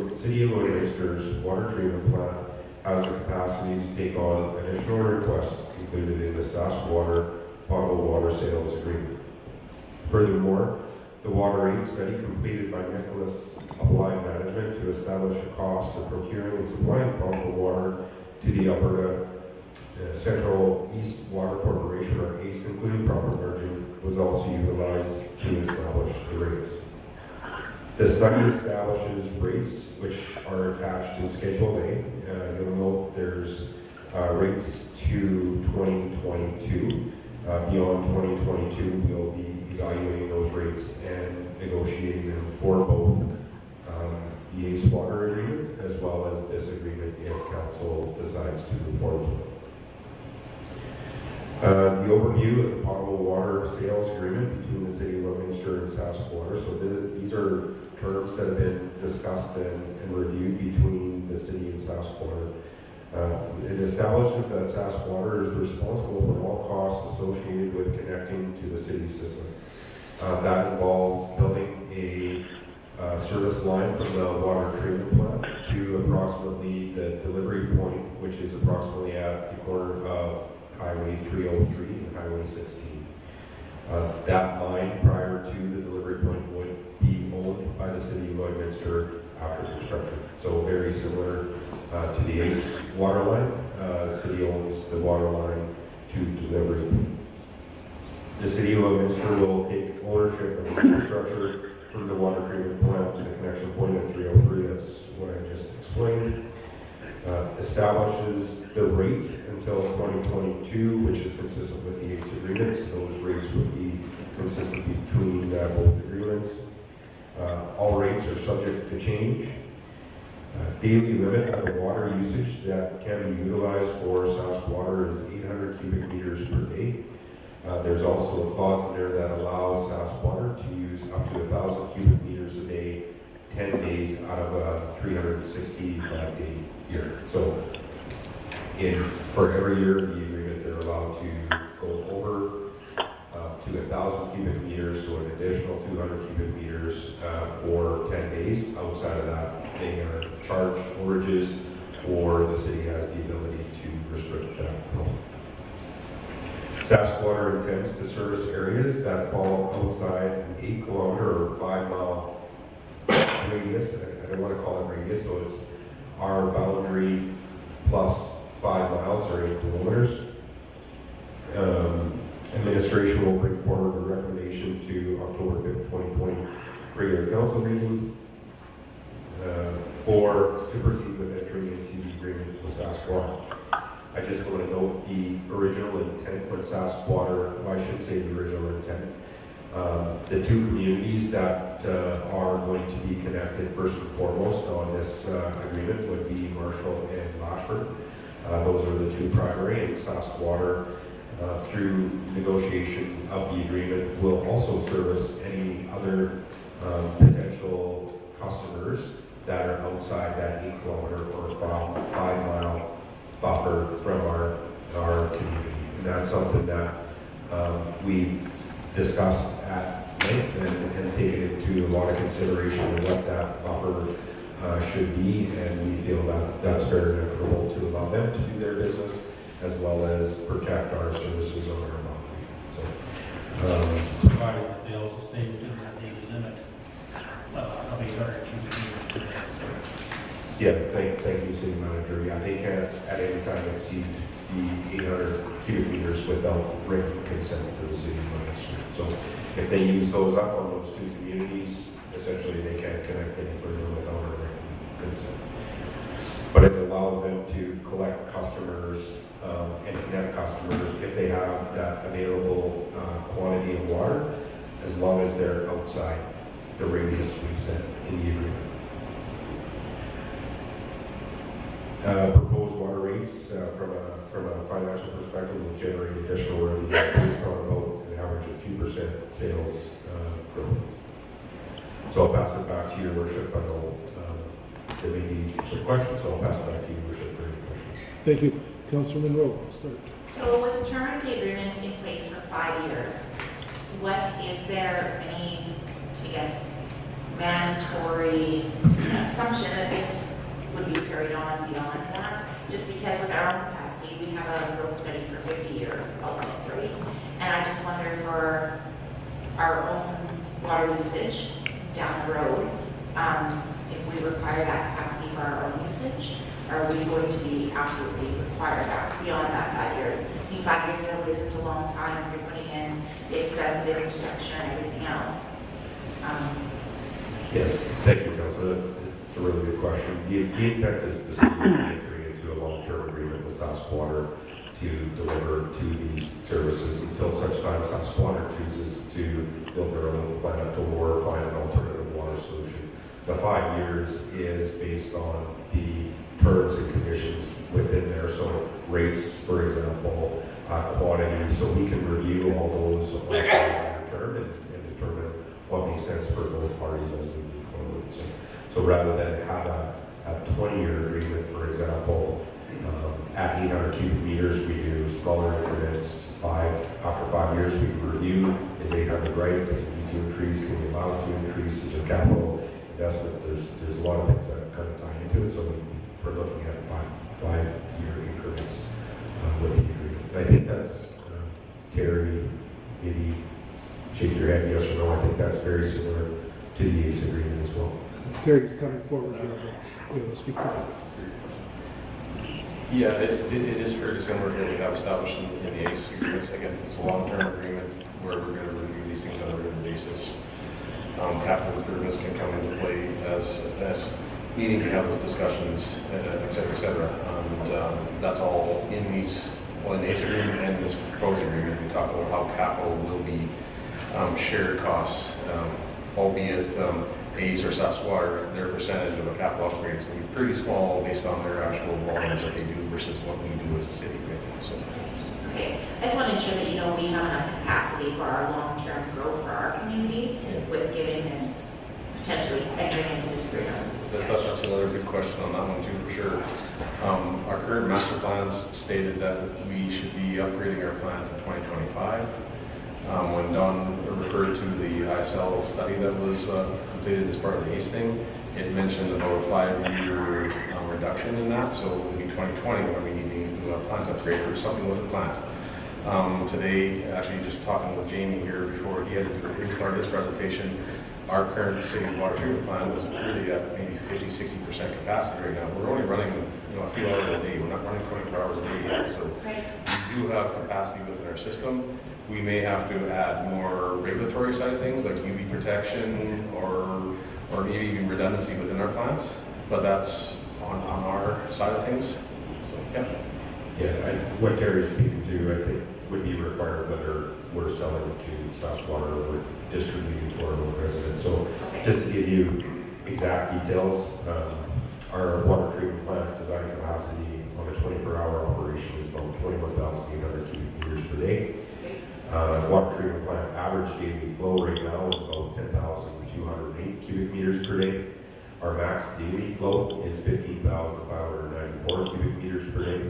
Lloydminster's water treatment plant has the capacity to take on additional requests included in the Saskwater potable water sales agreement. Furthermore, the water rate study completed by Nicholas applied management to establish a cost of procuring and supplying potable water to the Alberta Central East Water Corporation, or ACE, including profit margin, was also utilized to establish the rates. The study establishes rates which are attached in Schedule A. You'll note there's rates to 2022. Beyond 2022, we'll be evaluating those rates and negotiating them for both the ACE Water Agreement as well as this agreement if Council decides to move forward with it. The overview of the potable water sales agreement between the City of Lloydminster and Saskwater. So these are terms that have been discussed and reviewed between the City and Saskwater. It establishes that Saskwater is responsible for all costs associated with connecting to the city system. That involves building a service line from the water treatment plant to approximately the delivery point, which is approximately at the corner of Highway 303 and Highway 16. That line prior to the delivery point would be owned by the City of Lloydminster after construction. So very similar to the ACE water line. The city owns the water line to delivery. The City of Lloydminster will take ownership of the infrastructure from the water treatment plant to the connection point at 303. That's what I just explained. Establishes the rate until 2022, which is consistent with the ACE agreement. So those rates would be consistent between both agreements. All rates are subject to change. Daily limit of the water usage that can be utilized for Saskwater is 800 cubic meters per day. There's also a clause in there that allows Saskwater to use up to 1,000 cubic meters a day, 10 days out of a 365-day year. So for every year of the agreement, they're allowed to go over to 1,000 cubic meters, so an additional 200 cubic meters for 10 days. Outside of that, they are charged overages, or the city has the ability to restrict that flow. Saskwater intends to service areas that fall outside an 8-kilometer or 5-mile radius. I don't want to call it radius, so it's our boundary plus 5 miles or 8 kilometers. Administration will bring forward a recommendation to October 5th, 2020 regular council meeting to proceed with entering into the agreement with Saskwater. I just want to note the original intent with Saskwater, well, I should say the original intent. The two communities that are going to be connected first and foremost on this agreement would be Marshall and Lashford. Those are the two primary, and Saskwater, through negotiation of the agreement, will also service any other potential customers that are outside that 8-kilometer or 5-mile buffer from our community. And that's something that we've discussed at length and taken into a lot of consideration of what that buffer should be, and we feel that that's fair and equitable to allow them to do their business as well as protect our services on our boundary. So, provided that they also stay within that daily limit of 800 cubic meters. yeah, thank you, City Manager. Yeah, they can't at any time exceed the 800 cubic meters without written consent to the City Manager. So if they use those up on those two communities, essentially they can't connect any further without a written consent. But it allows them to collect customers and connect customers if they have that available quantity of water, as long as they're outside the radius we set in the agreement. Proposed water rates from a financial perspective will generate additional revenue based on about an average of 2% sales growth. So I'll pass it back to your worship. I know there may be some questions, so I'll pass it back to you, worship, for any questions. Thank you. Councilor Monroe, start. So with the term of the agreement in place for 5 years, is there any, I guess, mandatory assumption that this would be carried on beyond that? Just because with our own capacity, we have a growth study for 50-year outlook, right? And I just wonder for our own water usage down the road, if we require that capacity for our own usage, are we going to be absolutely required that beyond that 5 years? I mean, 5 years isn't a long time if you're putting in the expensive infrastructure and everything else. Yeah, thank you, Councillor. It's a really good question. The intent is to see entering into a long-term agreement with Saskwater to deliver to these services until such time Saskwater chooses to build their own plant or find an alternative water solution. The 5 years is based on the terms and conditions within there, so rates, for example, quantity, so we can review all those on the term and determine what makes sense for both parties as we move forward. So rather than have a 20-year agreement, for example, at 800 cubic meters, we do smaller increments. After 5 years, we review, is 800 right? Does it need to increase? Can we allow it to increase? Is there capital investment? There's a lot of things that kind of tie into it. So we're looking at five-year increments with the agreement. I think that's, Terry, maybe shake your head yes or no. I think that's very similar to the ACE agreement as well. Terry's coming forward here to be able to speak to that. Yeah, it is fairly similar to what we have established in the ACE agreements. Again, it's a long-term agreement where we're going to review these things on a regular basis. Capital improvements can come into play as needing to have those discussions, et cetera, et cetera. And that's all in these, well, in the ACE agreement and this proposed agreement. We talk about how capital will be shared costs, albeit ACE or Saskwater, their percentage of a capital upgrade is going to be pretty small based on their actual volumes that they do versus what we do as a city. Right? So. Okay, I just want to ensure that we have enough capacity for our long-term growth for our community with giving this potentially entering into this agreement. That's another good question on that one too, for sure. Our current master plans stated that we should be upgrading our plant in 2025. When Don referred to the ISL study that was completed as part of the ACE thing, it mentioned about a 5-year reduction in that, so it would be 2020 when we need to do a plant upgrade or something with the plant. Today, actually just talking with Jamie here before he had to do a brief part of his presentation, our current city water treatment plant was really at maybe 50-60% capacity right now. We're only running a few hours a day. We're not running 24 hours a day yet, so we do have capacity within our system. We may have to add more regulatory side of things like UV protection or maybe even redundancy within our plant, but that's on our side of things. So yeah, what Terry's speaking to, I think, would be required whether we're selling to Saskwater or we're distributing to our own residents. So just to give you exact details, our water treatment plant design capacity on a 24-hour operation is about 21,800 cubic meters per day. Water treatment plant average daily flow right now is about 10,208 cubic meters per day. Our max daily flow is 15,594 cubic meters per day.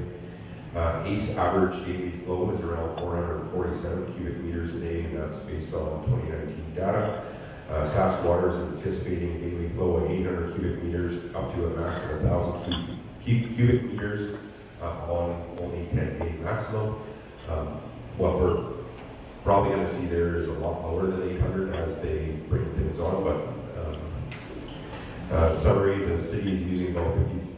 ACE average daily flow is around 447 cubic meters a day, and that's based on 2019 data. Saskwater is anticipating a daily flow of 800 cubic meters up to a max of 1,000 cubic meters on only 10-day maximum. What we're probably going to see there is a lot lower than 800 as they bring things on, but summary, the city is using about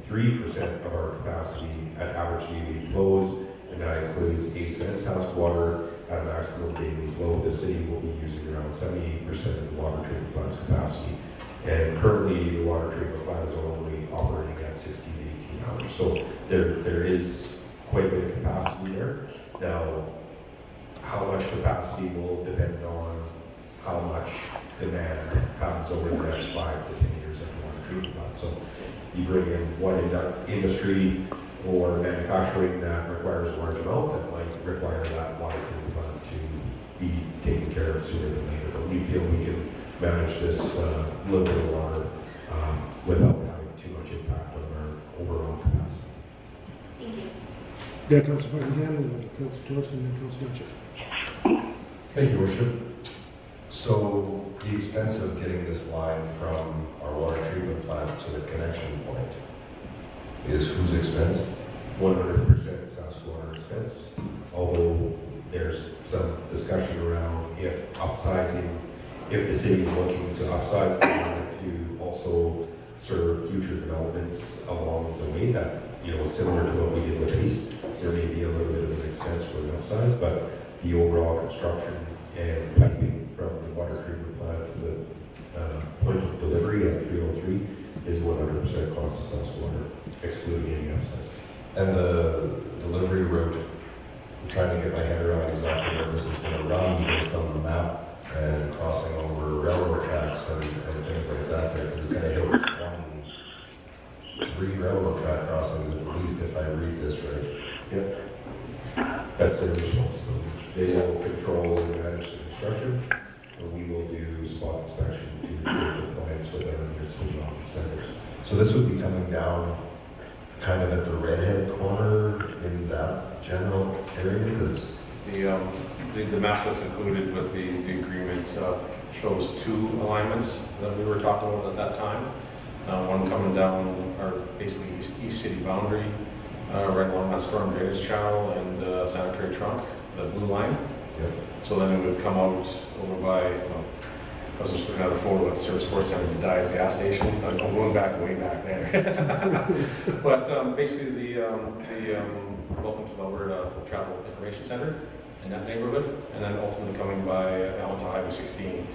53% of our capacity at average daily flows, and that includes ACE and Saskwater at a maximum daily flow. The city will be using around 78% of the water treatment plant's capacity, and currently the water treatment plant is only operating at 16 to 18 hours. So there is quite a bit of capacity there. Now, how much capacity will depend on how much demand comes over the next 5 to 10 years at the water treatment plant. So you bring in one industry or manufacturing that requires a large amount, that might require that water treatment plant to be taken care of sooner than later. But we feel we can manage this little bit of water without having too much impact on our overall capacity. Thank you. Yeah, Councilor Buckingham, and then Councilor Torresan, and then Councilor Mitchell. Thank you, Worship. So the expense of getting this line from our water treatment plant to the connection point is whose expense? 100% Saskatchewan expense, although there's some discussion around if upsizing, if the city is looking to upsize to also serve future developments along the way that, similar to what we did with Leased, there may be a little bit of an expense for the upsize, but the overall construction and piping from the water treatment plant to the point of delivery at 303 is 100% cost of Saskatchewan, excluding any upsize. And the delivery route, I'm trying to get my head around exactly where this is going to run based on the map and crossing over railroad tracks and things like that. There's going to hit 3 railroad track crossings at least if I read this right. Yep. That's their responsibility. They will control and manage the construction, and we will do spot inspection to ensure compliance with our municipal development standards. So this would be coming down kind of at the redhead corner in that general area? Because The map that's included with the agreement shows 2 alignments that we were talking about at that time. One coming down our basically east city boundary, right along that storm drainage channel and sanitary trunk, the blue line. Yep. So then it would come out over by, I was just looking at a photo at the Service Sports Center, the Dyes gas station. I'm going back way back there. But basically the Welcome to Alberta Travel Information Center in that neighborhood, and then ultimately coming by Allen to Highway 16.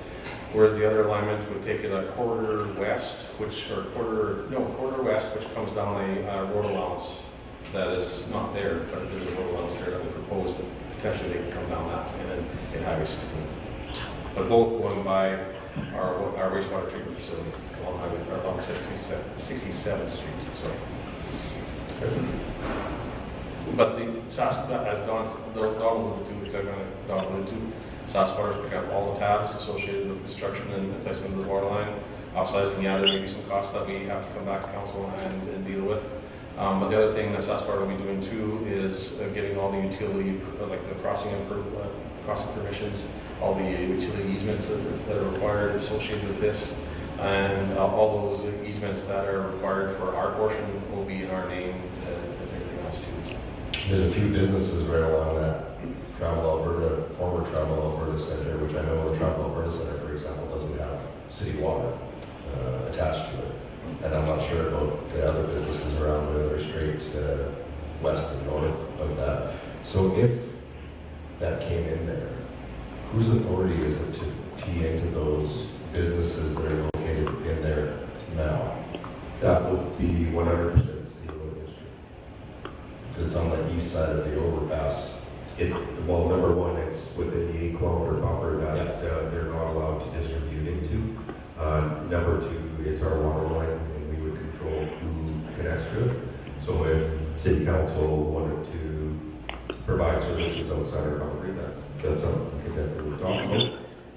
Whereas the other alignment would take it a quarter west, which comes down a road allowance that is not there, but there's a road allowance there that we proposed that potentially they can come down that and then hit Highway 16. But both going by our wastewater treatment facility along 67th Street. Sorry. But as Don alluded to, exactly what Don alluded to, Saskatchewan pick up all the tabs associated with construction and placement of the water line. Upsizing, yeah, there may be some costs that we have to come back to council and deal with. But the other thing that Saskatchewan will be doing too is getting all the utility, like the crossing permissions, all the utility easements that are required associated with this, and all those easements that are required for our portion will be in our name and everything else too. there's a few businesses right along that former Travel Alberta Center, which I know the Travel Alberta Center, for example, doesn't have city water attached to it. And I'm not sure about the other businesses around that are straight west and north of that. So if that came in there, whose authority is it to tee into those businesses that are located in there now? That would be 100% city Lloydminster. Because it's on the east side of the overpass. Well, number one, it's within the 8-kilometer buffer that they're not allowed to distribute into. Number 2, it's our water line, and we would control who connects to it. So if city council wanted to provide services outside our boundary, that's something we could definitely talk about,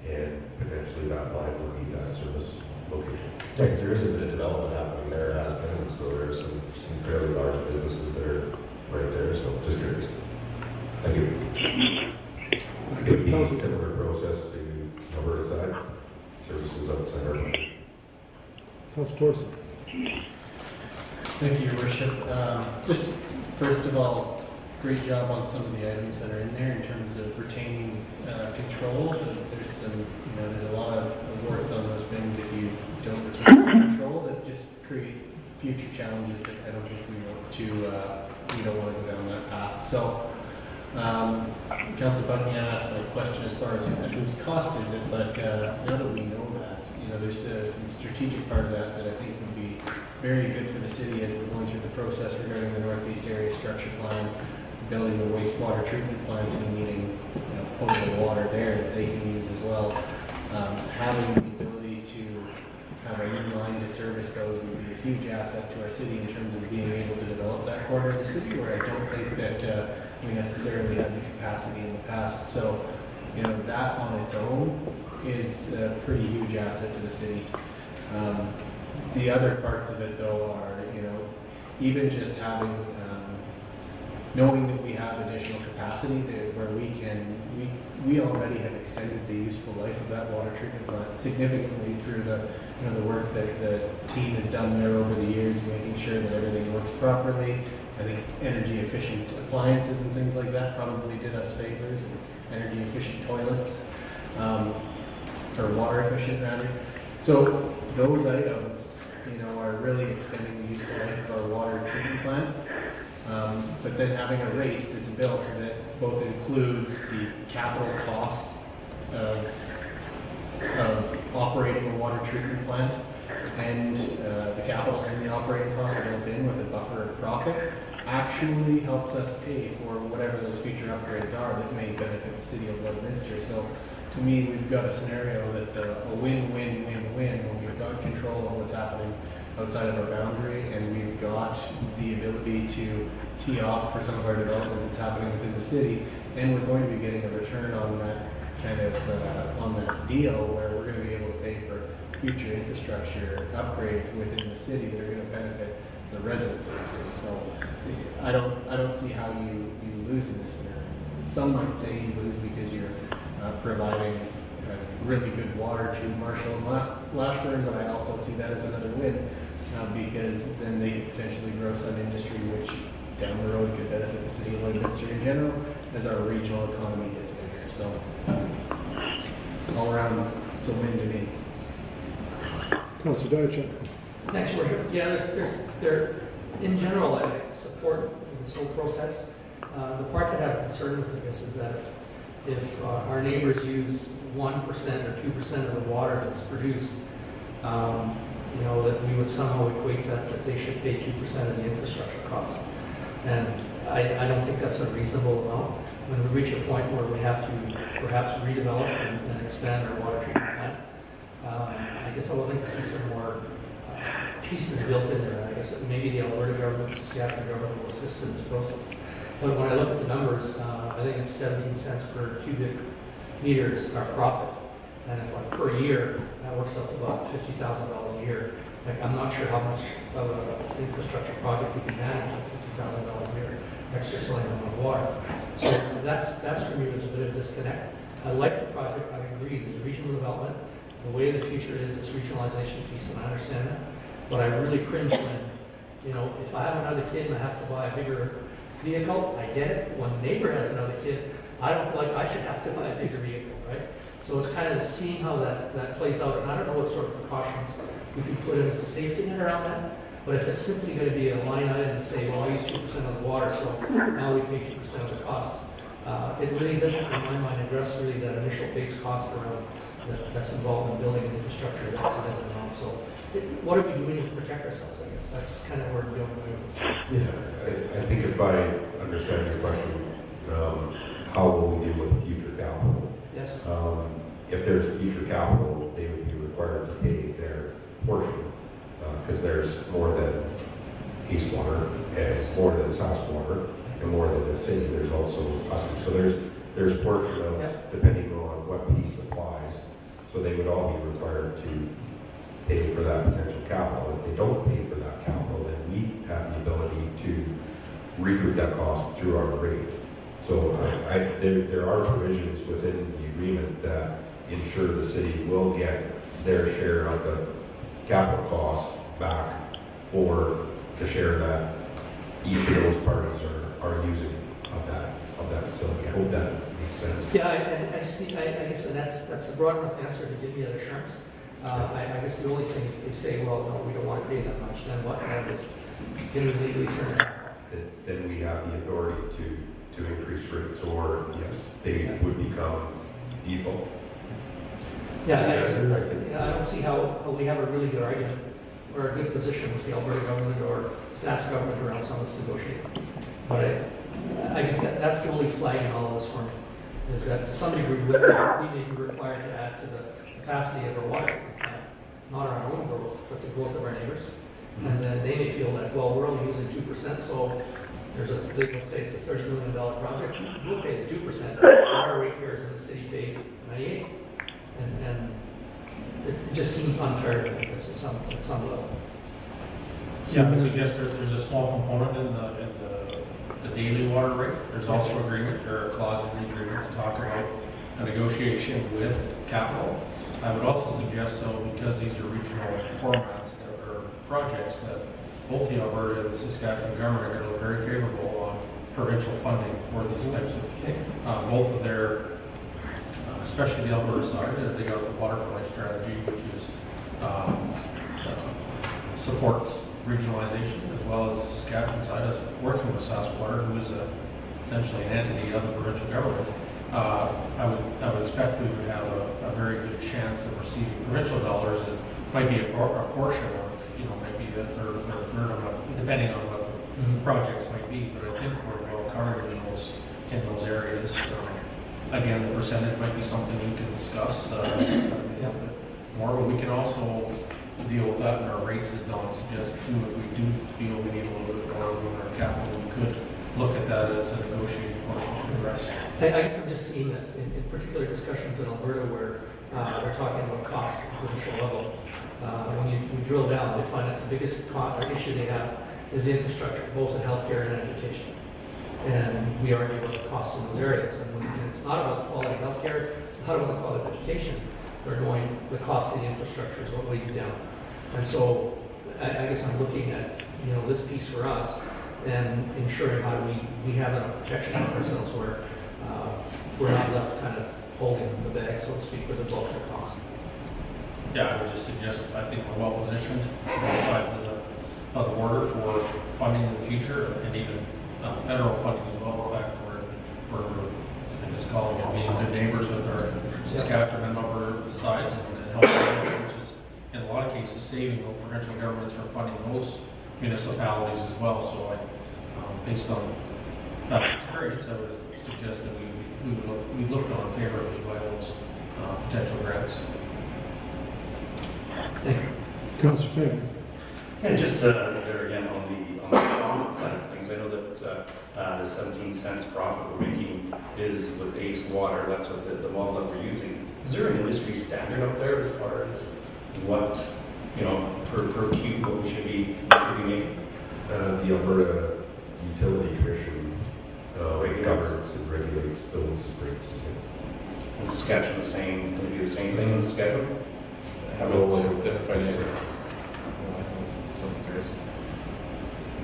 and potentially that line would be that service location. Yeah, because there is a bit of development happening there, has been, and so there are some fairly large businesses that are right there, so just curious. Thank you. It would be a similar process to Alberta side, services outside our boundary. Councilor Torresan. Thank you, Your Worship. Just first of all, great job on some of the items that are in there in terms of retaining control. There's some, there's a lot of warts on those things if you don't retain control that just create future challenges that I don't think we don't want to go down that path. So, Councilor Buckingham asked my question as far as whose cost is it, but now that we know that, there's some strategic part of that I think would be very good for the city as we're going through the process regarding the Northeast Area Structure Plan, building the wastewater treatment plant and needing potable water there that they can use as well. Having the ability to have a new line to service those would be a huge asset to our city in terms of being able to develop that corridor of the city where I don't think that we necessarily had the capacity in the past. So, that on its own is a pretty huge asset to the city. The other parts of it, though, are, even just having knowing that we have additional capacity there where we already have extended the useful life of that water treatment plant significantly through the work that the team has done there over the years, making sure that everything works properly. I think energy efficient appliances and things like that probably did us favors, and energy efficient toilets, or water efficient rather. So those items, are really extending the useful life of our water treatment plant. But then having a rate that's built that both includes the capital costs of operating a water treatment plant, and the capital and the operating costs are built in with a buffer of profit, actually helps us pay for whatever those future upgrades are that may benefit the city of Lloydminster. So to me, we've got a scenario that's a win-win-win-win when we've got control of what's happening outside of our boundary, and we've got the ability to tee off for some of our development that's happening within the city, and we're going to be getting a return on that kind of on that deal where we're going to be able to pay for future infrastructure upgrades within the city that are going to benefit the residents of the city. So I don't see how you lose in this scenario. Some might say you lose because you're providing really good water to Marshall and Lashburn, but I also see that as another win because then they could potentially grow some industry which down the road could benefit the city of Lloydminster in general as our regional economy gets bigger. So all around, it's a win to me. Councilor Deutsch. Thanks, Your Worship. Yeah, there, in general, I support this whole process. The part that I'm concerned with, I guess, is that if our neighbors use 1% or 2% of the water that's produced, that we would somehow equate that they should pay 2% of the infrastructure cost. And I don't think that's a reasonable amount. When we reach a point where we have to perhaps redevelop and expand our water treatment plant, I guess I would like to see some more pieces built in there. I guess maybe the Alberta government, Saskatchewan government will assist in this process. But when I look at the numbers, I think it's 17 cents per cubic meter is our profit. And if per year, that works up to about $50,000 a year. I'm not sure how much of an infrastructure project we can manage at $50,000 a year, extra selling on water. So that's for me, there's a bit of disconnect. I like the project, I agree, there's regional development. The way the future is this regionalization piece, and I understand that. But I really cringe when, if I have another kid and I have to buy a bigger vehicle, I get it. When a neighbor has another kid, I don't feel like I should have to buy a bigger vehicle, right? So it's kind of seeing how that plays out, and I don't know what sort of precautions we can put in as a safety net around that. But if it's simply going to be a line item and say, well, I use 2% of the water, so now we pay 2% of the costs, it really doesn't, in my mind, address really that initial base cost around that's involved in building an infrastructure of that size and amount. So what are we doing to protect ourselves, I guess? That's kind of where I'm going with this. Yeah, I think if I understand your question, how will we deal with future capital? Yes. If there's future capital, they would be required to pay their portion because there's more than East Water, and more than Saskatchewan, and more than the city. There's also Husker. So there's portion of, depending on what piece applies. So they would all be required to pay for that potential capital. If they don't pay for that capital, then we have the ability to recoup that cost through our rate. So there are provisions within the agreement that ensure the city will get their share of the capital cost back, or the share that each of those parties are using of that facility. I hope that makes sense. Yeah, I guess that's a broad enough answer to give me that assurance. I guess the only thing, if they say, well, no, we don't want to pay that much, then what happens? Can we legally turn it down? Then we have the authority to increase rates, or yes, they would become default. Yeah, I don't see how we have a really good argument or a good position with the Alberta government or Sask government around some of this negotiating. But I guess that's the only flag in all of this for me, is that to some degree we may be required to add to the capacity of our water treatment plant, not our own growth, but the growth of our neighbors. And then they may feel that, well, we're only using 2%, so let's say it's a $30 million project, we'll pay the 2%, our ratepayers in the city pay 98%. And it just seems unfair to me, I guess, at some level. Yeah, I would suggest there's a small component in the the daily water rate. There's also agreement, or a clause in the agreement to talk about a negotiation with capital. I would also suggest, though, because these are regional formats that are projects, that both the Alberta and the Saskatchewan government are going to look very favorable on provincial funding for these types of, both of their, especially the Alberta side, they got the Water for Life strategy, which is supports regionalization, as well as the Saskatchewan side, as working with SaskWater, who is essentially an entity of the provincial government. I would expect we would have a very good chance of receiving provincial dollars. It might be a portion of, might be a third, depending on what the projects might be. But I think we're well covered in those areas. Again, the percentage might be something we can discuss. It's gotta be a little bit more, but we can also deal with that in our rates, as Don suggested too. If we do feel we need a little bit more room in our capital, we could look at that as a negotiating portion for the rest. I guess I'm just seeing that in particular discussions in Alberta where they're talking about costs at the provincial level. When you drill down, they find that the biggest issue they have is the infrastructure, both in healthcare and education. And we argue about the costs in those areas. And it's not about the quality of healthcare, it's not about the quality of education. They're going, the cost of the infrastructure is what weighs you down. And so I guess I'm looking at, this piece for us and ensuring how do we have a protection for ourselves where we're not left kind of holding the bag, so to speak, with the bulk of the costs. Yeah, I would just suggest, I think we're well positioned on both sides of the border for funding in the future, and even federal funding as well. The fact that we're I'm just calling it being good neighbors with our Saskatchewan and Alberta sides, and helping them, which is in a lot of cases saving those provincial governments from funding those municipalities as well. So based on that experience, I would suggest that we looked on favorably by those potential grants. Thank you. Councillor Fagan. Yeah, just there again on the profit side of things, I know that the 17 cents profit we're making is with Ace Water. That's what the model that we're using. Is there an industry standard out there as far as what, per cube, what we should be making? The Alberta Utility Commission governs and regulates those rates. In Saskatchewan, going to do the same thing in Saskatchewan? Haven't identified anything.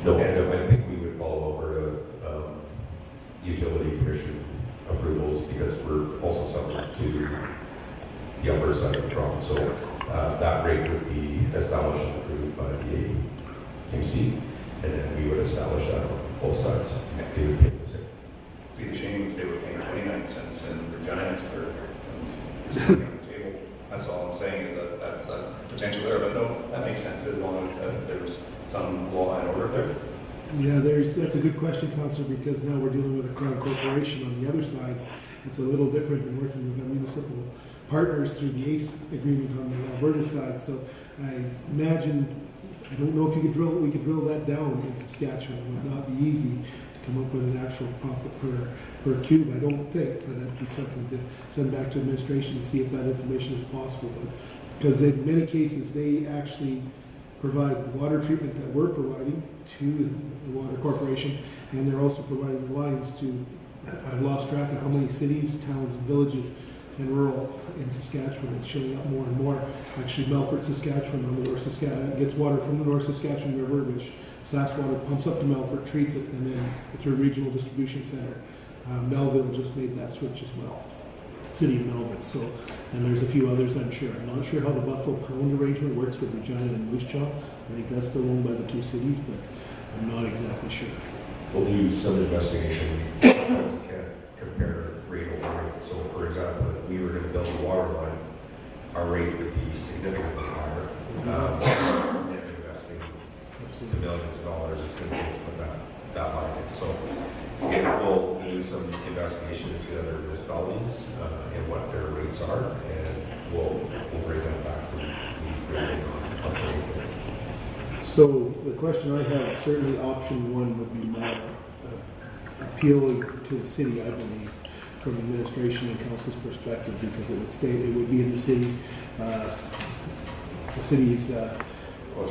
No, I think we would follow Alberta Utility Commission approvals because we're also subject to the upper side of the province. So that rate would be established and approved by the AMC, and then we would establish that on both sides. They would pay the same. It'd be a shame if they were paying 29 cents in Regina for on the table. That's all I'm saying, is that that's a potential there. But no, that makes sense as long as there's some law and order there. Yeah, that's a good question, Councillor, because now we're dealing with a Crown Corporation on the other side. It's a little different than working with our municipal partners through the ACE agreement on the Alberta side. So I imagine, I don't know if we could drill that down in Saskatchewan. It would not be easy to come up with an actual profit per cube, I don't think, but that'd be something to send back to administration to see if that information is possible. But because in many cases, they actually provide the water treatment that we're providing to the Water Corporation, and they're also providing the lines to, I've lost track of how many cities, towns, and villages and rural in Saskatchewan. It's showing up more and more. Actually, Melfort, Saskatchewan, on the North Saskatchewan, gets water from the North Saskatchewan River, which SaskWater pumps up to Melfort, treats it, and then through a regional distribution center. Melville just made that switch as well. City of Melville. So, and there's a few others, I'm sure. I'm not sure how the Buffalo Pound arrangement works with Regina and Moose Jaw. I think that's still owned by the two cities, but I'm not exactly sure. We'll do some investigation to compare rate over rate. So, for example, if we were going to build a water line, our rate would be significantly higher. And investing the millions of dollars it's going to take to put that line in. So, we'll do some investigation into other municipalities and what their rates are, and we'll bring that back to the rating on. So the question I have, certainly option one would be more appealing to the city, I believe, from administration and council's perspective, because it would be in the city's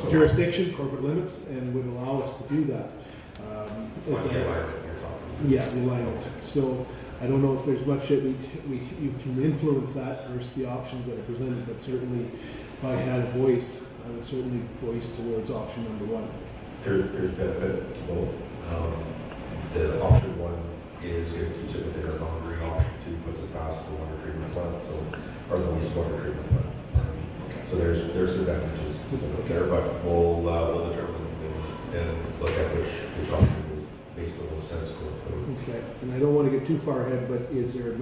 jurisdiction, corporate limits, and would allow us to do that. It's On the a- alignment you're talking. Yeah, the alignment. So I don't know if there's much that you can influence that versus the options that are presented, but certainly if I had a voice, I would certainly voice towards option number one. There's benefit to both. The option one is it keeps it within our boundary. Option two puts it past the water treatment plant, so, or the wastewater treatment plant. So there's advantages there, but we'll determine and look at which option is based on those sense going forward. Okay, and I don't want to get too far ahead, but is there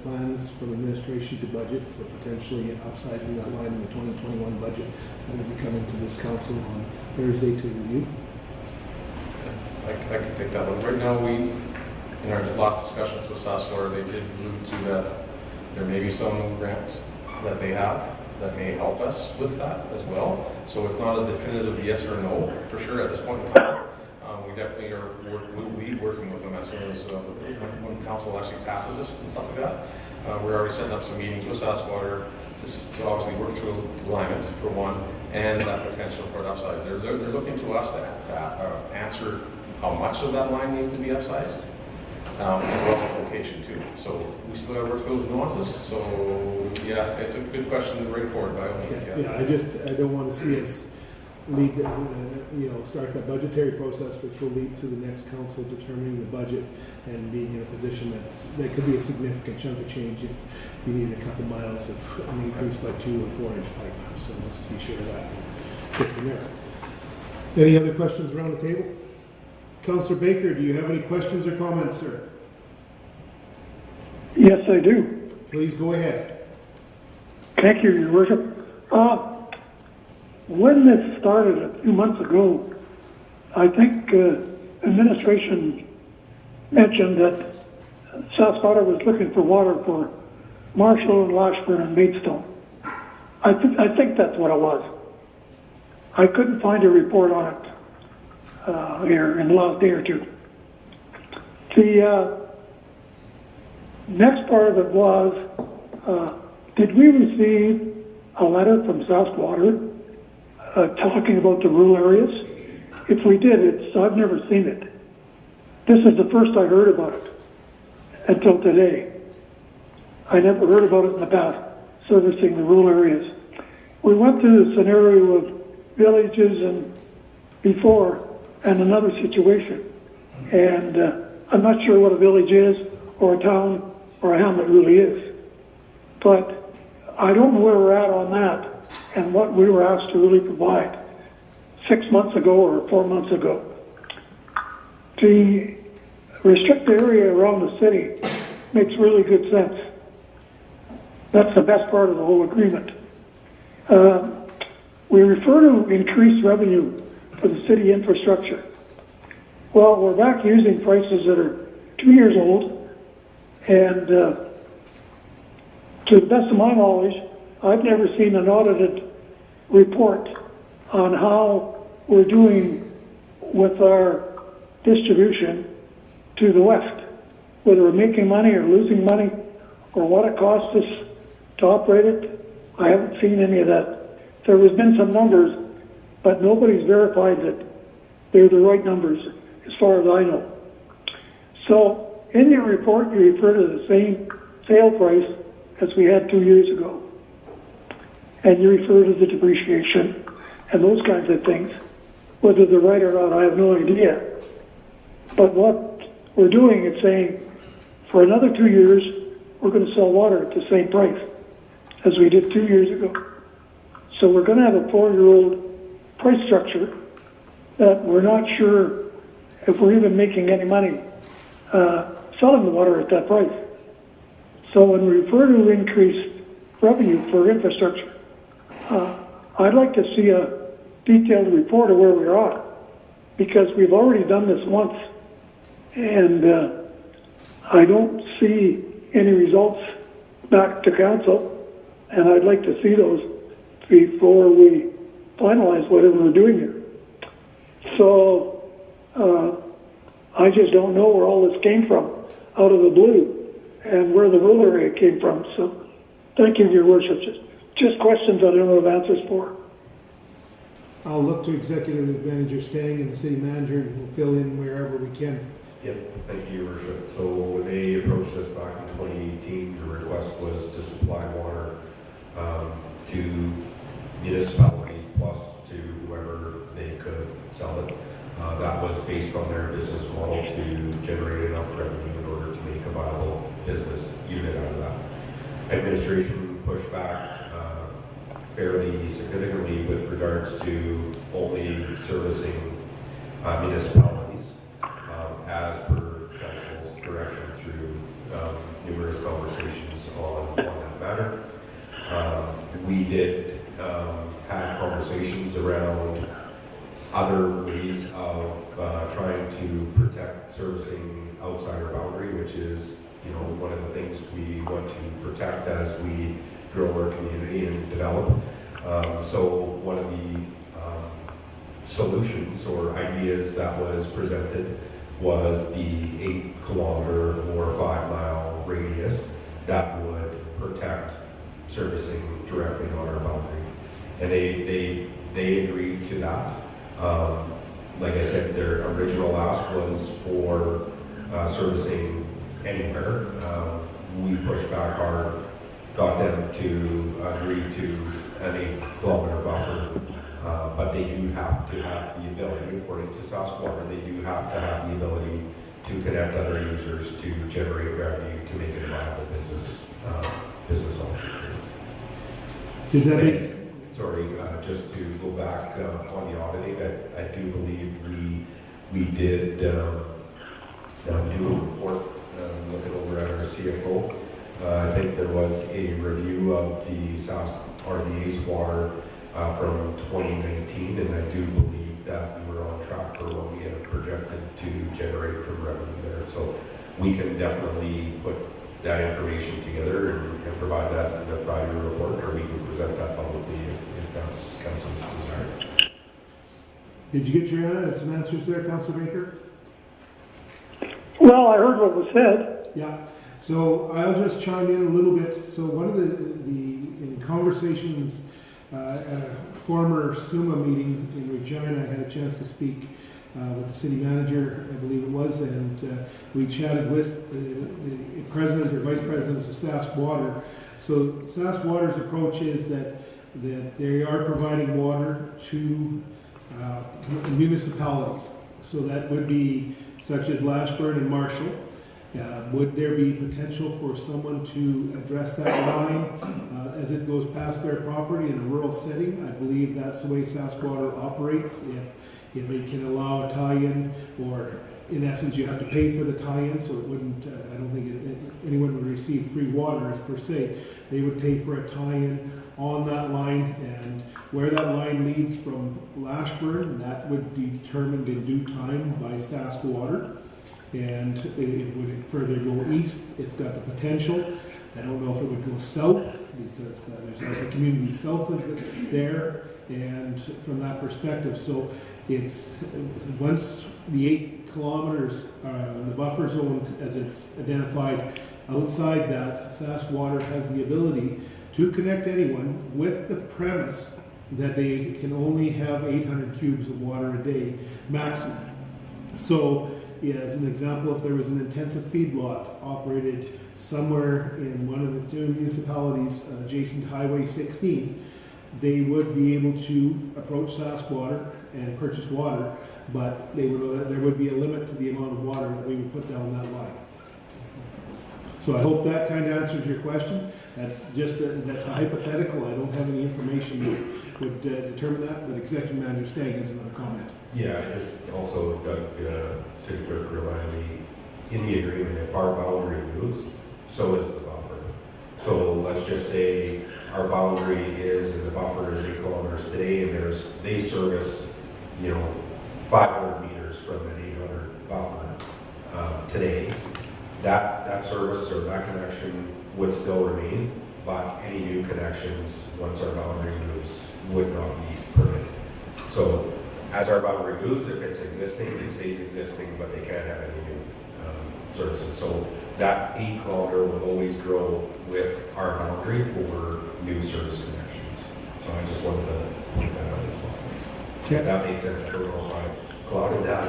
plans from administration to budget for potentially upsizing that line in the 2021 budget that will be coming to this council on Thursday to review? I can take that one. Right now, in our last discussions with Saskatchewan, they did allude to that there may be some grants that they have that may help us with that as well. So it's not a definitive yes or no for sure at this point in time. We definitely we'll be working with them as soon as when council actually passes this and stuff like that. We're already setting up some meetings with Saskatchewan to obviously work through alignment for one, and that potential for an upsize. They're looking to us to answer how much of that line needs to be upsized, as well as location too. So we still got to work those nuances. So yeah, it's a good question to bring forward by all means. Yeah, I don't want to see us lead, start that budgetary process, which will lead to the next council determining the budget and being in a position that could be a significant chunk of change if we need a couple miles of an increase by 2 or 4 inch pipe. So let's be sure of that. Good from there. Any other questions around the table? Councillor Baker, do you have any questions or comments, sir? Yes, I do. Please go ahead. Thank you, Your Worship. When this started a few months ago, I think administration mentioned that Saskatchewan was looking for water for Marshall and Lashburn and Maidstone. I think that's what it was. I couldn't find a report on it here in the last day or two. The next part of it was, did we receive a letter from Saskatchewan talking about the rural areas? If we did, I've never seen it. This is the first I heard about it until today. I never heard about it in the past, servicing the rural areas. We went through the scenario of villages and before and another situation. And I'm not sure what a village is or a town or a hamlet really is. But I don't know where we're at on that and what we were asked to really provide 6 months ago or 4 months ago. The restricted area around the city makes really good sense. That's the best part of the whole agreement. We refer to increased revenue for the city infrastructure. Well, we're back using prices that are 2 years old, and to the best of my knowledge, I've never seen an audited report on how we're doing with our distribution to the west, whether we're making money or losing money, or what it costs us to operate it. I haven't seen any of that. There has been some numbers, but nobody's verified that they're the right numbers as far as I know. So in your report, you refer to the same sale price as we had 2 years ago. And you refer to the depreciation and those kinds of things. Whether they're right or not, I have no idea. But what we're doing is saying, for another 2 years, we're going to sell water at the same price as we did 2 years ago. So we're going to have a 4-year-old price structure that we're not sure if we're even making any money selling the water at that price. So when we refer to increased revenue for infrastructure, I'd like to see a detailed report of where we're at, because we've already done this once, and I don't see any results back to council, and I'd like to see those before we finalize whatever we're doing here. So I just don't know where all this came from out of the blue and where the rural area came from. So thank you, Your Worship. Just questions I don't have answers for. I'll look to Executive Manager Stang and the City Manager, and we'll fill in wherever we can. Yep, thank you, Your Worship. So when they approached us back in 2018, the request was to supply water to municipalities plus to whoever they could sell it. That was based on their business model to generate enough revenue in order to make a viable business unit out of that. Administration pushed back fairly significantly with regards to only servicing municipalities as per council's direction through numerous conversations on that matter. We did have conversations around other ways of trying to protect servicing outside our boundary, which is, you know, one of the things we want to protect as we grow our community and develop. So one of the solutions or ideas that was presented was the 8-kilometer or 5-mile radius that would protect servicing directly on our boundary. And they agreed to that. Like I said, their original ask was for servicing anywhere. We pushed back hard, got them to agree to an 8-kilometer buffer, but they do have to have the ability, according to Saskatchewan, they do have to have the ability to connect other users to generate revenue to make it a viable business option. Did that make Sorry, just to go back on the auditing, I do believe we did do a report looking over at our CFO. I think there was a review of the ACE water from 2019, and I do believe that we were on track for what we had projected to generate from revenue there. So we can definitely put that information together and provide that in a 5-year report, or we can present that publicly if that's council's desire. Did you get your some answers there, Councillor Baker? Well, I heard what was said. Yeah. So I'll just chime in a little bit. So one of the in conversations at a former SUMA meeting in Regina, I had a chance to speak with the city manager, I believe it was, and we chatted with the president or vice president of Sask Water. So Sask Water's approach is that they are providing water to municipalities. So that would be such as Lashburn and Marshall. Would there be potential for someone to address that line as it goes past their property in a rural setting? I believe that's the way Saskwater operates. If it can allow a tie-in, or in essence you have to pay for the tie-in, so it wouldn't, I don't think anyone would receive free water as per se. They would pay for a tie-in on that line, and where that line leads from Lashburn, that would be determined in due time by Saskwater. And it would further go east. It's got the potential. I don't know if it would go south, because there's a community south of there, and from that perspective. So it's, once the 8 kilometers, the buffer zone as it's identified outside that, Saskwater has the ability to connect anyone with the premise that they can only have 800 cubes of water a day maximum. So as an example, if there was an intensive feedlot operated somewhere in one of the 2 municipalities adjacent to Highway 16, they would be able to approach Saskwater and purchase water, but there would be a limit to the amount of water that we would put down that line. So I hope that kind of answers your question. That's just that's a hypothetical. I don't have any information that would determine that, but Executive Manager Stagg has another comment. Yeah, I just also, Doug, City Clerk reminded me, in the agreement, if our boundary moves, so is the buffer. So let's just say our boundary is, and the buffer is 8 kilometers today, and they service, 500 meters from an 800 buffer today. That service or that connection would still remain, but any new connections, once our boundary moves, would not be permitted. So as our boundary moves, if it's existing, it stays existing, but they can't have any new services. So that 8 kilometer will always grow with our boundary for new service connections. So I just wanted to point that out as well. If that makes sense, I don't know if I clouded that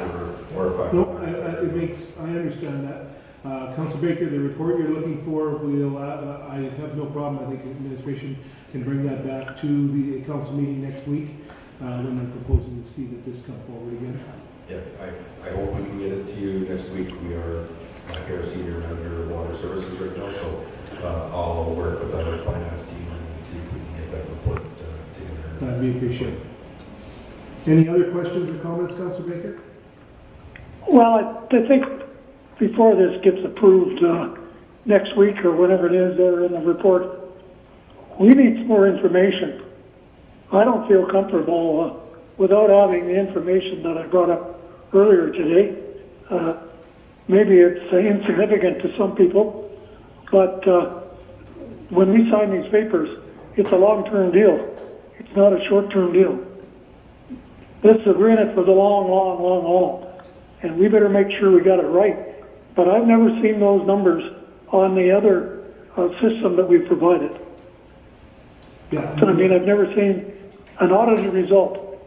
or if I. No, it makes, I understand that. Councilor Baker, the report you're looking for, I have no problem. I think administration can bring that back to the council meeting next week when they're proposing to see that this come forward again. Yeah, I hope we can get it to you next week. We are here, senior manager of water services right now, so I'll work with our finance team and see if we can get that report together. That'd be appreciated. Any other questions or comments, Councilor Baker? Well, I think before this gets approved next week or whenever it is there in the report, we need some more information. I don't feel comfortable without having the information that I brought up earlier today. Maybe it's insignificant to some people, but when we sign these papers, it's a long-term deal. It's not a short-term deal. This agreement was a long, and we better make sure we got it right. But I've never seen those numbers on the other system that we provided. Yeah. I mean, I've never seen an audited result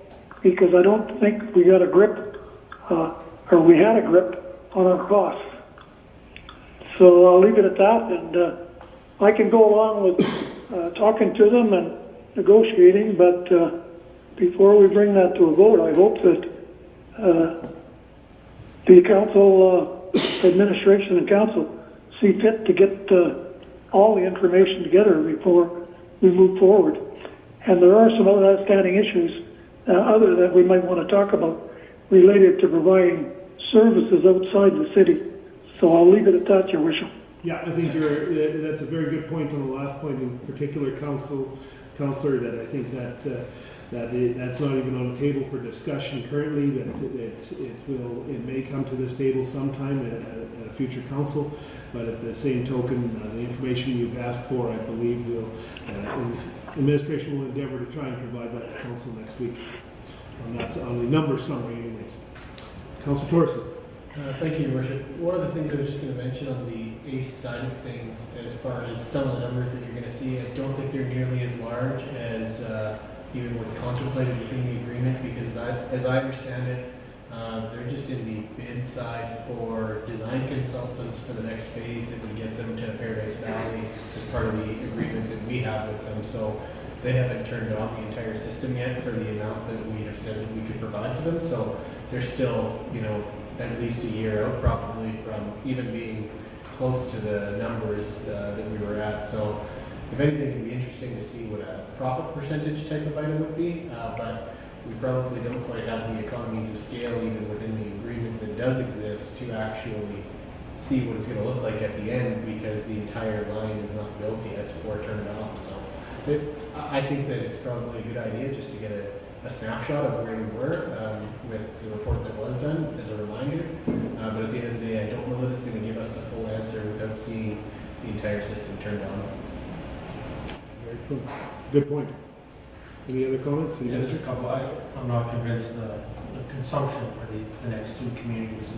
because I don't think we got a grip, or we had a grip on our costs. So I'll leave it at that, and I can go along with talking to them and negotiating, but before we bring that to a vote, I hope that the council, administration and council see fit to get all the information together before we move forward. And there are some other outstanding issues other that we might want to talk about related to providing services outside the city. So I'll leave it at that, Your Worship. Yeah, I think that's a very good point on the last point in particular, Councillor, that I think that's not even on the table for discussion currently, that it may come to this table sometime at a future council, but at the same token, the information you've asked for, I believe administration will endeavor to try and provide that to council next week. On the number summary anyways. Councillor Torresan. Thank you, Your Worship. One of the things I was just going to mention on the ACE side of things, as far as some of the numbers that you're going to see, I don't think they're nearly as large as even what's contemplated within the agreement, because as I understand it, they're just in the bid side for design consultants for the next phase that would get them to Paradise Valley as part of the agreement that we have with them. So they haven't turned on the entire system yet for the amount that we have said that we could provide to them. So they're still, at least a year out probably from even being close to the numbers that we were at. So if anything, it'd be interesting to see what a profit percentage type of item would be, but we probably don't quite have the economies of scale even within the agreement that does exist to actually see what it's going to look like at the end, because the entire line is not built yet or turned on. So I think that it's probably a good idea just to get a snapshot of where we were with the report that was done as a reminder. But at the end of the day, I don't know that it's going to give us the full answer without seeing the entire system turned on. Very cool. Good point. Any other comments? Yeah, just a couple. I'm not convinced the consumption for the next two communities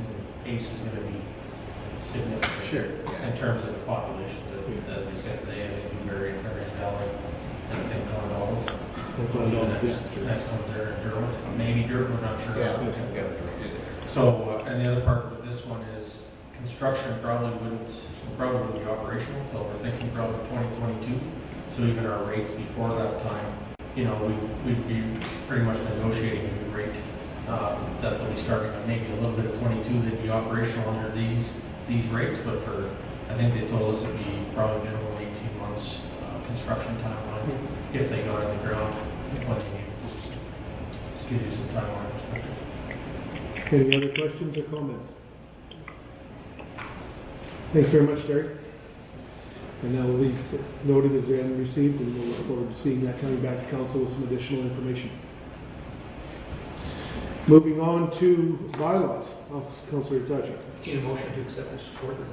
in ACE is going to be significant. Sure. In terms of the population. As they said today, I think Newberry and Paradise Valley, and I think Aalbers. Next one's there in Gerald. Maybe Gerald, I'm not sure. Yeah, so, and the other part with this one is construction probably wouldn't be operational until we're thinking probably 2022. So even our rates before that time, we'd be pretty much negotiating a new rate that will be starting on maybe a little bit of 22. They'd be operational under these rates, but I think they told us it'd be probably minimum 18 months construction timeline if they got in the ground when they needed to. Just gives you some timeline perspective. Any other questions or comments? Thanks very much, Terry. And now we'll leave noted as and received, and we'll look forward to seeing that coming back to council with some additional information. Moving on to bylaws. Councillor Dodger. Need a motion to accept this report as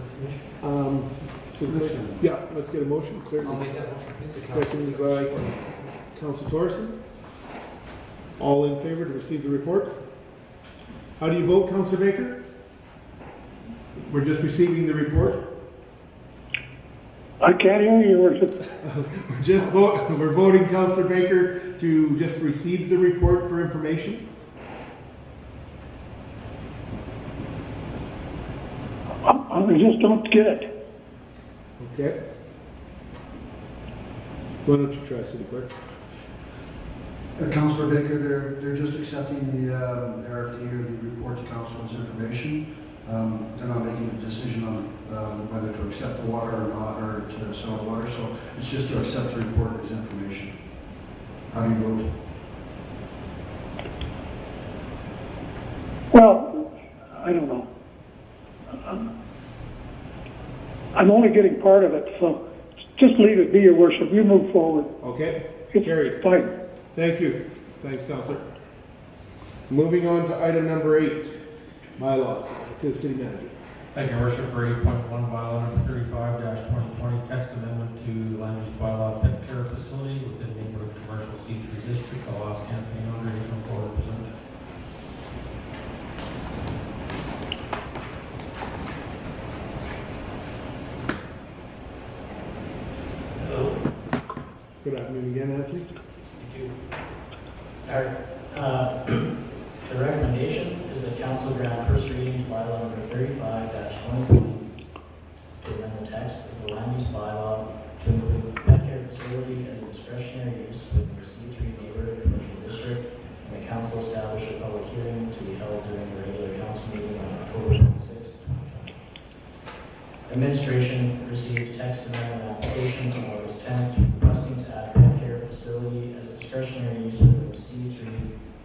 information? Yeah, let's get a motion. Certainly. I'll make that motion, please. Seconded by Councillor Torresan. All in favor to receive the report? How do you vote, Councillor Baker? We're just receiving the report? I can't hear you, Your Worship. We're voting, Councillor Baker, to just receive the report for information. I just don't get it. Okay. Why don't you try, City Clerk? Councillor Baker, they're just accepting the RFD or the report to council as information. They're not making a decision on whether to accept the water or not, or to sell the water, so it's just to accept the report as information. How do you vote? Well, I don't know. I'm only getting part of it, so just leave it be, your worship. You move forward. Okay, It's carried. fine. Thank you. Thanks, Counselor. Moving on to item number 8, bylaws, to the city manager. Thank you, Your Worship, for 8.1 bylaw number 35-2020, text amendment to land use bylaw pet care facility within neighborhood commercial C3 district. I'll ask Anthony Andre to come forward and present. Hello. Good afternoon again, Anthony. The recommendation is that council grant first reading to bylaw number 35-2020 to amend the text of the land use bylaw to include pet care facility as a discretionary use within the C3 neighborhood commercial district, and the council establish a public hearing to be held during the regular council meeting on October 26, 2020. Administration received text amendment application on August 10th requesting to add pet care facility as a discretionary use within the C3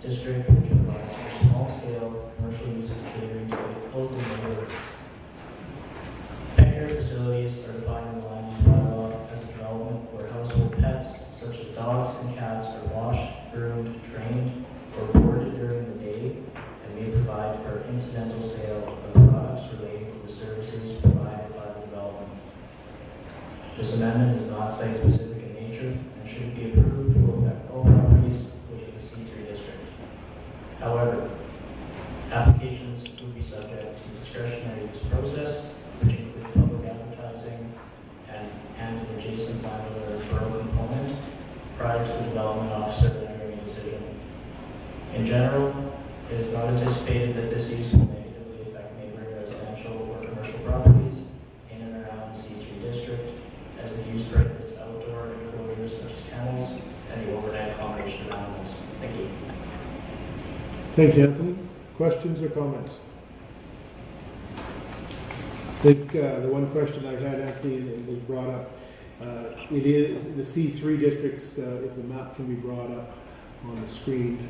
district, which provides for small-scale commercial uses catering to local neighborhoods. Pet care facilities are defined in the land use bylaw as a development where household pets, such as dogs and cats, are washed, groomed, trained, or boarded during the day, and may provide for incidental sale of products relating to the services provided by the development. This amendment is not site-specific in nature and should be approved to affect all properties within the C3 district. However, applications would be subject to discretionary use process, which includes public advertising and an adjacent landowner referral component prior to the development officer rendering a decision. In general, it is not anticipated that this use will negatively affect neighboring residential or commercial properties in and around the C3 district, as the use prohibits outdoor enclosures such as kennels and the overnight accommodation of animals. Thank you. Thank you, Anthony. Questions or comments? I think the one question I had, Anthony, and it was brought up, it is the C3 districts, if the map can be brought up on the screen,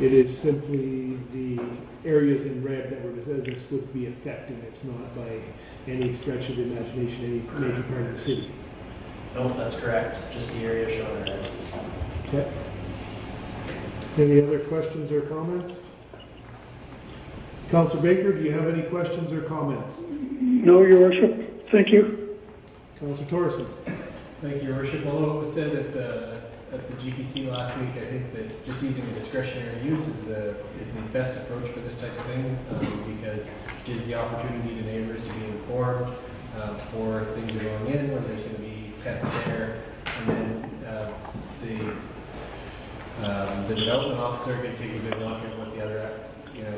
it is simply the areas in red that this would be affecting. It's not by any stretch of the imagination any major part of the city. No, that's correct. Just the area shown in red. Okay. Any other questions or comments? Councillor Baker, do you have any questions or comments? No, your worship. Thank you. Councillor Torresan. Thank you, Your Worship. Although it was said at the GPC last week, I think that just using a discretionary use is the best approach for this type of thing, because it gives the opportunity to neighbors to be informed for things that are going in, when there's going to be pets there, and then the development officer can take a good look at what the other,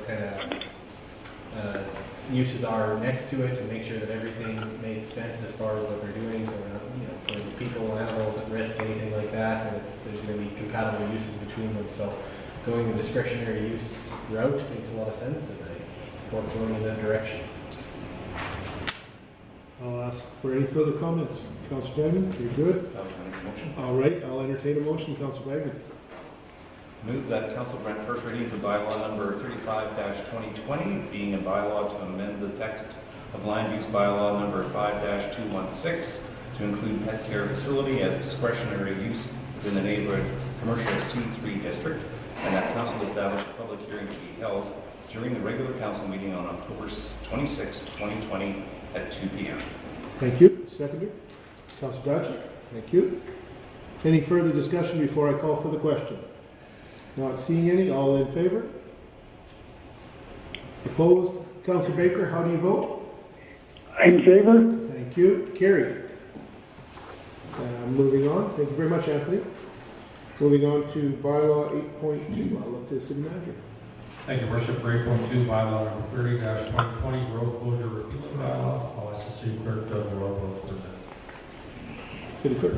kind of uses are next to it to make sure that everything makes sense as far as what they're doing, so we're not, putting people and animals at risk, anything like that, and there's going to be compatible uses between them. So going the discretionary use route makes a lot of sense, and I support going in that direction. I'll ask for any further comments. Councillor Bagman, you're good? I'll make a motion. All right, I'll entertain a motion. Councillor Bagman. Move that council grant first reading to bylaw number 35-2020, being a bylaw to amend the text of land use bylaw number 5-216 to include pet care facility as discretionary use within the neighborhood commercial C3 district, and that council establish a public hearing to be held during the regular council meeting on October 26, 2020 at 2 p.m. Thank you. Seconder. Councillor Bradshire. Thank you. Any further discussion before I call for the question? Not seeing any. All in favor? Opposed? Councillor Baker, how do you vote? In favor? Thank you. Carried. Moving on. Thank you very much, Anthony. Moving on to bylaw 8.2. I'll look to the city manager. Thank you, Worship. For 8.2, bylaw number 30-2020, road closure repealing bylaw. I'll ask the city clerk to have the roll call towards it. City Clerk.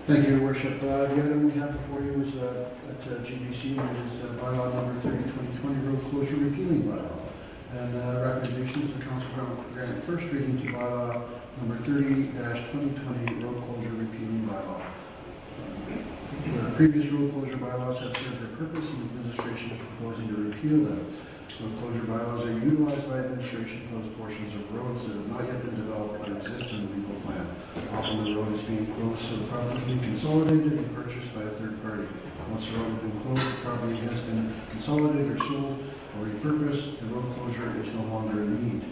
Thank you, Your Worship. The item we have before you is at GBC, and it is bylaw number 30-2020, road closure repealing bylaw. And recommendations, the council grant first reading to bylaw number 30-2020, road closure repealing bylaw. The previous road closure bylaws have served their purpose, and the administration is proposing to repeal them. Road closure bylaws are utilized by administration to close portions of roads that have not yet been developed but exist in the legal plan. Often the road is being closed so the property can be consolidated and purchased by a third party. Once the road has been closed, the property has been consolidated or sold or repurposed, the road closure is no longer in need.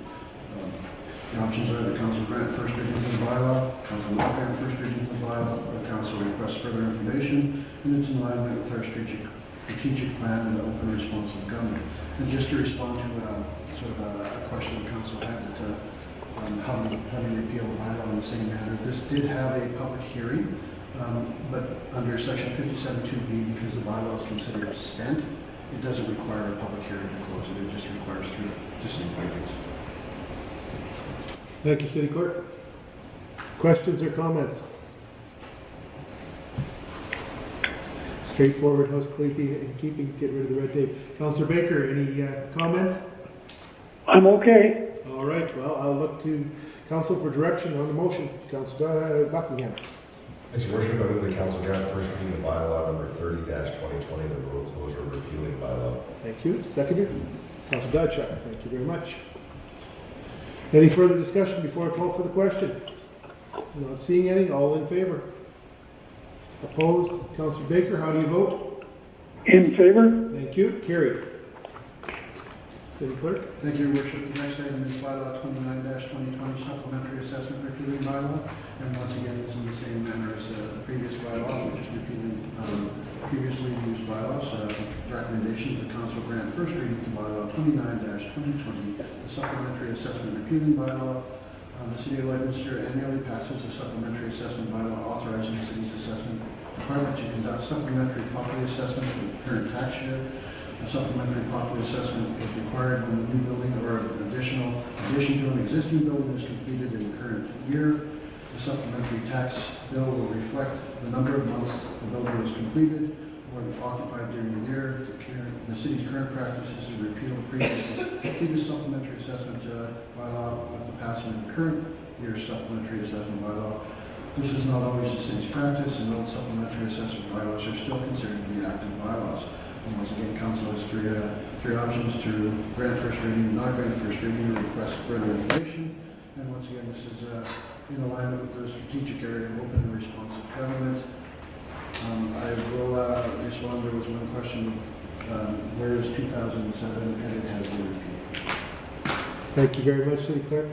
The options are the council grant first reading to the bylaw, council not grant first reading to the bylaw, or council requests further information, and it's in alignment with our strategic plan and open responsive government. And just to respond to sort of a question the council had that how do you repeal a bylaw in the same manner? This did have a public hearing, but under section 57(2)(b), because the bylaw is considered spent, it doesn't require a public hearing to close it. It just requires 3 distinct readings. Thank you, City Clerk. Questions or comments? Straightforward housekeeping, get rid of the red tape. Councillor Baker, any comments? I'm okay. All right, well, I'll look to council for direction on the motion. Councillor Buckingham. Thanks, Your Worship. I move the council grant first reading the bylaw number 30-2020, the road closure repealing bylaw. Thank you. Seconder, Councillor Dodchuck. Thank you very much. Any further discussion before I call for the question? Not seeing any. All in favor? Opposed? Councillor Baker, how do you vote? In favor? Thank you. Carried. City Clerk. Thank you, Your Worship. The next item is bylaw 29-2020, supplementary assessment repealing bylaw. And once again, it's in the same manner as the previous bylaw, which is repealing previously used bylaws. Recommendations, the council grant first reading to bylaw 29-2020, the supplementary assessment repealing bylaw. The City of Lloydminster annually passes a supplementary assessment bylaw authorizing the city's assessment department to conduct supplementary property assessments for the current tax year. A supplementary property assessment is required when a new building or an addition to an existing building is completed in the current year. The supplementary tax bill will reflect the number of months the building was completed or occupied during the year. The city's current practice is to repeal previous supplementary assessment bylaw with the passing of the current year's supplementary assessment bylaw. This is not always the city's practice, and old supplementary assessment bylaws are still considered to be active bylaws. And once again, council has three options to grant first reading, not grant first reading, or request further information. And once again, this is in alignment with the strategic area of open and responsive government. I will respond. There was one question of where is 2007, and it has been repealed. Thank you very much, City Clerk.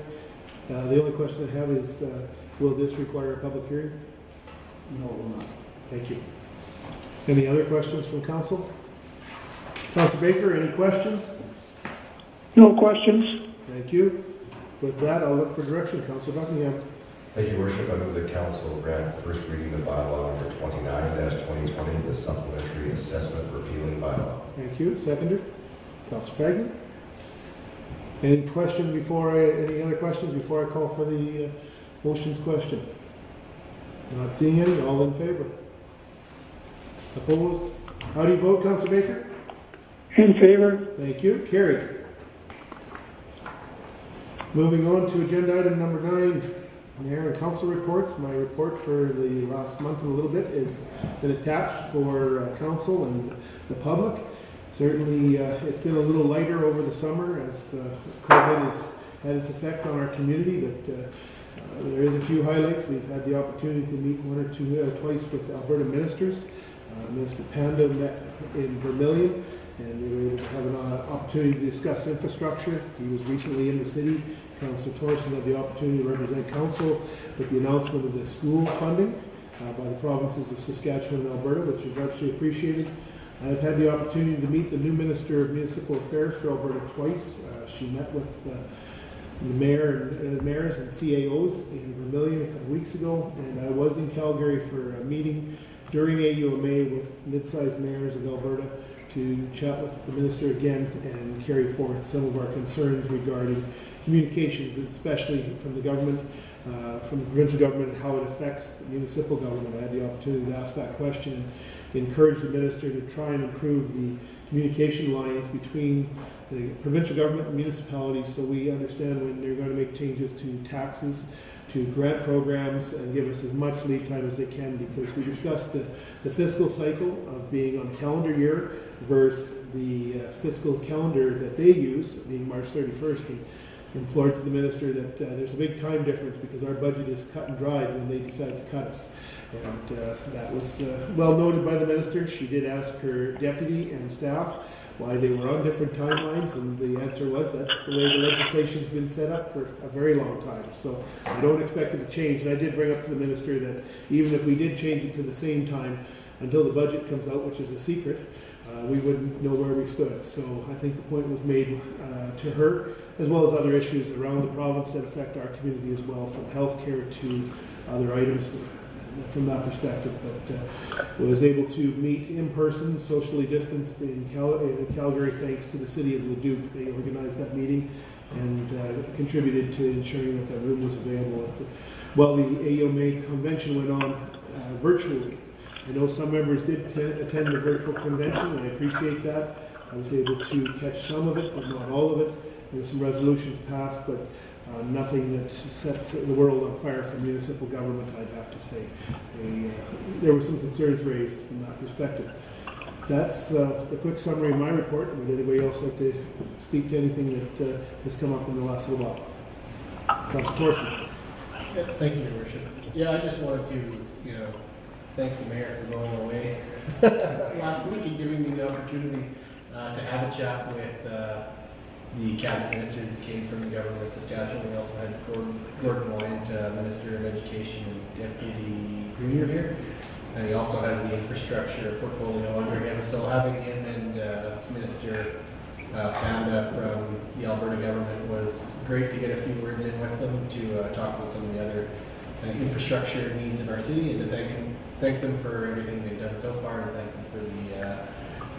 The only question I have is, will this require a public hearing? No, it will not. Thank you. Any other questions from council? Councilor Baker, any questions? No questions. Thank you. With that, I'll look for direction. Councilor Buckingham. Thank you, Worship. I move the council grant first reading the bylaw number 29-2020, the supplementary assessment repealing bylaw. Thank you. Seconder, Councilor Fagin. Any other questions before I call for the motion's question? Not seeing any. All in favor? Opposed? How do you vote, Councilor Baker? In favor. Thank you. Carried. Moving on to agenda item number 9, Mayor and Council reports. My report for the last month and a little bit is been attached for council and the public. Certainly, it's been a little lighter over the summer as COVID has had its effect on our community, but there is a few highlights. We've had the opportunity to meet twice with Alberta ministers. Minister Panda met in Vermilion, and we were able to have an opportunity to discuss infrastructure. He was recently in the city. Councillor Torresan had the opportunity to represent council with the announcement of the school funding by the provinces of Saskatchewan and Alberta, which is actually appreciated. I've had the opportunity to meet the new Minister of Municipal Affairs for Alberta twice. She met with the mayors and CAOs in Vermilion a couple weeks ago, and I was in Calgary for a meeting during AUMA with mid-sized mayors of Alberta to chat with the minister again and carry forth some of our concerns regarding communications, especially from the government, from the provincial government, and how it affects the municipal government. I had the opportunity to ask that question and encourage the minister to try and improve the communication lines between the provincial government and municipalities, so we understand when they're going to make changes to taxes, to grant programs, and give us as much lead time as they can, because we discussed the fiscal cycle of being on the calendar year versus the fiscal calendar that they use, being March 31st, and implored to the minister that there's a big time difference because our budget is cut and dried when they decide to cut us. And that was well noted by the minister. She did ask her deputy and staff why they were on different timelines, and the answer was that's the way the legislation's been set up for a very long time. So I don't expect it to change. And I did bring up to the minister that even if we did change it to the same time until the budget comes out, which is a secret, we wouldn't know where we stood. So I think the point was made to her, as well as other issues around the province that affect our community as well, from healthcare to other items from that perspective. But was able to meet in person, socially distanced in Calgary, thanks to the city of Leduc. They organized that meeting and contributed to ensuring that that room was available. While the AUMA convention went on virtually, I know some members did attend the virtual convention, and I appreciate that. I was able to catch some of it, but not all of it. There were some resolutions passed, but nothing that set the world on fire for municipal government, I'd have to say. There were some concerns raised from that perspective. That's a quick summary of my report. Would anybody else like to speak to anything that has come up in the last little while? Councillor Torresan. Yeah, thank you, Your Worship. Yeah, I just wanted to, thank the mayor for going away last week and giving me the opportunity to have a chat with the cabinet ministers that came from the government of Saskatchewan. We also had Gordon Wyant, Minister of Education and Deputy Premier here. And he also has the infrastructure portfolio under him. So having him and Minister Panda from the Alberta government was great to get a few words in with them to talk about some of the other infrastructure needs in our city, and to thank them for everything they've done so far, and thank them for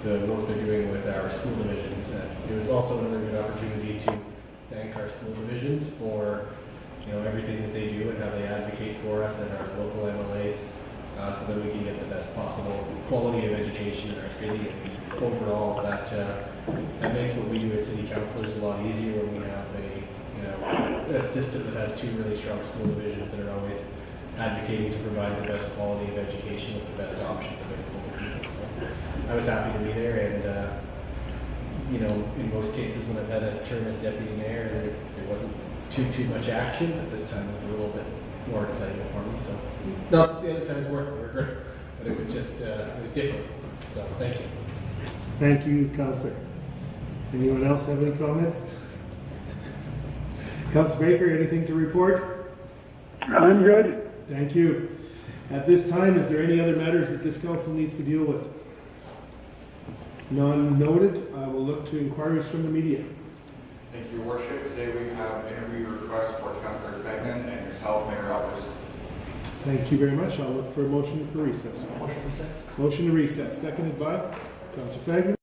the work they're doing with our school divisions. It was also another good opportunity to thank our school divisions for everything that they do and how they advocate for us and our local MLAs, so that we can get the best possible quality of education in our city. And overall, that makes what we do as city councilors a lot easier when we have a system that has two really strong school divisions that are always advocating to provide the best quality of education with the best options available to people. So I was happy to be there, and in most cases when I've had a term as deputy mayor, there wasn't too much action, but this time was a little bit more exciting for me. So not that the other times were great, but it was just it was different. So thank you. Thank you, Councillor. Anyone else have any comments? Councillor Baker, anything to report? I'm good. Thank you. At this time, is there any other matters that this council needs to deal with? None noted. I will look to inquiries from the media. Thank you, Your Worship. Today we have interview requests for Councillor Fagnan and yourself, Mayor Aalbers. Thank you very much. I'll look for a motion for recess. Motion recess. Motion to recess, seconded by Councillor Fagnan.